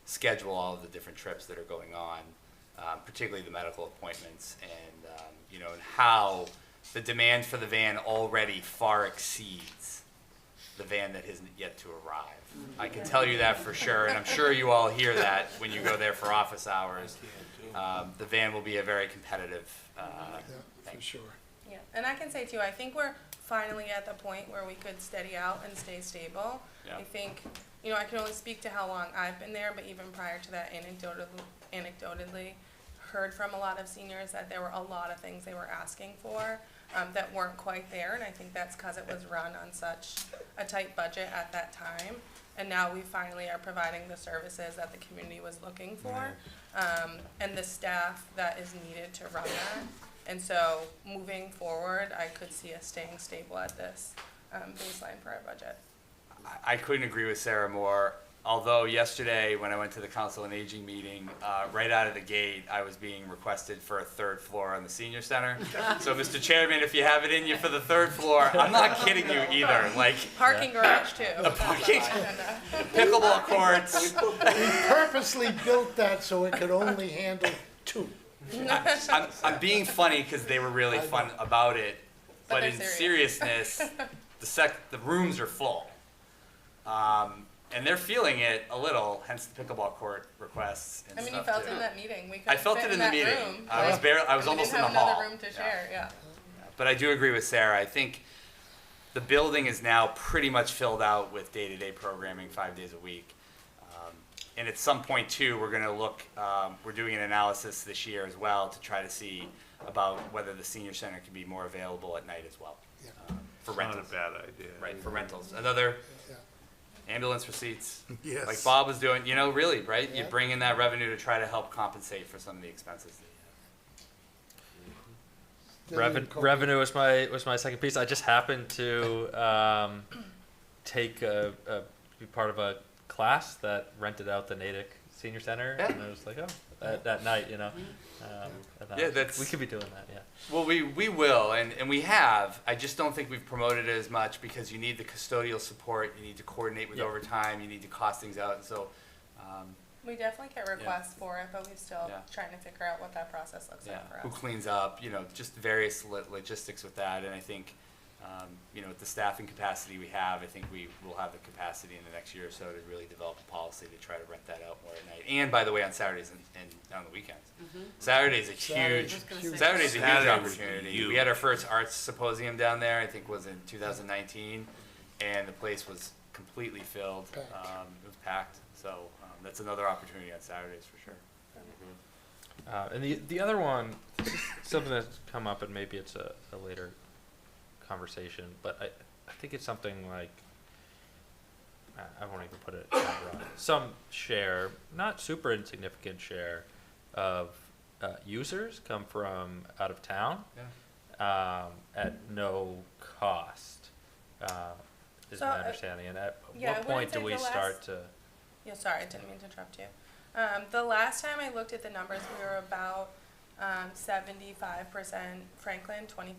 schedule all of the different trips that are going on, particularly the medical appointments, and you know, and how the demand for the van already far exceeds the van that hasn't yet to arrive. I can tell you that for sure, and I'm sure you all hear that when you go there for office hours. The van will be a very competitive thing. For sure. Yeah, and I can say too, I think we're finally at the point where we could steady out and stay stable. Yeah. I think, you know, I can only speak to how long I've been there, but even prior to that, anecdotally, heard from a lot of seniors that there were a lot of things they were asking for that weren't quite there, and I think that's because it was run on such a tight budget at that time. And now we finally are providing the services that the community was looking for, and the staff that is needed to run that. And so moving forward, I could see us staying stable at this baseline for our budget. I couldn't agree with Sarah more. Although yesterday, when I went to the Council on Aging meeting, right out of the gate, I was being requested for a third floor on the senior center. So, Mr. Chairman, if you have it in you for the third floor, I'm not kidding you either. Like Parking garage too. a parking, pickleball courts. We purposely built that so it could only handle 2. I'm being funny because they were really fun about it, but they're in serious. seriousness, the rooms are full. And they're feeling it a little, hence the pickleball court requests and I mean, you stuff felt too. it in that meeting. We I couldn't felt fit it in the that meeting. room. I was We almost in didn't the have hall. another room to share, yeah. But I do agree with Sarah. I think the building is now pretty much filled out with day-to-day programming 5 days a week. And at some point too, we're gonna look, we're doing an analysis this year as well to try to see about whether the senior center can be more available at night as well. For rentals. Not a bad idea. Right, for rentals. Another ambulance receipts. Yes. Like Bob was doing, really, right? You bring in that revenue to try to help compensate for some of the expenses that you have. Revenue was my second piece. I just happened to be part of a class that rented out the Natick Senior Center, and I was like, that night, and we could be doing that, yeah. Well, we will, and we have. I just don't think we've promoted it as much because you need the custodial support, you need to coordinate with overtime, you need to cost things out, and so. We definitely get requests for it, but we're still trying to figure out what that process looks like for us. Who cleans up, just various logistics with that, and I think, with the staffing capacity we have, I think we will have the capacity in the next year or so to really develop a policy to try to rent that out more at night. And by the way, on Saturdays and on the weekends. Saturday's a huge opportunity. We had our first arts symposium down there, I think was in 2019, and the place was completely filled. It was packed, so that's another opportunity on Saturdays for sure. And the other one, something that's come up, and maybe it's a later conversation, but I think it's something like, I won't even put it some share, not super insignificant share of users come from out of town at no cost, is my understanding. And at what point do we start to? Yeah, sorry, I didn't mean to interrupt you. The last time I looked at the numbers, we were about 75% Franklin, 25%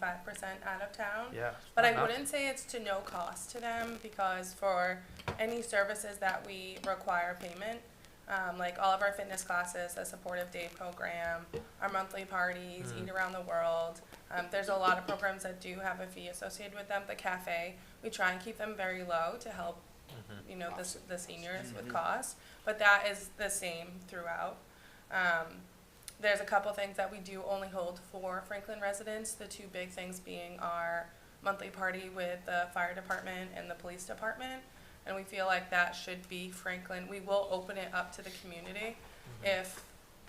out of town. Yeah. But I wouldn't say it's to no cost to them, because for any services that we require payment, like all of our fitness classes, the supportive day program, our monthly parties, Eat Around the World, there's a lot of programs that do have a fee associated with them. The cafe, we try and keep them very low to help, the seniors with costs, but that is the same throughout. There's a couple things that we do only hold for Franklin residents, the two big things being our monthly party with the fire department and the police department, and we feel like that should be Franklin. We will open it up to the community. If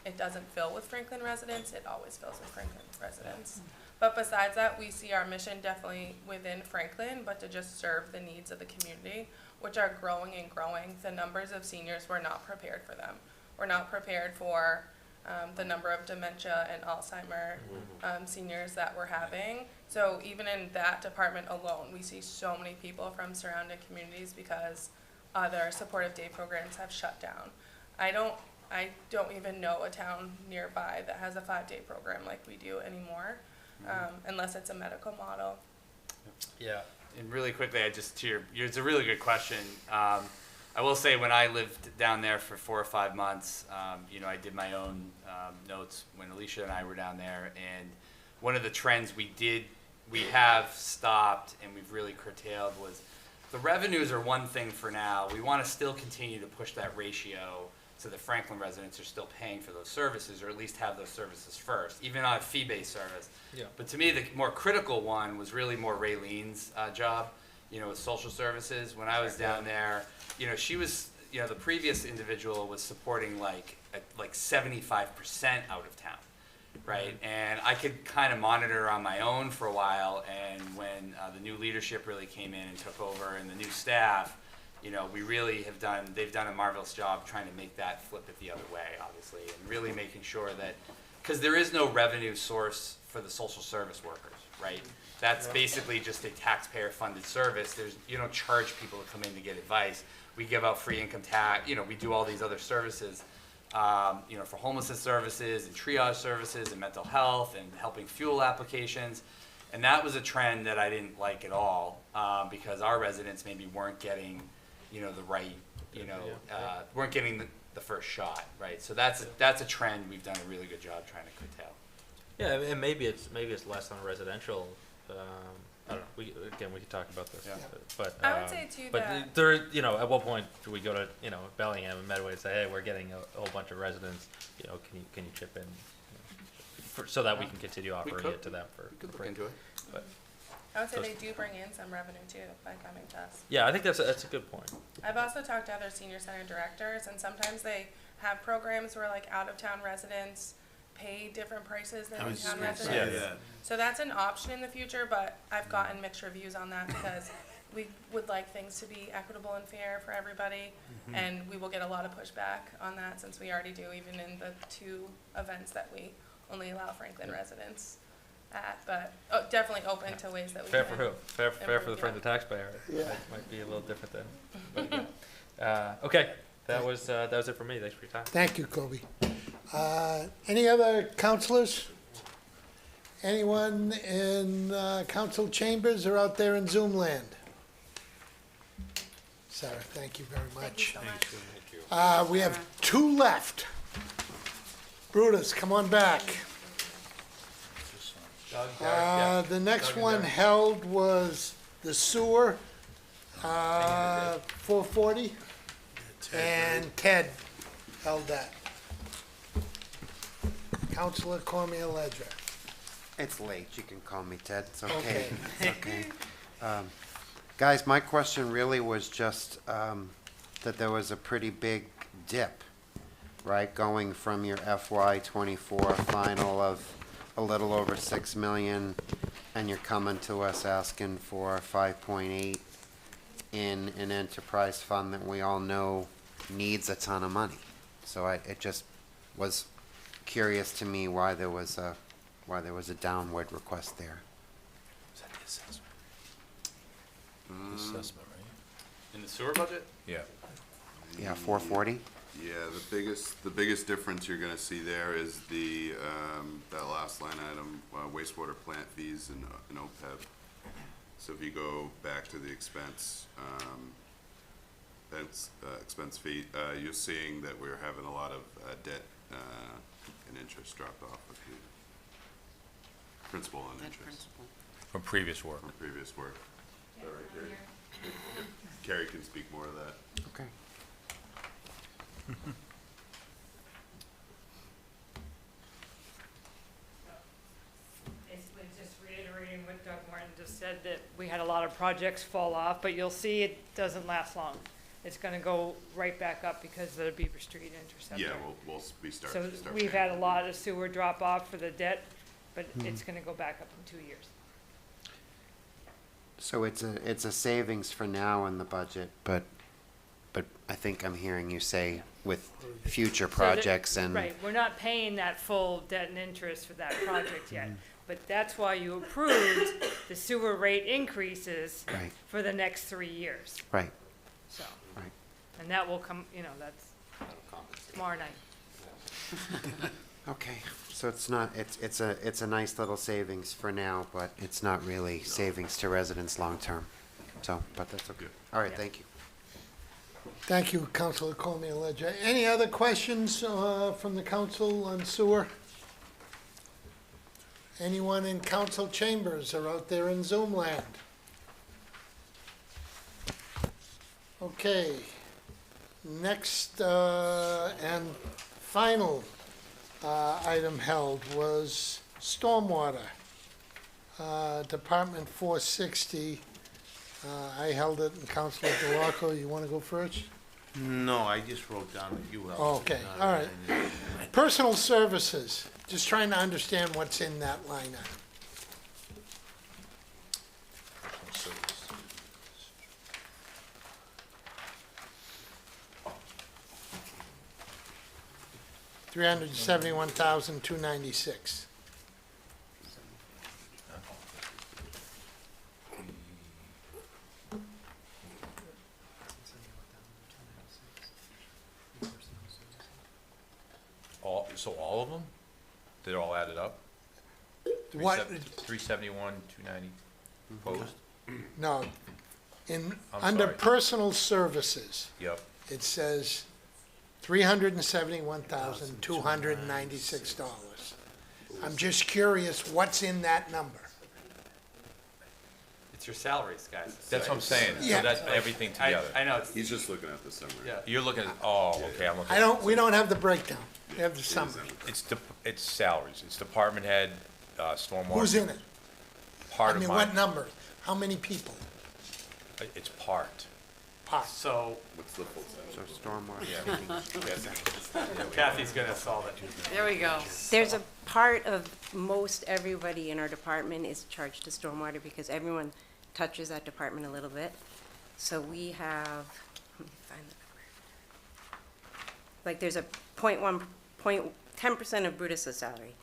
it doesn't fill with Franklin residents, it always fills with Franklin residents. But besides that, we see our mission definitely within Franklin, but to just serve the needs of the community, which are growing and growing. The numbers of seniors, we're not prepared for them. We're not prepared for the number of dementia and Alzheimer seniors that we're having. So even in that department alone, we see so many people from surrounding communities because other supportive day programs have shut down. I don't even know a town nearby that has a 5-day program like we do anymore, unless it's a medical model. Yeah, and really quickly, it's a really good question. I will say when I lived down there for 4 or 5 months, I did my own notes when Alicia and I were down there, and one of the trends we have stopped and we've really curtailed was the revenues are one thing for now. We want to still continue to push that ratio so that Franklin residents are still paying for those services, or at least have those services first, even on a fee-based service. Yeah. But to me, the more critical one was really more Raylene's job, with social services. When I was down there, she was, the previous individual was supporting like 75% out of town, right? And I could kind of monitor on my own for a while, and when the new leadership really came in and took over, and the new staff, we really they've done a marvelous job trying to make that flip it the other way, obviously, and really making sure that, because there is no revenue source for the social service workers, right? That's basically just a taxpayer-funded service. You don't charge people to come in to get advice. We give out free income tax, we do all these other services, for homelessness services and triage services and mental health and helping fuel applications. And that was a trend that I didn't like at all, because our residents maybe weren't getting, the right, weren't getting the first shot, right? So that's a trend we've done a really good job trying to curtail. Yeah, and maybe it's less on residential. I don't know. We could talk about this. Yeah. But I would say too but that- there, at what point do we go to Bellingham and Medway and say, hey, we're getting a whole bunch of residents. Can you chip in, so that we can continue offering it to them for free. Into it. But I would say they do bring in some revenue too by coming to us. yeah, I think that's a good point. I've also talked to other senior center directors, and sometimes they have programs where like out-of-town residents pay different prices than in-town residents. Yeah. So that's an option in the future, but I've gotten mixed reviews on that because we would like things to be equitable and fair for everybody, and we will get a lot of pushback on that since we already do, even in the 2 events that we only allow Franklin residents at, but definitely open to ways that we Fair can. for who? Fair for the improve, friend of the taxpayer. Yeah. Might be a little different then. But, yeah. Okay, that was it for me. Thanks for your time. Thank you, Kobe. Any other counselors? Anyone in council chambers or out there in Zoom land? Sarah, thank you very much. We have 2 left. Brutus, come on back. The next one held was the sewer, 440, and Ted held that. Counselor Cormier Ledger. It's late, you can call me Ted, it's okay. It's okay. Guys, my question really was just that there was a pretty big dip, right? Going from your FY '24 final of a little over 6 million, and you're coming to us asking for 5.8 in an enterprise fund that we all know needs a ton of money. So it just was curious to me why there was a downward request there. Is that the assessment? Assessment, right? In the sewer budget? Yeah. Yeah, 440? Yeah, the biggest difference you're gonna see there is the, that last line item, wastewater plant fees and OPEB. So if you go back to the expense, that's, expense fee, you're seeing that we're having a lot of, debt, and interest dropped off of the principal and interest From previous work. from previous work. Is that right, Carrie? Carrie can speak more to that. Okay. Basically, just reiterating what Doug Martin just said, that we had a lot of projects fall off, but you'll see it doesn't last long. It's gonna go right back up because of the Beaver Street interceptor. Yeah, we start. So start we've paying had a lot of sewer drop off for the debt, but it's gonna go back up in 2 years. So it's a savings for now in the budget, but I think I'm hearing you say with future So that- projects and. Right, we're not paying that full debt and interest for that project yet, but that's why you approved the sewer rate increases Right. for the next 3 years, Right, so. right. And that will come, that's tomorrow night. Okay, so it's not, it's a nice little savings for now, but it's not really savings to residents long-term. So, but that's okay. All right, thank you. Thank you, Councilor Cormier Ledger. Any other questions from the council on sewer? Anyone in council chambers or out there in Zoom land? Okay. Next and final item held was stormwater. Department 460. I held it, and Councilor DeLarco, you want to go first? No, I just wrote down a few. Okay, all right. Personal services, just trying to understand what's in that line item. $371,296. So all of them? They're all added up? What, 371, 290 opposed? no, in, I'm under sorry. personal services, Yep. it says $371,296. I'm just curious, what's in that number? It's your salaries, guys. That's what I'm saying. Yeah. So that's everything together. I know, it's, He's just looking at the summary. yeah. You're looking at, oh, okay, I'm looking. We don't have the breakdown. We have the summary. It's salaries. It's department head, stormwater. Who's in it? Part I of mean, mine. what number? How many people? It's part. So, What's the full set? So stormwater. Kathy's gonna solve it. There we go. There's a part of most everybody in our department is charged to stormwater because everyone touches that department a little bit. So we have, let me find the number. Like there's a 10% of Brutus's salary,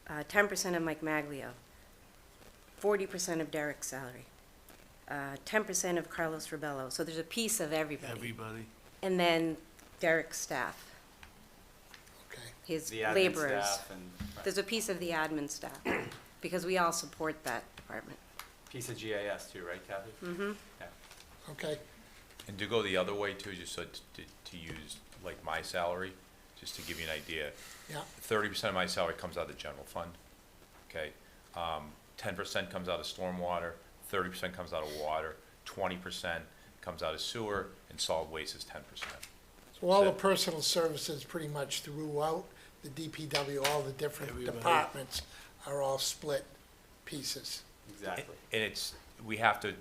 10% of Mike Maglio, 40% of Derek's salary, 10% of Carlos Rebello. So there's a piece of everybody. Everybody. And then Derek's staff, Okay. his The admin laborers. staff and, right, There's a piece of the admin staff, because we all support that department. piece of GIS too, right, Kathy? Mm-hmm. Okay, And to go the other way too, just so to use like my salary, just to give you an idea. yeah, 30% of my salary comes out of the general fund, okay? 10% comes out of stormwater, 30% comes out of water, 20% comes out of sewer, and solid waste is 10%. so all the personal services pretty much throughout the DPW, all the different departments are all split pieces. Exactly. And we have to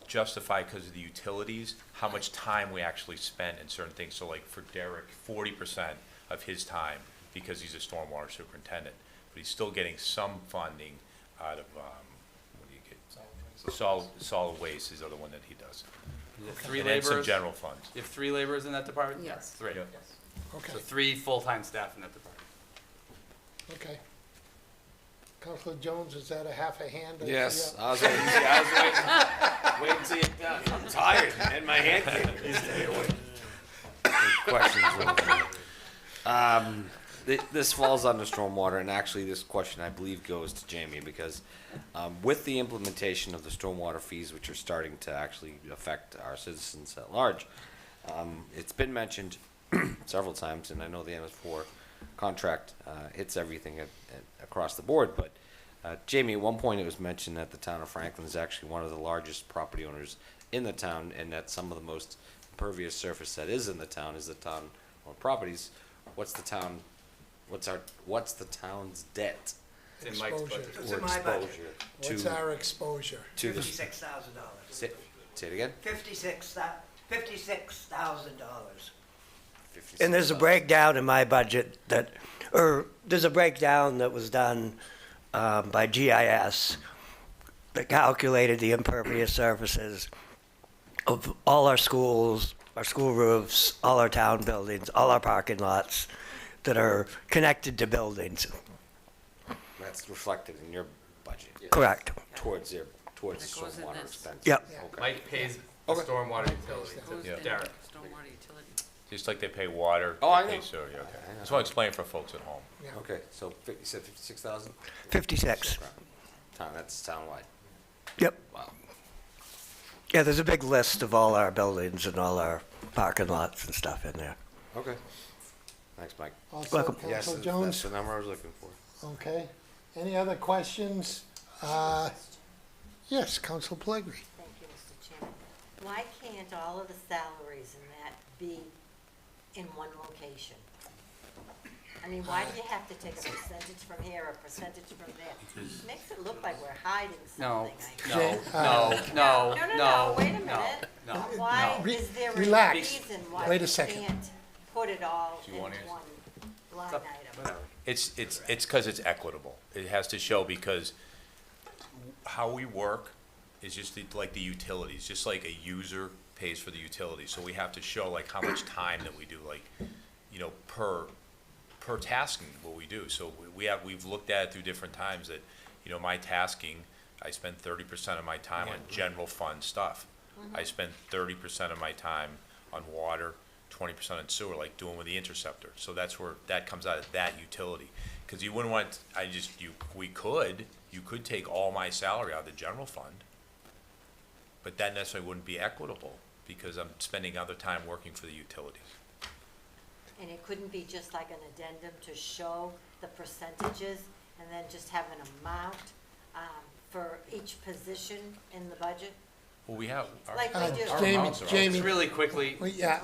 justify because of the utilities, how much time we actually spend in certain things. So like for Derek, 40% of his time, because he's a stormwater superintendent, but he's still getting some funding out of, what do you get? Solid waste is the other one that he does. You have 3 And then some laborers? general funds. You have 3 laborers in that department? Yes. 3. Yep. Okay, So 3 full-time staff in that department. okay. Counselor Jones, is that a half a hand? or- Yes, yeah. I was waiting to see it done. I'm tired, man, my hand can't. Questions? This falls under stormwater, and actually this question, I believe, goes to Jamie, because with the implementation of the stormwater fees, which are starting to actually affect our citizens at large, it's been mentioned several times, and I know the MS4 contract hits everything across the board, but Jamie, at one point it was mentioned that the town of Franklin is actually one of the largest property owners in the town, and that some of the most impervious surface that is in the town is the town-owned properties. What's the town's debt It's in Mike's Exposure. budget. It's or in my budget. exposure What's to our exposure? to the $56,000. say it again? $56,000. 56,000. And there's a breakdown in my budget there's a breakdown that was done by GIS that calculated the impervious surfaces of all our schools, our school roofs, all our town buildings, all our parking lots that are connected to buildings. That's reflected in your budget. Correct. Towards the That goes in stormwater this. expense. Yep. Okay. Mike pays the Okay. stormwater utility Who's to in Derek. stormwater utility? Just like they pay water. Oh, they I pay know. sewer, yeah, okay. I know. Just want to explain for folks at home. Okay, so you said 56,000? 56. That's townwide. Yep. Wow. Yeah, there's a big list of all our buildings and all our parking lots and stuff in there. Okay. Thanks, Mike. Also, Welcome. Yes, Counselor that's Jones? the number I was looking for. Okay. Any other questions? Yes, Counselor Pellegrini. Thank you, Mr. Chairman. Why can't all of the salaries in that be in one location? I mean, why do you have to take a percentage from here, a percentage from there? It makes it look like we're hiding No, something. no, no, No, wait a no, minute. no. Why Re- is there a relax. reason why Wait a we second. can't put it all Do in you one want to line item? Whatever. It's because it's equitable. It has to show because how we work is just like the utilities, just like a user pays for the utilities. So we have to show like how much time that we do, like, you know, per tasking what we do. So we've looked at it through different times that, you know, my tasking, I spend 30% of my time on general fund stuff. I spend 30% of my time on water, 20% on sewer, like doing with the interceptor. So that's where, that comes out of that utility. Because you wouldn't want, you could take all my salary out of the general fund, but that necessarily wouldn't be equitable, because I'm spending other time working for the utilities. And it couldn't be just like an addendum to show the percentages and then just have an amount for each position in the budget? Well, we have, Like we do. our Jamie- amounts are all- Jamie- Really quickly, Yeah,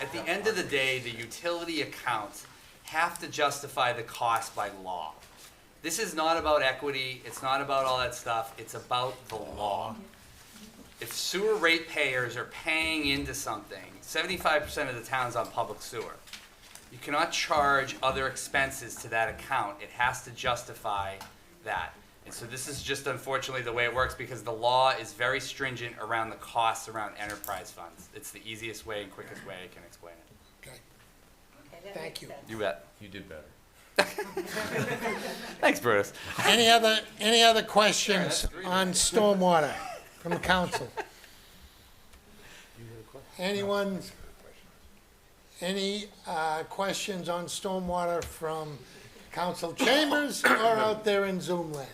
at the end of the day, the utility accounts have to justify the cost by law. This is not about equity, it's not about all that stuff, it's about the law. If sewer ratepayers are paying into something, 75% of the town's on public sewer. You cannot charge other expenses to that account, it has to justify that. And so this is just unfortunately the way it works, because the law is very stringent around the costs around enterprise funds. It's the easiest way and quickest way I can explain it. okay, Okay, that thank makes you. sense. You bet. You did better. Thanks, Bruce. Any other questions on stormwater from the council? Anyone, any questions on stormwater from council chambers or out there in Zoom land?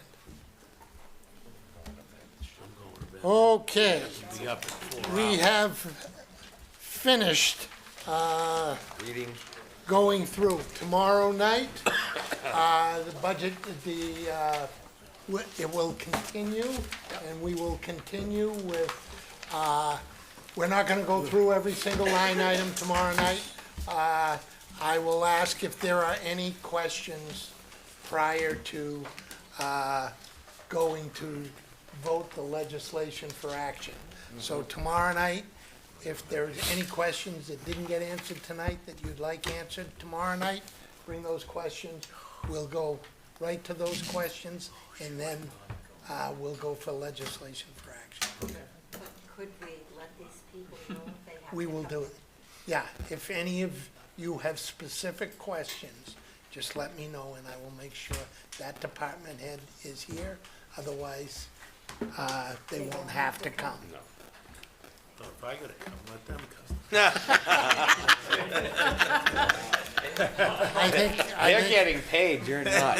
Okay, we have finished Reading. going through. Tomorrow night, the budget, it will continue, and we will continue with, we're not gonna go through every single line item tomorrow night. I will ask if there are any questions prior to going to vote the legislation for action. So tomorrow night, if there's any questions that didn't get answered tonight that you'd like answered tomorrow night, bring those questions. We'll go right to those questions, and then we'll go for legislation for action. Could we let these people know if they have to We will come? do it. Yeah, if any of you have specific questions, just let me know, and I will make sure that department head is here. Otherwise, they won't have to come. Well, if I gotta come, let them come. They're getting paid, you're not.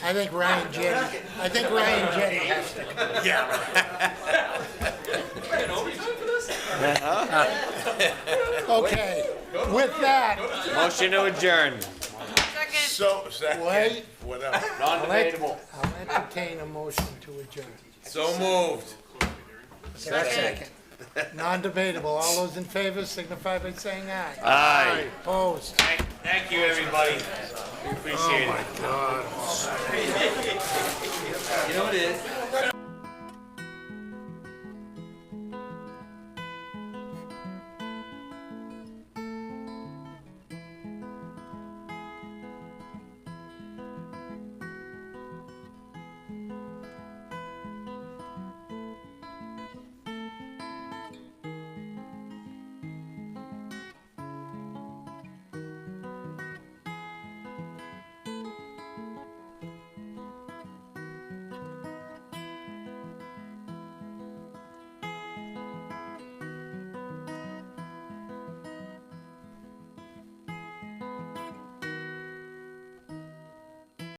I think Ryan Jetty has to come. Okay, with that, Motion to adjourn. So, second, Wait. whatever. Non-debatable. I'll entertain a motion to adjourn. So moved. Second. Non-debatable. All those in favor signify by saying aye. Aye. Opposed? Thank you, everybody. We appreciate it. God. You know what it is?